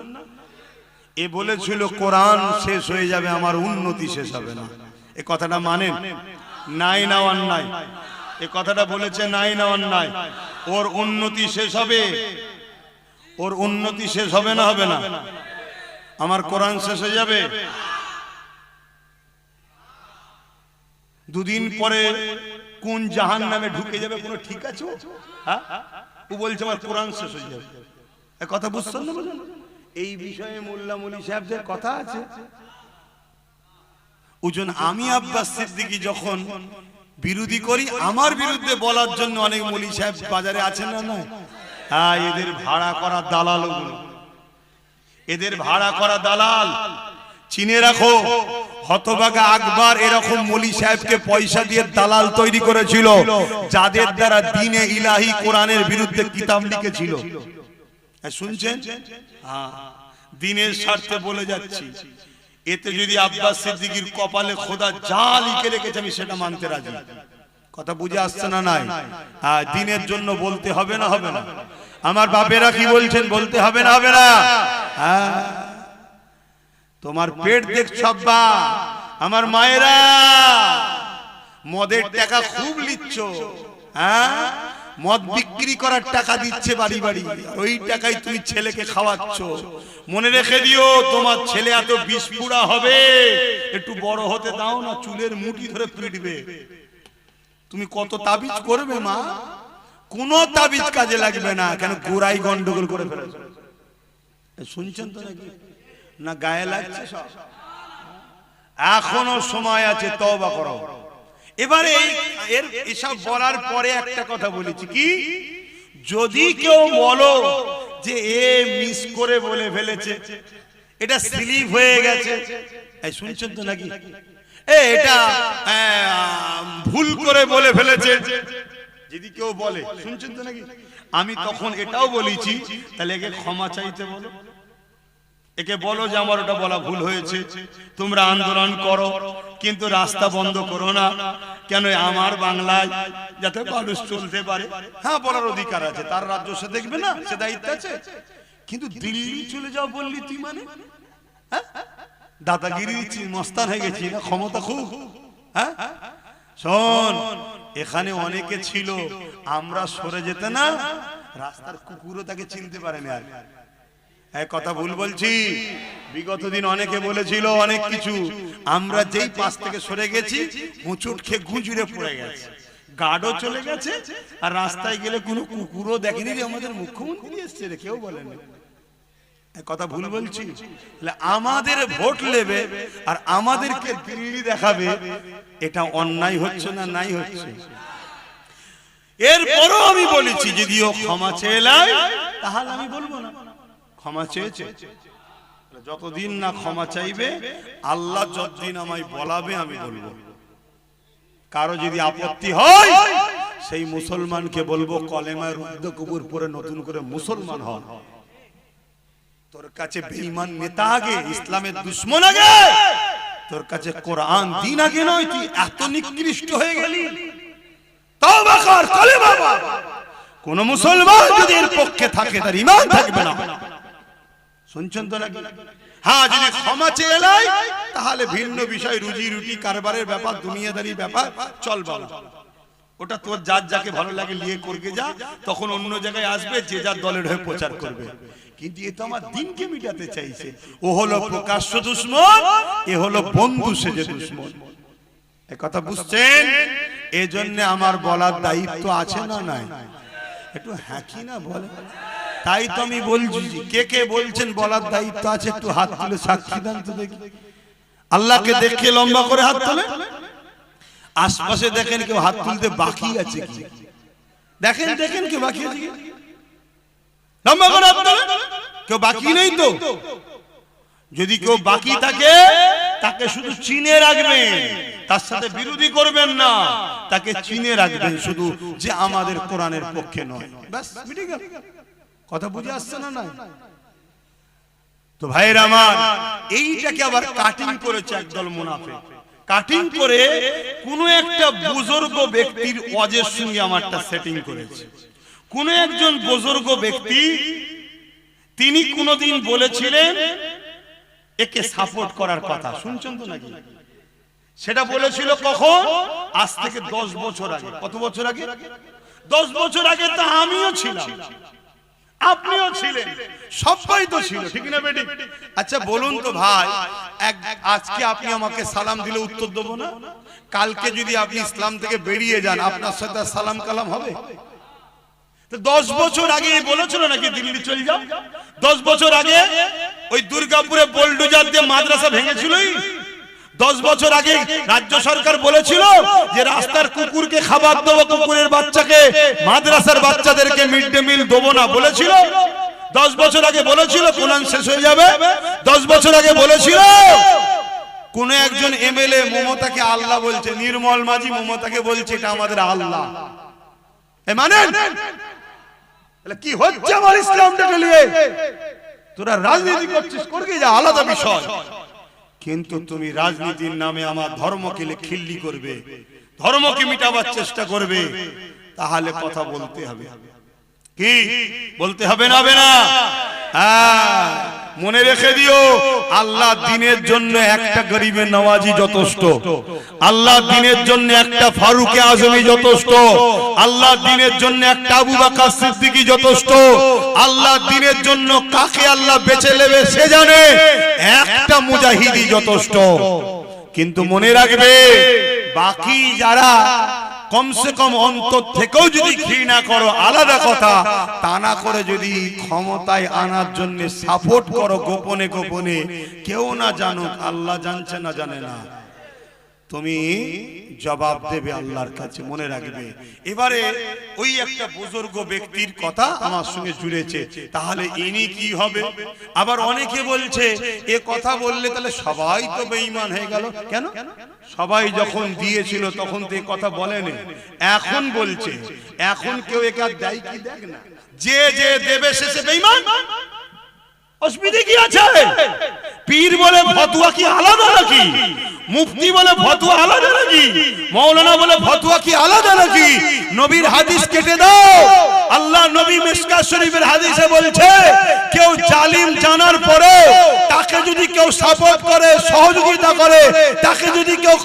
[SPEAKER 2] এ বলেছিল কোরআন শেষ হয়ে যাবে, আমার উন্নতি শেষ হবে না। এ কথাটা মানেন? নাই না অন্যায়? এ কথাটা বলেছে, নাই না অন্যায়? ওর উন্নতি শেষ হবে, ওর উন্নতি শেষ হবে না হবে না? আমার কোরআন শেষ হয়ে যাবে। দুদিন পরে কোন জাহান্নামে ঢুকে যাবে কোনো ঠিক আছে? হ্যাঁ, ও বলছে আমার কোরআন শেষ হয়ে যাবে। এ কথা বুঝছেন না? এই বিষয়ে মোল্লা মৌলী সাহেবদের কথা আছে। ওজন আমি আব্বাস সিদ্দিকী যখন বিরোধী করি, আমার বিরুদ্ধে বলার জন্য অনেক মৌলী সাহেব বাজারে আছেন না নয়? হ্যাঁ, এদের ভাড়া করা দালাল, এদের ভাড়া করা দালাল। চিনে রাখো, হতভাগা আকবর এরকম মৌলী সাহেবকে পয়সা দিয়ে দালাল তৈরি করেছিল, যাদের দ্বারা দ্বীনে ইলাহি কোরআনের বিরুদ্ধে কিতাব লিখেছিল। শুনছেন? হ্যাঁ, দ্বীনের স্বার্থে বলে যাচ্ছি। এতে যদি আব্বাস সিদ্দিকীর কপালে খোদা যা লিখে রেখেছে আমি সেটা মানতে রাজি। কথা বুঝে আসছে না নাই? হ্যাঁ, দ্বীনের জন্য বলতে হবে না হবে না? আমার বাপেরা কি বলছেন, বলতে হবে না হবে না? হ্যাঁ, তোমার পেট দেখছ আব্বা, আমার মায়েরা মদের টাকা খুব লিচ্ছ। হ্যাঁ, মদ বিক্রি করার টাকা দিচ্ছে বাড়ি বাড়ি, ওই টাকায় তুমি ছেলেকে খাওয়াচ্ছ। মনে রেখে দিও, তোমার ছেলে এত বিস্ফোরা হবে, একটু বড় হতে দাও না, চুলের মুঠি ধরে পিটবে। তুমি কত তাবিজ করবে মা? কোন তাবিজ কাজে লাগবে না। কেন? গোড়াই গন্ডগোল করে ফেলেছে। শুনছেন তো নাকি? না গায়ে লাগছে সব? এখনো সময় আছে, তওবা করো। এবারে এর এসব বলার পরে একটা কথা বলেছি, কি যদি কেউ বলো যে এ মিস করে বলে ফেলেছে, এটা স্লিপ হয়ে গেছে, এই শুনছেন তো নাকি? এটা ভুল করে বলে ফেলেছে, যদি কেউ বলে, শুনছেন তো নাকি? আমি তখন এটাও বলেছি, তাহলে একে ক্ষমা চাইতে বলো, একে বলো যে আমার ওটা বলা ভুল হয়েছে, তোমরা আন্দোলন করো, কিন্তু রাস্তা বন্ধ করো না। কেন? আমার বাংলায় যাতে মানুষ চলতে পারে। হ্যাঁ, বলার অধিকার আছে, তার রাজ্য সে দেখবে না, সে দায়িত্ব আছে। কিন্তু দিল্লি চলে যাও বললি তুই, মানে দাদাগিরি মস্তান হয়ে গেছি না, ক্ষমতা খুব। হ্যাঁ শোন, এখানে অনেকে ছিল, আমরা সরে যেতে না, রাস্তার কুকুরও তাকে চিনতে পারেনি। আর এক কথা ভুল বলছি? বিগত দিন অনেকে বলেছিল অনেক কিছু, আমরা যেই পাশ থেকে সরে গেছি মুচুট খেয়ে গুজুরে পড়ে গেছে, গার্ডও চলে গেছে, আর রাস্তায় গেলে কোনো কুকুরও দেখেনি যে আমাদের মুখ্যমন্ত্রী এসছে রে, কেউ বলেনি। কথা ভুল বলছি? আমাদের ভোট নেবে আর আমাদেরকে দিল্লি দেখাবে, এটা অন্যায় হচ্ছে না? নাই হচ্ছে। এরপরও আমি বলেছি, যদিও ক্ষমা চেয়ে তাহলে আমি বলবো না ক্ষমা চেয়েছে। যতদিন না ক্ষমা চাইবে, আল্লাহ যতদিন আমায় বলাবে আমি বলবো। কারো যদি আপত্তি হয়,
[SPEAKER 1] সেই মুসলমানকে বলবো কলেমায় রুদ্ধ কবুর পরে নতুন করে মুসলমান হন। তোর কাছে বেঈমান নেতা আগে, ইসলামের দুশমন আগে, তোর কাছে কোরআন দিন আগে নয়। তুই এত নিকৃষ্ট হয়ে গেলি, তওবা কর, কলেমা পড়। কোন মুসলমান যদি এর পক্ষে থাকে তার ঈমান থাকবে না। শুনছেন তো নাকি? হ্যাঁ, যদি ক্ষমা চেয়ে এলাই তাহলে ভিন্ন বিষয়, রুজি রুটি কারবারের ব্যাপার, দুনিয়াদারি ব্যাপার, চল বাবা, ওটা তোর যার যাকে ভালো লাগে নিয়ে করবে যা, তখন অন্য জায়গায় আসবে, যে যার দলের হয়ে প্রচার করবে। কিন্তু এ তো আমার দিনকে মিটাতে চাইছে। ও হলো প্রকাশ্য দুশমন, এ হলো বন্ধু সেজে দুশমন। এ কথা বুঝছেন? এজন্য আমার বলার দায়িত্ব আছে না নাই? একটু হ্যাঁ কি না বলে। তাই তো আমি বলছি, কে কে বলছেন বলার দায়িত্ব আছে, একটু হাত তুলে সাক্ষী দেন তো দেখি। আল্লাহকে দেখে লম্বা করে হাত তোলে। আশপাশে দেখেন কেউ হাত তুলতে বাকি আছে কি? দেখেন দেখেন কেউ বাকি আছে কি? লম্বা করে হাত তোলে। কেউ বাকি নেই তো? যদি কেউ বাকি থাকে তাকে শুধু চিনে রাখবেন, তার সাথে বিরোধী করবেন না, তাকে চিনে রাখবেন শুধু, যে আমাদের কোরআনের পক্ষে নয়। ব্যাস মিটে গেল। কথা বুঝে আসছে না? না তো ভাইরা আমার, এইটাকে আবার কাটিং করেছে একদল মুনাফিক। কাটিং করে কোন একটা বুজুর্গ ব্যক্তির ওয়াজের সঙ্গে আমারটা সেটিং করেছে। কোন একজন বুজুর্গ ব্যক্তি, তিনি কোনদিন বলেছিলেন একে সাপোর্ট করার কথা। শুনছেন তো নাকি? সেটা বলেছিল কখন? আজ থেকে 10 বছর আগে। কত বছর আগে? 10 বছর আগে তো আমিও ছিলাম, আপনিও ছিলেন, সবাই তো ছিল, ঠিক না বেটি? আচ্ছা বলুন তো ভাই, আজকে আপনি আমাকে সালাম দিলে উত্তর দেবো না? কালকে যদি আপনি ইসলাম থেকে বেরিয়ে যান, আপনার সাথে সালাম কালাম হবে? 10 বছর আগে বলেছিল নাকি দিল্লি চলে যাও? 10 বছর আগে ওই দুর্গাপুরে বোলডোজার দিয়ে মাদ্রাসা ভেঙেছিল। 10 বছর আগে রাজ্য সরকার বলেছিল যে রাস্তার কুকুরকে খাবার দেবো, কুকুরের বাচ্চাকে, মাদ্রাসার বাচ্চাদেরকে মিড ডে মিল দেবো না, বলেছিল। 10 বছর আগে বলেছিল কোরআন শেষ হয়ে যাবে। 10 বছর আগে বলেছিল কোন একজন এমএলএ মমতাকে আল্লাহ বলছে, নির্মল মাঝি মমতাকে বলছে এটা আমাদের আল্লাহ। মানেন কি হচ্ছে আমার ইসলামটাকে নিয়ে? তোরা রাজনীতি করছিস, করবি যা, আলাদা বিষয়, কিন্তু তুমি রাজনীতির নামে আমার ধর্মকে খিল্লি করবে, ধর্মকে মিটাবার চেষ্টা করবে, তাহলে কথা বলতে হবে। কি বলতে হবে না? হবে না? হ্যাঁ, মনে রেখে দিও, আল্লাহ দ্বীনের জন্য একটা গরিবের নওয়াজি যথেষ্ট, আল্লাহ দ্বীনের জন্য একটা ফারুকে আজমি যথেষ্ট, আল্লাহ দ্বীনের জন্য একটা আবু বকর সিদ্দিকী যথেষ্ট, আল্লাহ দ্বীনের জন্য কাকে আল্লাহ বেছে নেবে সে জানে, একটা মুজাহিদি যথেষ্ট। কিন্তু মনে রাখবে, বাকি যারা কমসে কম অন্তর থেকেও যদি ঘৃণা করো আলাদা কথা, তা না করে যদি ক্ষমতায় আনার জন্য সাপোর্ট করো গোপনে গোপনে, কেউ না জানুক, আল্লাহ জানছে না জানে না, তুমি জবাব দেবে আল্লাহর কাছে, মনে রাখবে। এবারে ওই একটা বুজুর্গ ব্যক্তির কথা আমার সঙ্গে জুড়েছে, তাহলে ইনি কি হবে? আবার অনেকে বলছে এ কথা বললে তাহলে সবাই তো বেঈমান হয়ে গেল। কেন? সবাই যখন দিয়েছিল তখন তো এই কথা বলেনি, এখন বলছে। এখন কেউ একা দেয় কি? দেখ না, যে যে দেবে শেষে বেঈমান। অসুবিধা কি আছে? পীর বলে ফতোয়া কি আলাদা নাকি? মুফতি বলে ফতোয়া আলাদা নাকি? মাওলানা বলে ফতোয়া কি আলাদা নাকি? নবীর হাদিস কেটে দাও। আল্লাহ নবী মিশকাত শরীফের হাদিসে বলছে, কেউ জালিম জানার পরে তাকে যদি কেউ সাপোর্ট করে, সহযোগিতা করে, তাকে যদি কেউ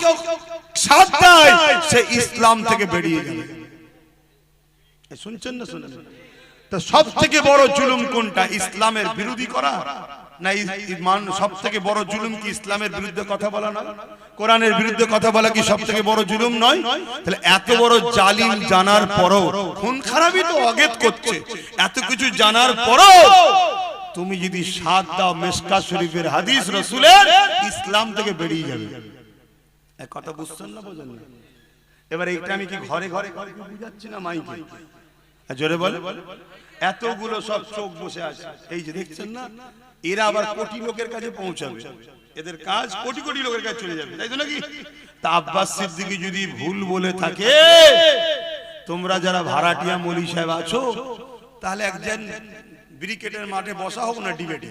[SPEAKER 1] সাথ দেয়, সে ইসলাম থেকে বেরিয়ে যাবে। শুনছেন না? শুনেন। তো সব থেকে বড় জুলুম কোনটা? ইসলামের বিরোধী করা না? সব থেকে বড় জুলুম কি ইসলামের বিরুদ্ধে কথা বলা নয়? কোরআনের বিরুদ্ধে কথা বলা কি সব থেকে বড় জুলুম নয়? তাহলে এত বড় জালিম জানার পরও, খুন খারাপই তো অগেত করছে, এত কিছু জানার পরও তুমি যদি সাথ দাও, মিশকাত শরীফের হাদিস রাসূলের, ইসলাম থেকে বেরিয়ে যাবে। এক কথা বুঝছেন না? বোঝেন না? এবার এইটা আমি কি ঘরে ঘরে বুঝাচ্ছি না মাইকে? জোরে বলে। এতগুলো সব চোখ বসে আছে, এই যে দেখছেন না, এরা আবার কোটি লোকের কাছে পৌঁছাবে, এদের কাজ কোটি কোটি লোকের কাছে চলে যাবে, তাই তো নাকি? তা আব্বাস সিদ্দিকী যদি ভুল বলে থাকে, তোমরা যারা ভাড়াটিয়া মলি সাহেব আছো, তাহলে একজন ব্রিকেটের মাঠে বসা হোক না ডিবেটে।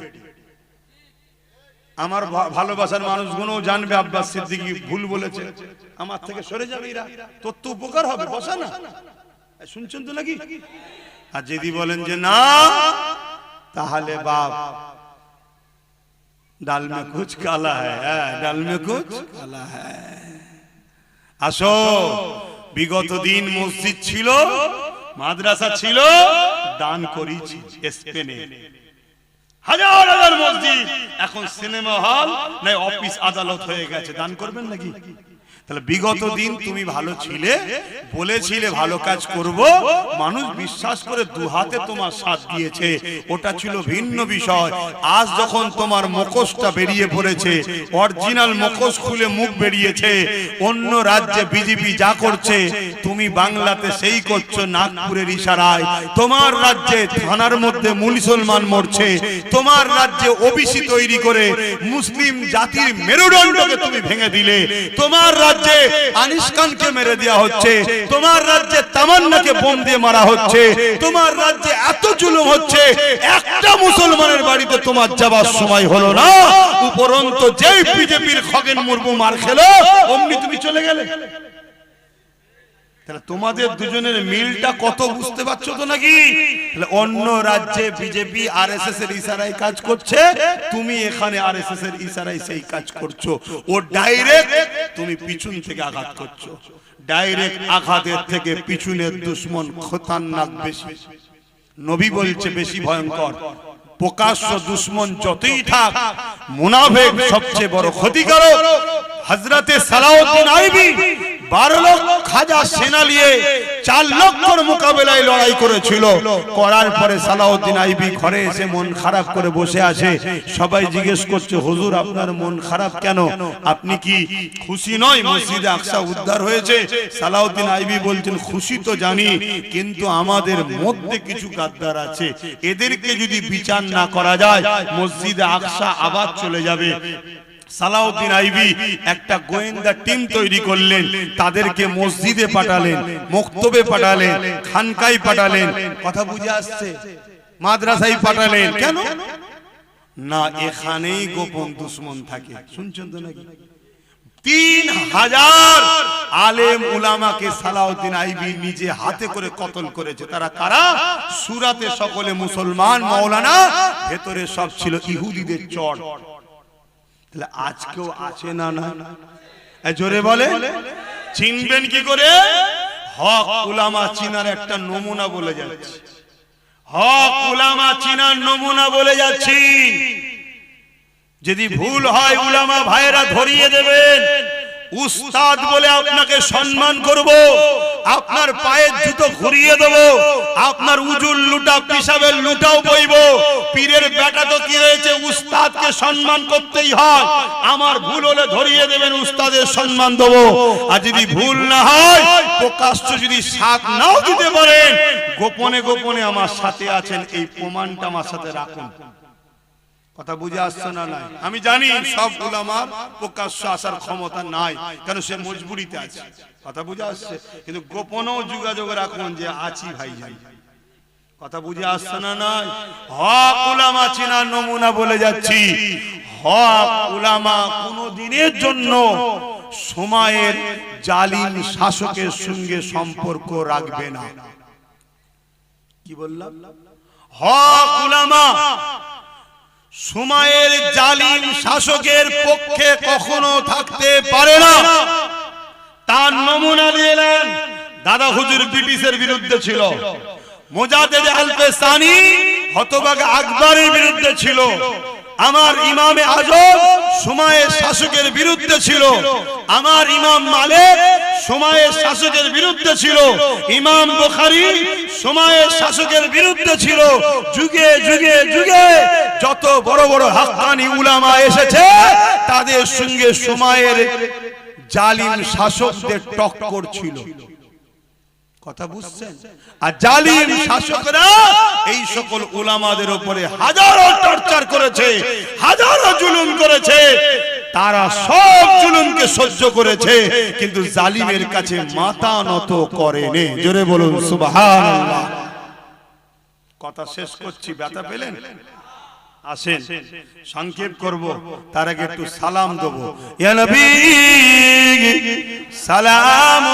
[SPEAKER 1] আমার ভালোবাসার মানুষগুলো জানবে আব্বাস সিদ্দিকী ভুল বলেছে, আমার থেকে সরে যাবে এরা, তোর তো উপকার হবে, বসা না। শুনছেন তো নাকি? আর যদি বলেন যে না, তাহলে বাপ ডাল মে কুছ কালা হ্যায়, ডাল মে কুছ কালা হ্যায়। আসো, বিগত দিন মসজিদ ছিল, মাদ্রাসা ছিল, দান করেছি স্পেনে। হাজার হাজার মসজিদ এখন সিনেমা হল না অফিস আদালত হয়ে গেছে, দান করবেন নাকি? তাহলে বিগত দিন তুমি ভালো ছিলে, বলেছিলে ভালো কাজ করব, মানুষ বিশ্বাস করে দুহাতে তোমার সাথ দিয়েছে, ওটা ছিল ভিন্ন বিষয়। আজ যখন তোমার মুখোশটা বেরিয়ে পড়েছে, অরিজিনাল মুখোশ খুলে মুখ বেরিয়েছে, অন্য রাজ্যে বিজেপি যা করছে তুমি বাংলাতে সেই করছো নাগপুরের ইশারায়। তোমার রাজ্যে থানার মধ্যে মুসলমান মরছে, তোমার রাজ্যে ওবিসি তৈরি করে মুসলিম জাতির মেরুদণ্ডকে তুমি ভেঙে দিলে, তোমার রাজ্যে আনিস খানকে মেরে দেওয়া হচ্ছে, তোমার রাজ্যে তামান্নাকে বোম দিয়ে মারা হচ্ছে, তোমার রাজ্যে এত জুলুম হচ্ছে, একটা মুসলমানের বাড়িতে তোমার যাবার সময় হলো না, উপরন্ত যেই বিজেপির খগেন মুর্মু মার খেলো অমনি তুমি চলে গেলে। তাহলে তোমাদের দুজনের মিলটা কত বুঝতে পারছো তো নাকি? তাহলে অন্য রাজ্যে বিজেপি আরএসএস এর ইশারায় কাজ করছে, তুমি এখানে আরএসএস এর ইশারায় সেই কাজ করছো। ও ডাইরেক্ট, তুমি পিছন থেকে আঘাত করছো। ডাইরেক্ট আঘাতের থেকে পিছনের দুশমন খতরনাক বেশি। নবী বলছে বেশি ভয়ঙ্কর। প্রকাশ্য দুশমন যতই থাক, মুনাফিক সবচেয়ে বড় ক্ষতিকারক। হযরতে সালাউদ্দিন আইবি 12 লক্ষ খাজা সেনা নিয়ে 4 লক্ষর মোকাবেলায় লড়াই করেছিল। করার পরে সালাউদ্দিন আইবি ঘরে এসে মন খারাপ করে বসে আছে। সবাই জিজ্ঞেস করছে, হুজুর আপনার মন খারাপ কেন? আপনি কি খুশি নয় মসজিদে আকসা উদ্ধার হয়েছে? সালাউদ্দিন আইবি বলছেন, খুশি তো জানি, কিন্তু আমাদের মধ্যে কিছু গাদ্দার আছে, এদেরকে যদি বিচার না করা যায় মসজিদে আকসা আবার চলে যাবে। সালাউদ্দিন আইবি একটা গোয়েন্দা টিম তৈরি করলেন, তাদেরকে মসজিদে পাঠালেন, মক্তবে পাঠালেন, খানকায় পাঠালেন, কথা বুঝে আসছে, মাদ্রাসায় পাঠালেন। কেন না? এখানেই গোপন দুশমন থাকে। শুনছেন তো নাকি? 3000 আলেম উলামাকে সালাউদ্দিন আইবি নিজে হাতে করে কতল করেছে। তারা কারা? সুরাতে সকলে মুসলমান মাওলানা, ভেতরে সব ছিল ইহুদিদের চট। তাহলে আজকেও আছে না? না জোরে বলে, চিনবেন কি করে? হক উলামা চিনার একটা নমুনা বলে যাচ্ছি, হক উলামা চিনার নমুনা বলে যাচ্ছি। যদি ভুল হয় উলামা ভাইরা ধরিয়ে দেবেন। উস্তাদ বলে আপনাকে সম্মান করব, আপনার পায়ের জুতো ঘুরিয়ে দেব, আপনার উজুল লুটা পিসাবের লুটাও বইব। পীরের বেটা তো কি হয়েছে, উস্তাদকে সম্মান করতেই হয়। আমার ভুল হলে ধরিয়ে দেবেন, উস্তাদের সম্মান দেব। আর যদি ভুল না হয়, প্রকাশ্য যদি সাথ নাও দিতে পারেন, গোপনে গোপনে আমার সাথে আছেন, এই প্রমাণটা আমার সাথে রাখুন। কথা বুঝে আসছে না? নাই, আমি জানি সব উলামার প্রকাশ্য আসার ক্ষমতা নাই, কারণ সে মজবুরিতে আছে। কথা বুঝে আসছে? কিন্তু গোপনেও যোগাযোগ রাখুন যে আছি ভাই যাই। কথা বুঝে আসছে না? নাই, হক উলামা চিনার নমুনা বলে যাচ্ছি। হক উলামা কোন দিনের জন্য সময়ের জালিম শাসকের সঙ্গে সম্পর্ক রাখবে না। কি বললাম? হক উলামা সময়ের জালিম শাসকের পক্ষে কখনো থাকতে পারে না। তার নমুনা দিলেন। দাদা হুজুর ব্রিটিশের বিরুদ্ধে ছিল, মুজাদ্দেদ আল-ফেসানি হতভাগা আকবরের বিরুদ্ধে ছিল, আমার ইমামে আজম সময়ের শাসকের বিরুদ্ধে ছিল, আমার ইমাম মালিক সময়ের শাসকের বিরুদ্ধে ছিল, ইমাম বুখারী সময়ের শাসকের বিরুদ্ধে ছিল। যুগে যুগে যুগে যত বড় বড় হাক্কানি উলামা এসেছে, তাদের সঙ্গে সময়ের জালিম শাসকদের টক্কর ছিল। কথা বুঝছেন? আর জালিম শাসকরা এই সকল উলামাদের উপরে হাজারো টর্চার করেছে, হাজারো জুলুম করেছে। তারা সব জুলুমকে সহ্য করেছে কিন্তু জালিমের কাছে মাথা নত করেনি। জোরে বলুন সুবহানাল্লাহ। কথা শেষ করছি, ব্যথা পেলেন? আসেন সংক্ষেপ করব, তার আগে একটু সালাম দেব। ইয়া নবী সালাম